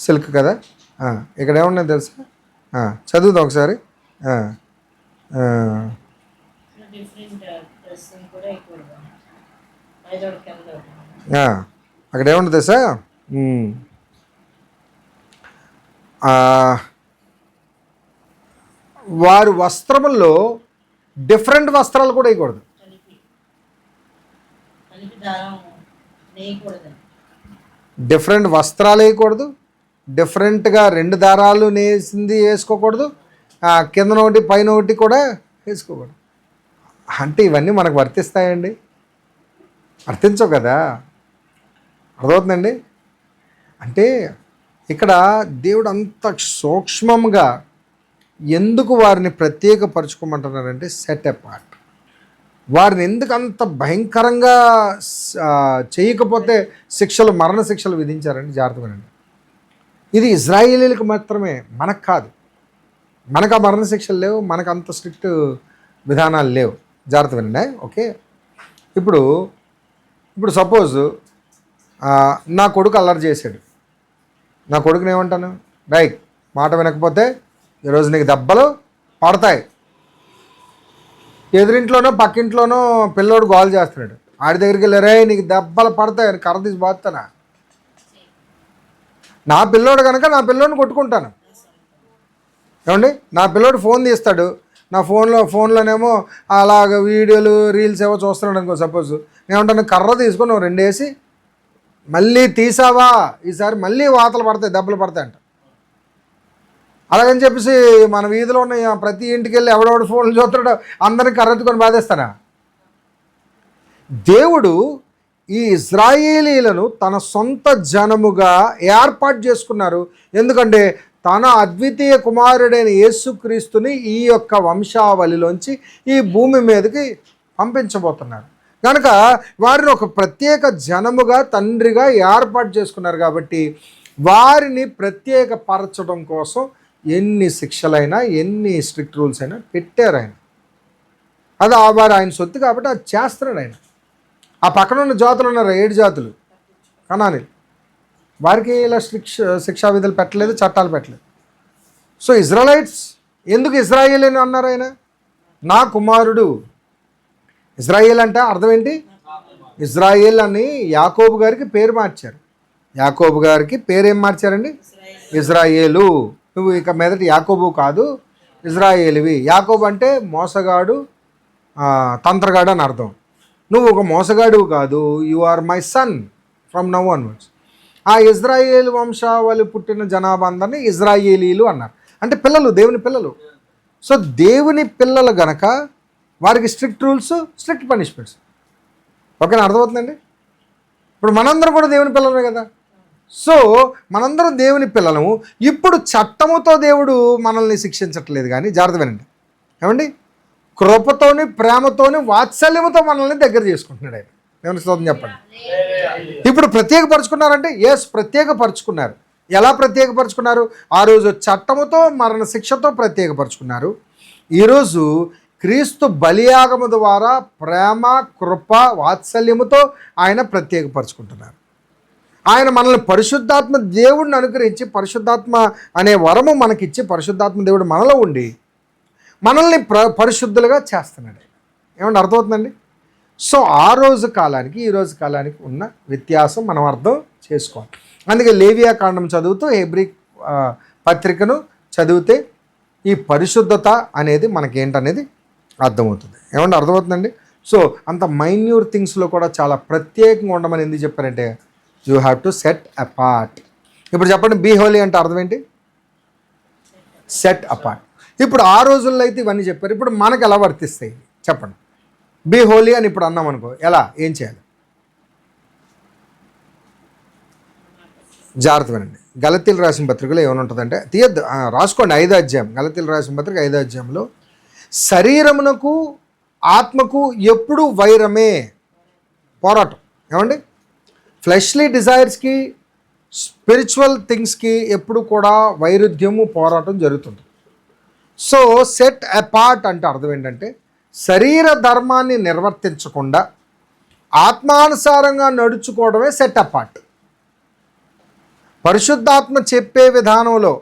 Speaker 1: సిల్క్ కదా. ఇక్కడ ఏమన్నా తెలుసా? చదువుతాం ఒకసారి. అక్కడ ఏమన్నా తెలుసా? వారి వస్త్రముల్లో డిఫరెంట్ వస్త్రాలు కూడా వేయకూడదు. డిఫరెంట్ వస్త్రాలు వేయకూడదు, డిఫరెంట్గా 2 దారాలు నేసింది వేసుకోకూడదు, కిందన ఒకటి పైన ఒకటి కూడా వేసుకోకూడదు. అంటే ఇవన్నీ మనకు వర్తిస్తాయండి? వర్తించవు కదా. అర్థమవుతుందండి? అంటే ఇక్కడ దేవుడు అంత సూక్ష్మంగా ఎందుకు వారిని ప్రత్యేకపరచుకోమంటున్నారంటే సెట్ అపార్ట్. వారిని ఎందుకు అంత భయంకరంగా చేయకపోతే శిక్షలు, మరణ శిక్షలు విధించారండి? జాగ్రత్తగానండి. ఇది ఇజ్రాయేలీలకు మాత్రమే, మనకు కాదు. మనకు ఆ మరణ శిక్షలు లేవు, మనకు అంత స్ట్రిక్ట్ విధానాలు లేవు. జాగ్రత్తగానండి. ఓకే, ఇప్పుడు సపోజ్ నా కొడుకు అల్లరి చేశాడు. నా కొడుకుని ఏమంటాను? రైట్, మాట వినకపోతే ఈరోజు నీకు దెబ్బలు పడతాయి. ఎదురింట్లోనో పక్కింట్లోనో పిల్లోడు గోల్ చేస్తున్నాడు, ఆడి దగ్గరికి వెళ్ళారే నీకు దెబ్బలు పడతాయి అని కర్ర తీసి బాగుతానా? నా పిల్లోడు కనుక నా పిల్లోడిని కొట్టుకుంటాను. ఏమండి, నా పిల్లోడు ఫోన్ తీస్తాడు, నా ఫోన్లోనేమో అలాగ వీడియోలు రీల్స్ ఏవో చూస్తున్నాడు అనుకో. సపోజ్ ఏమంటాను, కర్ర తీసుకొని 2 వేసి మళ్ళీ తీసావా ఈసారి మళ్ళీ వాతలు పడతాయి, దెబ్బలు పడతాయి అంట. అలాగని చెప్పేసి మన వీధిలో ఉన్న ప్రతి ఇంటికి వెళ్ళి ఎవడెవడు ఫోన్లు చూస్తాడో అందరిని కర్రెత్తుకొని బాధేస్తానా? దేవుడు ఈ ఇజ్రాయేలీలను తన సొంత జనముగా ఏర్పాటు చేసుకున్నారు. ఎందుకంటే తన అద్వితీయ కుమారుడైన యేసుక్రీస్తుని ఈ యొక్క వంశావళిలోంచి ఈ భూమి మీదకి పంపించబోతున్నారు. కనుక వారిని ఒక ప్రత్యేక జనముగా తండ్రిగా ఏర్పాటు చేసుకున్నారు. కాబట్టి వారిని ప్రత్యేకపరచడం కోసం ఎన్ని శిక్షలైనా ఎన్ని స్ట్రిక్ట్ రూల్స్ అయినా పెట్టారు ఆయన. అది వారు ఆయన సొత్తు కాబట్టి అది చేస్తున్నాడు ఆయన. ఆ పక్కన ఉన్న జాతులు ఉన్నారు 7 జాతులు కనాని, వారికి ఇలా శిక్షా విధులు పెట్టలేదు, చట్టాలు పెట్టలేదు. సో ఇజ్రాయలైట్స్ ఎందుకు ఇజ్రాయేల్ అని అన్నారు? ఆయన నా కుమారుడు. ఇజ్రాయేల్ అంటే అర్థం ఏంటి? ఇజ్రాయేల్ అని యాకోబు గారికి పేరు మార్చారు. యాకోబు గారికి పేరేం మార్చారండి? ఇజ్రాయేలు. నువ్వు ఇక మీదటి యాకోబు కాదు, ఇజ్రాయేలువి. యాకోబు అంటే మోసగాడు, తంత్రగాడు అని అర్థం. నువ్వు ఒక మోసగాడు కాదు, you are my son from now onwards. ఆ ఇజ్రాయేల్ వంశావళి పుట్టిన జనాభా అందరినీ ఇజ్రాయేలీలు అన్నారు. అంటే పిల్లలు, దేవుని పిల్లలు. సో దేవుని పిల్లలు గనక వారికి స్ట్రిక్ట్ రూల్స్, స్ట్రిక్ట్ పనిష్మెంట్స్. ఓకేనా? అర్థమవుతుందండి? ఇప్పుడు మనందరం కూడా దేవుని పిల్లలమే కదా. సో మనందరం దేవుని పిల్లలము. ఇప్పుడు చట్టముతో దేవుడు మనల్ని శిక్షించట్లేదు, కానీ జాగ్రత్త వినండి. ఏమండి, కృపతోని, ప్రేమతోని, వాత్సల్యముతో మనల్ని దగ్గర చేసుకుంటున్నాడు ఆయన. ఏమైనా స్తోత్రం చెప్పండి. ఇప్పుడు ప్రత్యేకపరుచుకున్నారంటే ఎస్, ప్రత్యేకపరుచుకున్నారు. ఎలా ప్రత్యేకపరుచుకున్నారు? ఆ రోజు చట్టముతో మరణ శిక్షతో ప్రత్యేకపరుచుకున్నారు. ఈరోజు క్రీస్తు బలియాగము ద్వారా ప్రేమ, కృప, వాత్సల్యముతో ఆయన ప్రత్యేకపరుచుకుంటున్నారు. ఆయన మనల్ని పరిశుద్ధాత్మ దేవుడిని అనుగ్రహించి, పరిశుద్ధాత్మ అనే వరము మనకిచ్చి, పరిశుద్ధాత్మ దేవుడు మనలో ఉండి మనల్ని పరిశుద్ధులుగా చేస్తున్నాడు. ఏమంటే అర్థమవుతుందండి? సో ఆ రోజు కాలానికి ఈ రోజు కాలానికి ఉన్న వ్యత్యాసం మనం అర్థం చేసుకోవాలి. అందుకే లేవియా కాండం చదువుతూ హెబ్రీ పత్రికను చదివితే ఈ పరిశుద్ధత అనేది మనకేంటనేది అర్థమవుతుంది. ఏమంటే అర్థమవుతుందండి? సో అంత మైన్యూర్ థింగ్స్లో కూడా చాలా ప్రత్యేకంగా ఉండమని ఎందుకు చెప్పారంటే you have to set apart. ఇప్పుడు చెప్పండి, బీ హోలీ అంటే అర్థం ఏంటి? Set apart. ఇప్పుడు ఆ రోజుల్లో అయితే ఇవన్నీ చెప్పారు. ఇప్పుడు మనకు ఎలా వర్తిస్తాయి చెప్పండి? బీ హోలీ అని ఇప్పుడు అన్నాం అనుకో, ఎలా, ఏం చేయాలి? జాగ్రత్త వినండి. గలతీలు రాసిన పత్రికలో ఏమైనా ఉంటుందంటే తీయద్దు, రాసుకోండి. 5వ అధ్యాయం, గలతీలు రాసిన పత్రిక 5వ అధ్యాయంలో శరీరమునకు ఆత్మకు ఎప్పుడు వైరమే, పోరాటం. ఏమండి? ఫ్లెష్లీ డిజైర్స్కి స్పిరిచువల్ థింగ్స్కి ఎప్పుడు కూడా వైరుధ్యము, పోరాటం జరుగుతుంది. సో సెట్ అపార్ట్ అంటే అర్థం ఏంటంటే శరీర ధర్మాన్ని నిర్వర్తించకుండా ఆత్మానుసారంగా నడుచుకోవడమే సెట్ అపార్ట్. పరిశుద్ధాత్మ చెప్పే విధానంలో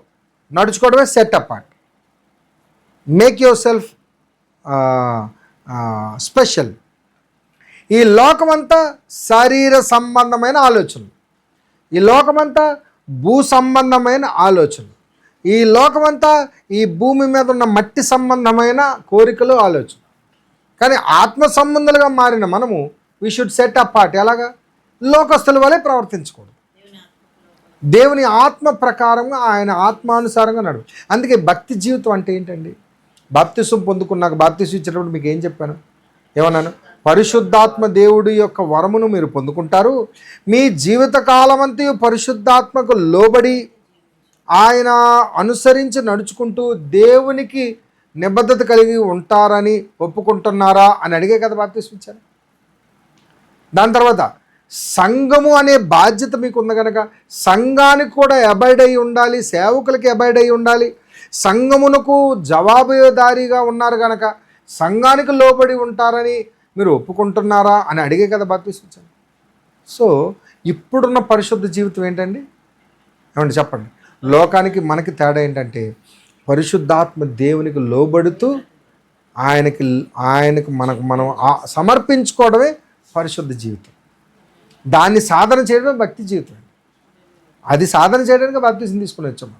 Speaker 1: నడుచుకోవడమే set apart. Make yourself special. ఈ లోకమంతా శరీర సంబంధమైన ఆలోచనలు, ఈ లోకమంతా భూ సంబంధమైన ఆలోచనలు, ఈ లోకమంతా ఈ భూమి మీద ఉన్న మట్టి సంబంధమైన కోరికలు, ఆలోచన. కానీ ఆత్మ సంబంధాలుగా మారిన మనము వీ షుడ్ సెట్ అపార్ట్. ఎలాగా? లోకస్తుల వలె ప్రవర్తించకూడదు. దేవుని ఆత్మ ప్రకారంగా, ఆయన ఆత్మానుసారంగా నడువు. అందుకే భక్తి జీవితం అంటే ఏంటండి? బాప్తిసం పొందుకున్నాక, బాప్తిసం ఇచ్చినప్పుడు మీకు ఏం చెప్పాను? ఏమన్నాను? పరిశుద్ధాత్మ దేవుడి యొక్క వరమును మీరు పొందుకుంటారు. మీ జీవితకాలమంతా పరిశుద్ధాత్మకు లోబడి ఆయన అనుసరించి నడుచుకుంటూ దేవునికి నిబద్ధత కలిగి ఉంటారని ఒప్పుకుంటున్నారా అని అడిగే కదా బాప్తిసం ఇచ్చారు. దాని తర్వాత సంఘము అనే బాధ్యత మీకు ఉంది కనుక సంఘానికి కూడా అబైడ్ అయి ఉండాలి, సేవకులకి అబైడ్ అయి ఉండాలి. సంఘమునకు జవాబుదారీగా ఉన్నారు కనుక సంఘానికి లోబడి ఉంటారని మీరు ఒప్పుకుంటున్నారా అని అడిగే కదా బాప్తిసం ఇచ్చారు. సో ఇప్పుడున్న పరిశుద్ధ జీవితం ఏంటండి? ఏమండి చెప్పండి. లోకానికి మనకి తేడా ఏంటంటే పరిశుద్ధాత్మ దేవునికి లోబడుతూ ఆయనకు మనం సమర్పించుకోవడమే పరిశుద్ధ జీవితం. దాన్ని సాధన చేయడమే భక్తి జీవితం. అది సాధన చేయడానికి బాప్తిసం తీసుకుని వచ్చాం.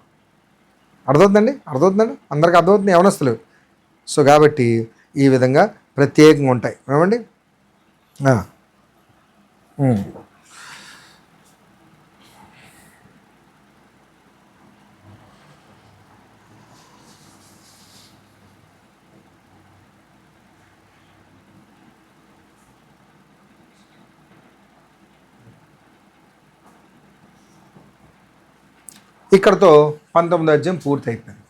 Speaker 1: అర్థమవుతుందండి? అందరికీ అర్థమవుతుంది, యవనస్తులు. సో కాబట్టి ఈ విధంగా ప్రత్యేకంగా ఉంటాయి. ఏమండి? ఇక్కడతో 19వ అధ్యాయం పూర్తి అయిపోయింది.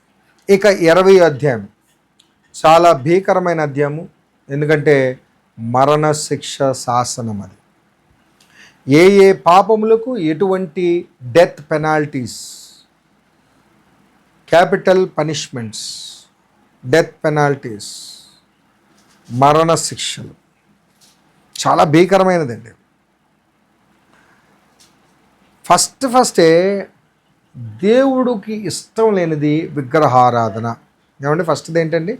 Speaker 1: ఇక 20వ అధ్యాయం చాలా భీకరమైన అధ్యాయము. ఎందుకంటే మరణ శిక్ష శాసనం. అది ఏ పాపములకు ఎటువంటి death penalties, capital punishments, death penalties, మరణ శిక్షలు చాలా భీకరమైనదండి. ఫస్టే దేవుడికి ఇష్టం లేనిది విగ్రహారాధన. ఏమంటే ఫస్ట్ది ఏంటండి?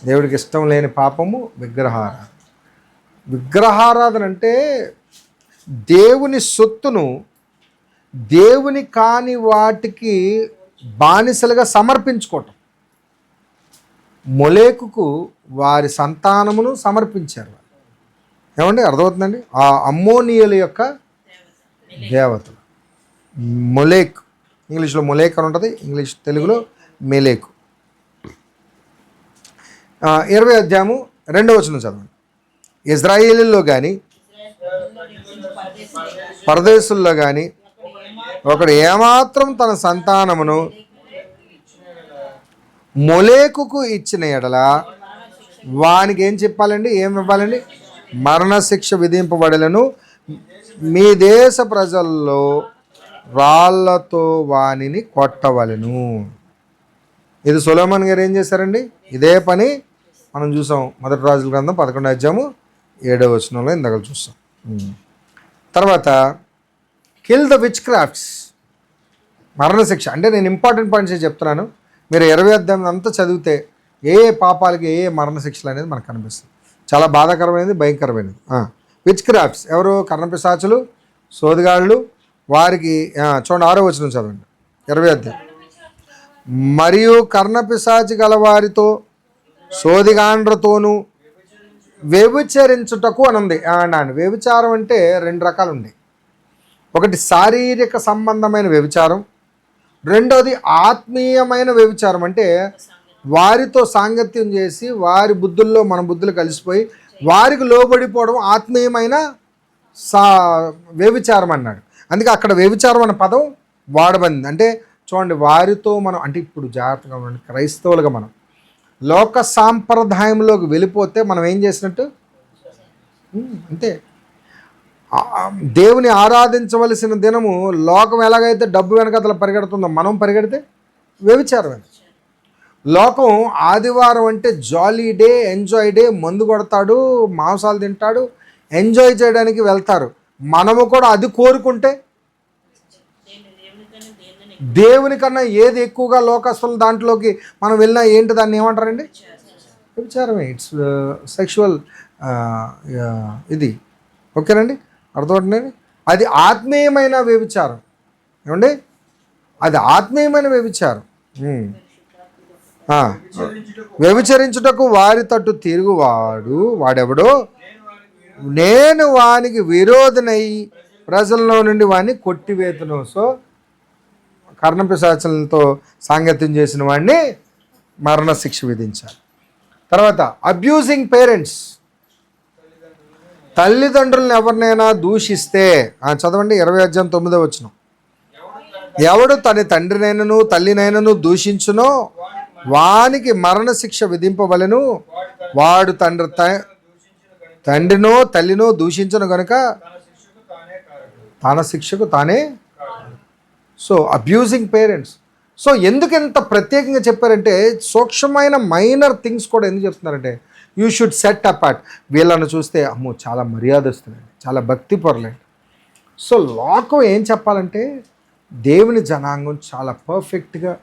Speaker 1: దేవుడికి ఇష్టం లేని పాపము విగ్రహారాధన. విగ్రహారాధన అంటే దేవుని సొత్తును దేవుని కాని వాటికి బానిసలుగా సమర్పించుకోవటం. మొలేకుకు వారి సంతానమును సమర్పించారు. ఏమండి అర్థమవుతుందండి? ఆ అమ్మోనియల యొక్క దేవతలు. మొలేక్, ఇంగ్లీష్లో మొలేక్ అని ఉంటుంది, తెలుగులో మెలేకు. 20వ అధ్యాయము 2వ వచనం చదవండి. ఇజ్రాయేలీల్లో కానీ పరదేశుల్లో కానీ ఒకడు ఏమాత్రం తన సంతానమును మొలేకుకు ఇచ్చిన ఎడల వానికి ఏం చెప్పాలండి? ఏం ఇవ్వాలండి? మరణశిక్ష విధింపబడలను. మీ దేశ ప్రజల్లో రాళ్లతో వానిని కొట్టవలెను. ఇది సొలొమోన్ గారు ఏం చేశారండి? ఇదే పని మనం చూసాం మొదటి రాజుల గ్రంథం 11వ అధ్యాయము 7వ వచనంలో ఇందాక చూసాం. తర్వాత కిల్ ద విచ్ క్రాఫ్ట్స్, మరణశిక్ష. అంటే నేను ఇంపార్టెంట్ పాయింట్స్ చెప్తున్నాను. మీరు 20వ అధ్యాయం అంతా చదివితే ఏ పాపాలకి ఏ మరణశిక్షలు అనేది మనకు కనిపిస్తుంది. చాలా బాధాకరమైనది, భయంకరమైనది. విచ్ క్రాఫ్ట్స్ ఎవరు? కర్ణపిశాచులు, సోదిగాళ్ళు, వారికి చూడండి 6వ వచనం చదవండి 20వ అధ్యాయం. మరియు కర్ణపిశాచి గలవారితో సోదిగాండ్రతోనూ వ్యభిచరించుటకు అనుంది. వ్యభిచారం అంటే 2 రకాలు ఉన్నాయి. ఒకటి శారీరక సంబంధమైన వ్యభిచారం, రెండోది ఆత్మీయమైన వ్యభిచారం. అంటే వారితో సాంగత్యం చేసి వారి బుద్ధుల్లో మన బుద్ధులు కలిసిపోయి వారికి లోబడిపోవడం ఆత్మీయమైన వ్యభిచారం అన్నాడు. అందుకే అక్కడ వ్యభిచారం అనే పదం వాడబడింది. అంటే చూడండి, వారితో మనం, అంటే ఇప్పుడు జాగ్రత్తగా ఉండండి, క్రైస్తవులుగా మనం లోక సాంప్రదాయంలోకి వెళ్ళిపోతే మనం ఏం చేసినట్టు? అంతే. దేవుని ఆరాధించవలసిన దినము లోకం ఎలాగైతే డబ్బు వెనకతల పరిగెడుతుందో మనం పరిగెడితే వ్యభిచారం. లోకం ఆదివారం అంటే జాలీ డే, ఎంజాయ్ డే, మందు కొడతాడు, మాంసాలు తింటాడు, ఎంజాయ్ చేయడానికి వెళ్తారు. మనము కూడా అది కోరుకుంటే దేవుని కన్నా ఏది ఎక్కువగా లోకస్తుల దాంట్లోకి మనం వెళ్ళినా ఏంటి, దాన్ని ఏమంటారండి? వ్యభిచారమే. ఇట్స్ సెక్షువల్ ఇది. ఓకేనండి, అర్థమవుతుందండి? అది ఆత్మీయమైన వ్యభిచారం. ఏమండి? అది ఆత్మీయమైన వ్యభిచారం. వ్యభిచరించుటకు వారి తట్టు తిరుగువాడు వాడెవడో నేను వానికి విరోధనై ప్రజల్లో నుండి వాడిని కొట్టివేతును. సో కర్ణపిశాచులతో సాంగత్యం చేసిన వాడిని మరణశిక్ష విధించాలి. తర్వాత అబ్యూజింగ్ పేరెంట్స్, తల్లిదండ్రులను ఎవరినైనా దూషిస్తే చదవండి 20వ అధ్యాయం 9వ వచనం. ఎవడు తన తండ్రినైనను తల్లినైనను దూషించునో వానికి మరణశిక్ష విధింపవలెను. వాడు తండ్రినో తల్లినో దూషించను గనుక తన శిక్షకు తానే. So abusing parents. సో ఎందుకు ఎంత ప్రత్యేకంగా చెప్పారంటే, సూక్ష్మమైన మైనర్ థింగ్స్ కూడా ఎందుకు చెప్తున్నారంటే, యూ షుడ్ సెట్ అపార్ట్. వీళ్ళను చూస్తే అమ్మో చాలా మర్యాదస్తులండి, చాలా భక్తి పరులండి. సో లోకం ఏం చెప్పాలంటే దేవుని జనాంగం చాలా పర్ఫెక్ట్గా,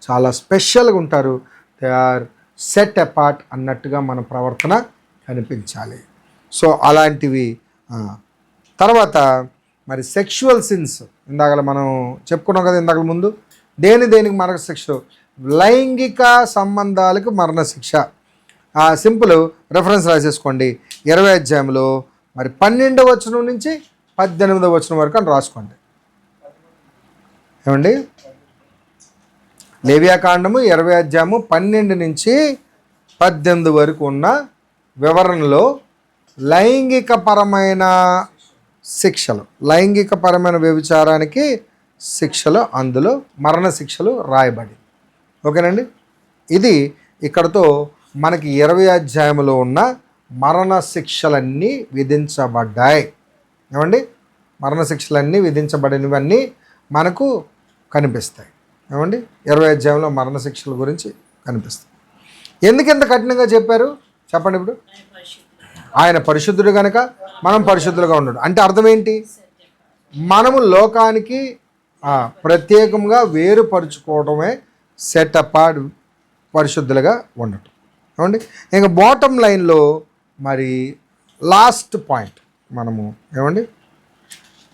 Speaker 1: చాలా స్పెషల్గా ఉంటారు, దే ఆర్ సెట్ అపార్ట్ అన్నట్టుగా మన ప్రవర్తన కనిపించాలి. సో అలాంటివి. తర్వాత మరి సెక్షువల్ సిన్స్ ఇందాక మనం చెప్పుకున్నాం కదా, ఇందాక ముందు దేనికి మరణశిక్ష? లైంగిక సంబంధాలకు మరణశిక్ష. సింపుల్ రెఫరెన్స్ రాసేసుకోండి 20వ అధ్యాయంలో మరి 12వ వచనం నుంచి 18వ వచనం వరకు అని రాసుకోండి. ఏమండి? లేవియాకాండము 20వ అధ్యాయము 12 నుంచి 18 వరకు ఉన్న వివరణలో లైంగికపరమైన శిక్షలు, లైంగికపరమైన వ్యభిచారానికి శిక్షలు, అందులో మరణ శిక్షలు రాయబడి. ఓకేనండి, ఇది ఇక్కడతో మనకి 20వ అధ్యాయంలో ఉన్న మరణ శిక్షలన్నీ విధించబడ్డాయి. ఏమండి? మరణ శిక్షలన్నీ విధించబడినవన్నీ మనకు కనిపిస్తాయి. ఏమండి? 20వ అధ్యాయంలో మరణ శిక్షల గురించి కనిపిస్తాయి. ఎందుకు ఎంత కఠినంగా చెప్పారు చెప్పండి. ఇప్పుడు ఆయన పరిశుద్ధుడు కనుక మనం పరిశుద్ధులుగా ఉండడు అంటే అర్థం ఏంటి? మనము లోకానికి ప్రత్యేకంగా వేరుపరుచుకోవడమే సెట్ అపార్ట్, పరిశుద్ధులుగా ఉండటం. ఏమండి? ఇంకా బాటమ్ లైన్లో మరి లాస్ట్ పాయింట్ మనము ఏమండి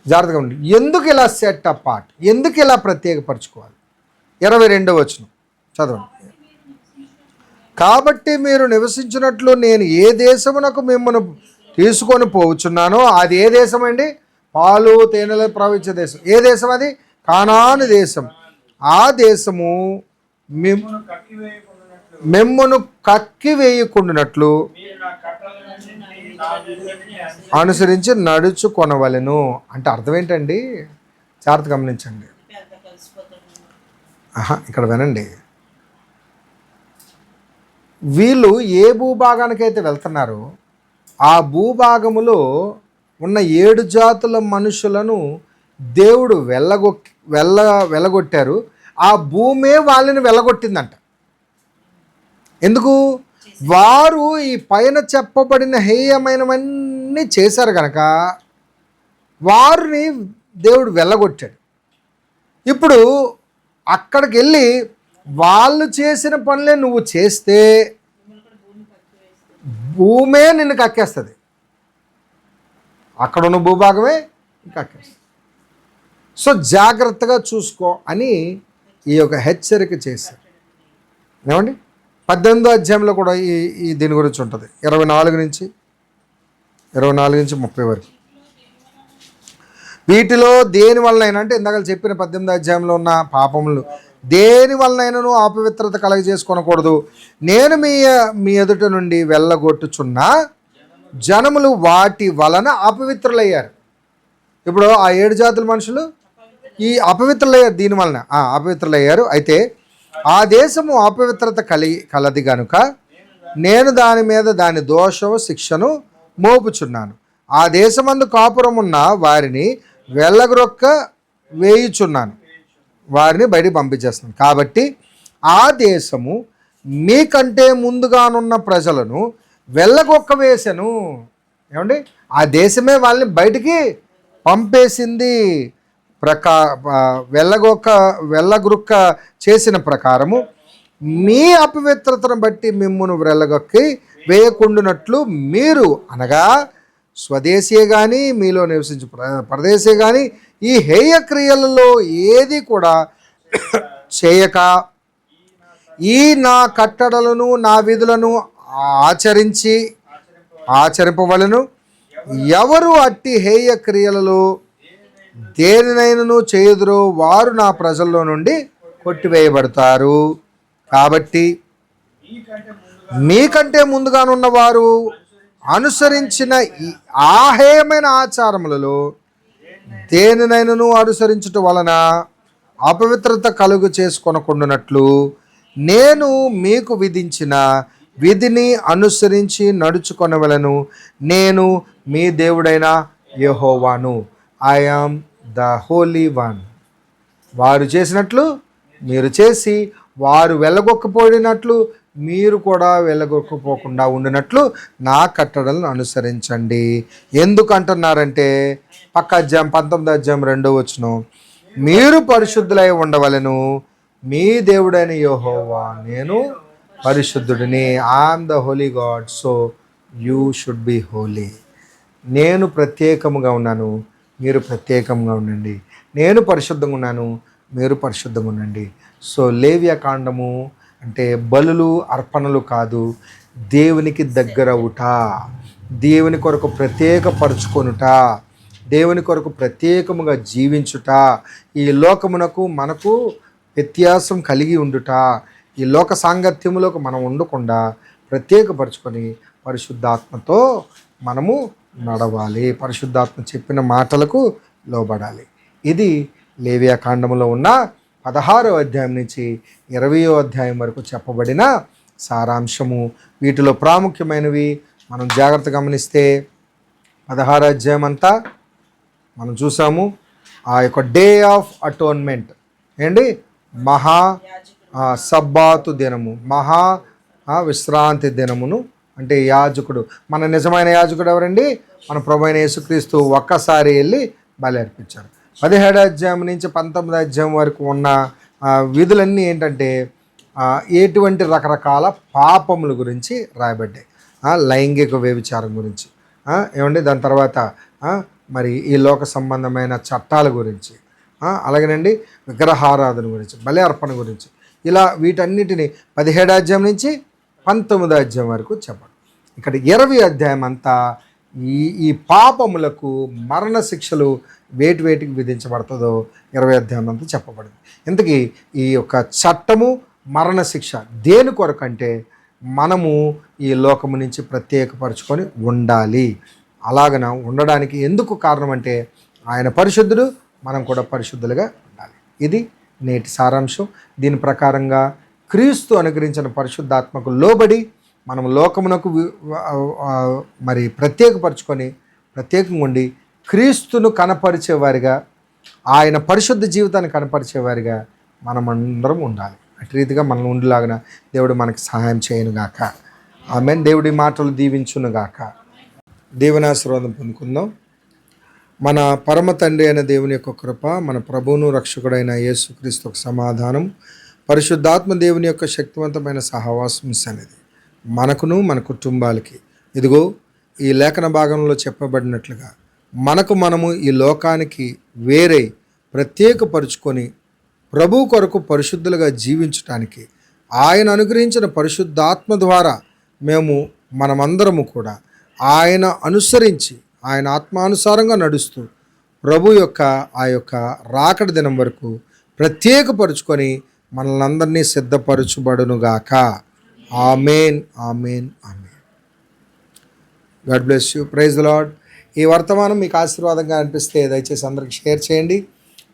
Speaker 1: జాగ్రత్తగా ఉండి, ఎందుకు ఇలా సెట్ అపార్ట్, ఎందుకు ఇలా ప్రత్యేకపరచుకోవాలి? 22వ వచనం చదవండి. కాబట్టి మీరు నివసించినట్లు నేను ఏ దేశమునకు మిమ్మల్ని తీసుకొని పోవచ్చున్నానో అది ఏ దేశం అండి? పాలు తేనెలు ప్రవహించే దేశం. ఏ దేశం అది? కానాను దేశం. ఆ దేశము మిమ్మును కక్కివేయకుండానట్లు అనుసరించి నడుచుకొనవలెను. అంటే అర్థం ఏంటండి? జాగ్రత్త గమనించండి. ఇక్కడ వినండి. వీళ్ళు ఏ భూభాగానికైతే వెళ్తున్నారో ఆ భూభాగములో ఉన్న 7 జాతుల మనుషులను దేవుడు వెళ్ళగొట్టారు. ఆ భూమే వాళ్ళని వెళ్ళగొట్టిందంట. ఎందుకు? వారు ఈ పైన చెప్పబడిన హేయమైనవన్నీ చేశారు కనుక వారిని దేవుడు వెళ్ళగొట్టాడు. ఇప్పుడు అక్కడికి వెళ్ళి వాళ్ళు చేసిన పనులే నువ్వు చేస్తే భూమే నిన్ను కక్కేస్తుంది. అక్కడ ఉన్న భూభాగమే కక్కేస్తుంది. సో జాగ్రత్తగా చూసుకో అని ఈ యొక్క హెచ్చరిక చేశారు. ఏమండి 18వ అధ్యాయంలో కూడా ఈ దీని గురించి ఉంటుంది. 24 నుంచి 30 వరకు. వీటిలో దేని వలనైనా, అంటే ఇందాక చెప్పిన 18వ అధ్యాయంలో ఉన్న పాపములు దేని వలనైనాను అపవిత్రత కలగజేసుకొనకూడదు. నేను మీ ఎదుట నుండి వెళ్ళగొట్టుచున్న జనములు వాటి వలన అపవిత్రులయ్యారు. ఇప్పుడు ఆ 7 జాతుల మనుషులు ఈ అపవిత్రులయ్యారు, దీని వలన అపవిత్రులయ్యారు. అయితే ఆ దేశము అపవిత్రత కలది గనుక నేను దాని మీద దాని దోషము శిక్షను మోపుచున్నాను. ఆ దేశమందు కాపురమున్న వారిని వెళ్ళగ్రొక్క వేయుచున్నాను, వారిని బయటికి పంపించేస్తున్నాను. కాబట్టి ఆ దేశము మీకంటే ముందుగానున్న ప్రజలను వెళ్ళగొక్క వేసెను. ఏమండి? ఆ దేశమే వాళ్ళని బయటికి పంపేసింది. వెళ్ళగొక్క చేసిన ప్రకారము మీ అపవిత్రతను బట్టి మిమ్మును వెళ్ళగొక్కి వేయకుండునట్లు మీరు, అనగా స్వదేశీయే కానీ మీలో నివసించు పరదేశే కానీ ఈ హేయ క్రియలలో ఏది కూడా చేయక ఈ నా కట్టడలను నా విధులను ఆచరింపవలను. ఎవరు అట్టి హేయ క్రియలలో దేనినైనను చేయుదురో వారు నా ప్రజల్లో నుండి కొట్టివేయబడతారు. కాబట్టి మీకంటే ముందుగానున్న వారు అనుసరించిన ఈ ఆహేయమైన ఆచారములలో దేనినైనను అనుసరించుట వలన అపవిత్రత కలుగు చేసుకొనకుండునట్లు నేను మీకు విధించిన విధిని అనుసరించి నడుచుకొనవలను. నేను మీ దేవుడైన యెహోవాను. I am the Holi one. వారు చేసినట్లు మీరు చేసి, వారు వెళ్ళగొక్కపోయినట్లు మీరు కూడా వెళ్ళగొక్కపోకుండా ఉండినట్లు నా కట్టడలను అనుసరించండి. ఎందుకు అంటున్నారంటే పక్క అధ్యాయం 19వ అధ్యాయం 2వ వచనం, మీరు పరిశుద్ధులై ఉండవలెను, మీ దేవుడైన యెహోవా నేను పరిశుద్ధుడిని. I'm the holy God, so you should be holy. నేను ప్రత్యేకముగా ఉన్నాను, మీరు ప్రత్యేకంగా ఉండండి. నేను పరిశుద్ధంగా ఉన్నాను, మీరు పరిశుద్ధంగా ఉండండి. సో లేవియా కాండము అంటే బలులు అర్పణలు కాదు, దేవునికి దగ్గరవుట, దేవుని కొరకు ప్రత్యేకపరుచుకొనుట, దేవుని కొరకు ప్రత్యేకముగా జీవించుట, ఈ లోకమునకు మనకు వ్యత్యాసం కలిగి ఉండుట, ఈ లోక సాంగత్యములోకి మనం ఉండకుండా ప్రత్యేకపరుచుకొని పరిశుద్ధాత్మతో మనము నడవాలి, పరిశుద్ధాత్మ చెప్పిన మాటలకు లోబడాలి. ఇది లేవియా కాండములో ఉన్న 16వ అధ్యాయం నుంచి 20వ అధ్యాయం వరకు చెప్పబడిన సారాంశము. వీటిలో ప్రాముఖ్యమైనవి మనం జాగ్రత్తగా గమనిస్తే 16వ అధ్యాయం అంతా మనం చూసాము. ఆ యొక్క డే ఆఫ్ అటోన్మెంట్ ఏంటి, మహా సబ్బాతు దినము, మహా విశ్రాంతి దినమును, అంటే యాజకుడు, మన నిజమైన యాజకుడు ఎవరండి? మన ప్రభువైన యేసుక్రీస్తు ఒక్కసారి వెళ్ళి బలి అర్పించారు. 17వ అధ్యాయం నుంచి 19వ అధ్యాయం వరకు ఉన్న విధులన్నీ ఏంటంటే ఎటువంటి రకరకాల పాపముల గురించి రాయబడ్డాయి. లైంగిక వ్యభిచారం గురించి ఏమండి, దాని తర్వాత మరి ఈ లోక సంబంధమైన చట్టాల గురించి, అలాగేనండి విగ్రహారాధన గురించి, బలి అర్పణ గురించి, ఇలా వీటన్నిటిని 17వ అధ్యాయం నుంచి 19వ అధ్యాయం వరకు చెప్పండి. ఇక్కడ 20వ అధ్యాయం అంతా ఈ పాపములకు మరణ శిక్షలు వేటికి విధించబడుతుందో 20వ అధ్యాయం అంతా చెప్పబడింది. ఇంతకీ ఈ యొక్క చట్టము మరణ శిక్ష దేని కొరకు అంటే మనము ఈ లోకము నుంచి ప్రత్యేకపరచుకొని ఉండాలి. అలాగన ఉండడానికి ఎందుకు కారణం అంటే ఆయన పరిశుద్ధుడు, మనం కూడా పరిశుద్ధులుగా ఉండాలి. ఇది నేటి సారాంశం. దీని ప్రకారంగా క్రీస్తు అనుగ్రహించిన పరిశుద్ధాత్మకు లోబడి మనం లోకమునకు మరి ప్రత్యేకంగా ఉండి క్రీస్తును కనపరిచేవారిగా, ఆయన పరిశుద్ధ జీవితాన్ని కనపరిచేవారిగా మనమందరం ఉండాలి. అటు రీతిగా మనం ఉండేలాగా దేవుడు మనకు సహాయం చేయనుగాక. ఆమేన్. దేవుడి మాటలు దీవించునుగాక. దేవునాశీర్వాదం పొందుకుందాం. మన పరమ తండ్రి అయిన దేవుని యొక్క కృప, మన ప్రభువును రక్షకుడైన యేసుక్రీస్తు యొక్క సమాధానం, పరిశుద్ధాత్మ దేవుని యొక్క శక్తివంతమైన సహవాసం సన్నిధి మనకును మన కుటుంబాలకి, ఇదిగో ఈ లేఖన భాగంలో చెప్పబడినట్లుగా మనము ఈ లోకానికి వేరే ప్రత్యేకపరుచుకొని ప్రభు కొరకు పరిశుద్ధులుగా జీవించటానికి ఆయన అనుగ్రహించిన పరిశుద్ధాత్మ ద్వారా మనమందరము కూడా ఆయన అనుసరించి, ఆయన ఆత్మానుసారంగా నడుస్తూ ప్రభు యొక్క ఆ యొక్క రాకడ దినం వరకు ప్రత్యేకపరుచుకొని మనల్ని అందరినీ సిద్ధపరచుబడునుగాక. Amen, amen, amen. God bless you. Praise the Lord. ఈ వర్తమానం మీకు ఆశీర్వాదంగా అనిపిస్తే దయచేసి అందరికి షేర్ చేయండి.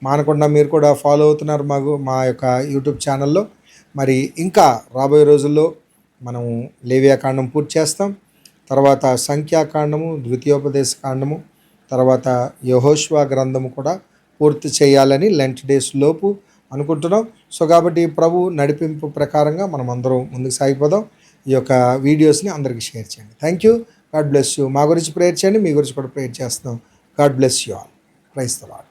Speaker 1: మానకుండా మీరు కూడా ఫాలో అవుతున్నారు మా యొక్క యూట్యూబ్ ఛానల్లో. మరి ఇంకా రాబోయే రోజుల్లో మనము లేవియాకాండం పూర్తి చేస్తాం. తర్వాత సంఖ్యాకాండము, ద్వితీయోపదేశ కాండము, తర్వాత యెహోషువ గ్రంథము కూడా పూర్తి చేయాలని లెంట్ డేస్ లోపు అనుకుంటున్నాం. సో కాబట్టి ప్రభు నడిపింపు ప్రకారంగా మనం అందరం ముందుకు సాగిపోదాం. ఈ యొక్క వీడియోస్ని అందరికీ షేర్ చేయండి. Thank you. God bless you. మా గురించి ప్రేయర్ చేయండి, మీ గురించి కూడా ప్రేయర్ చేస్తున్నాం. God bless you all. Praise the lord.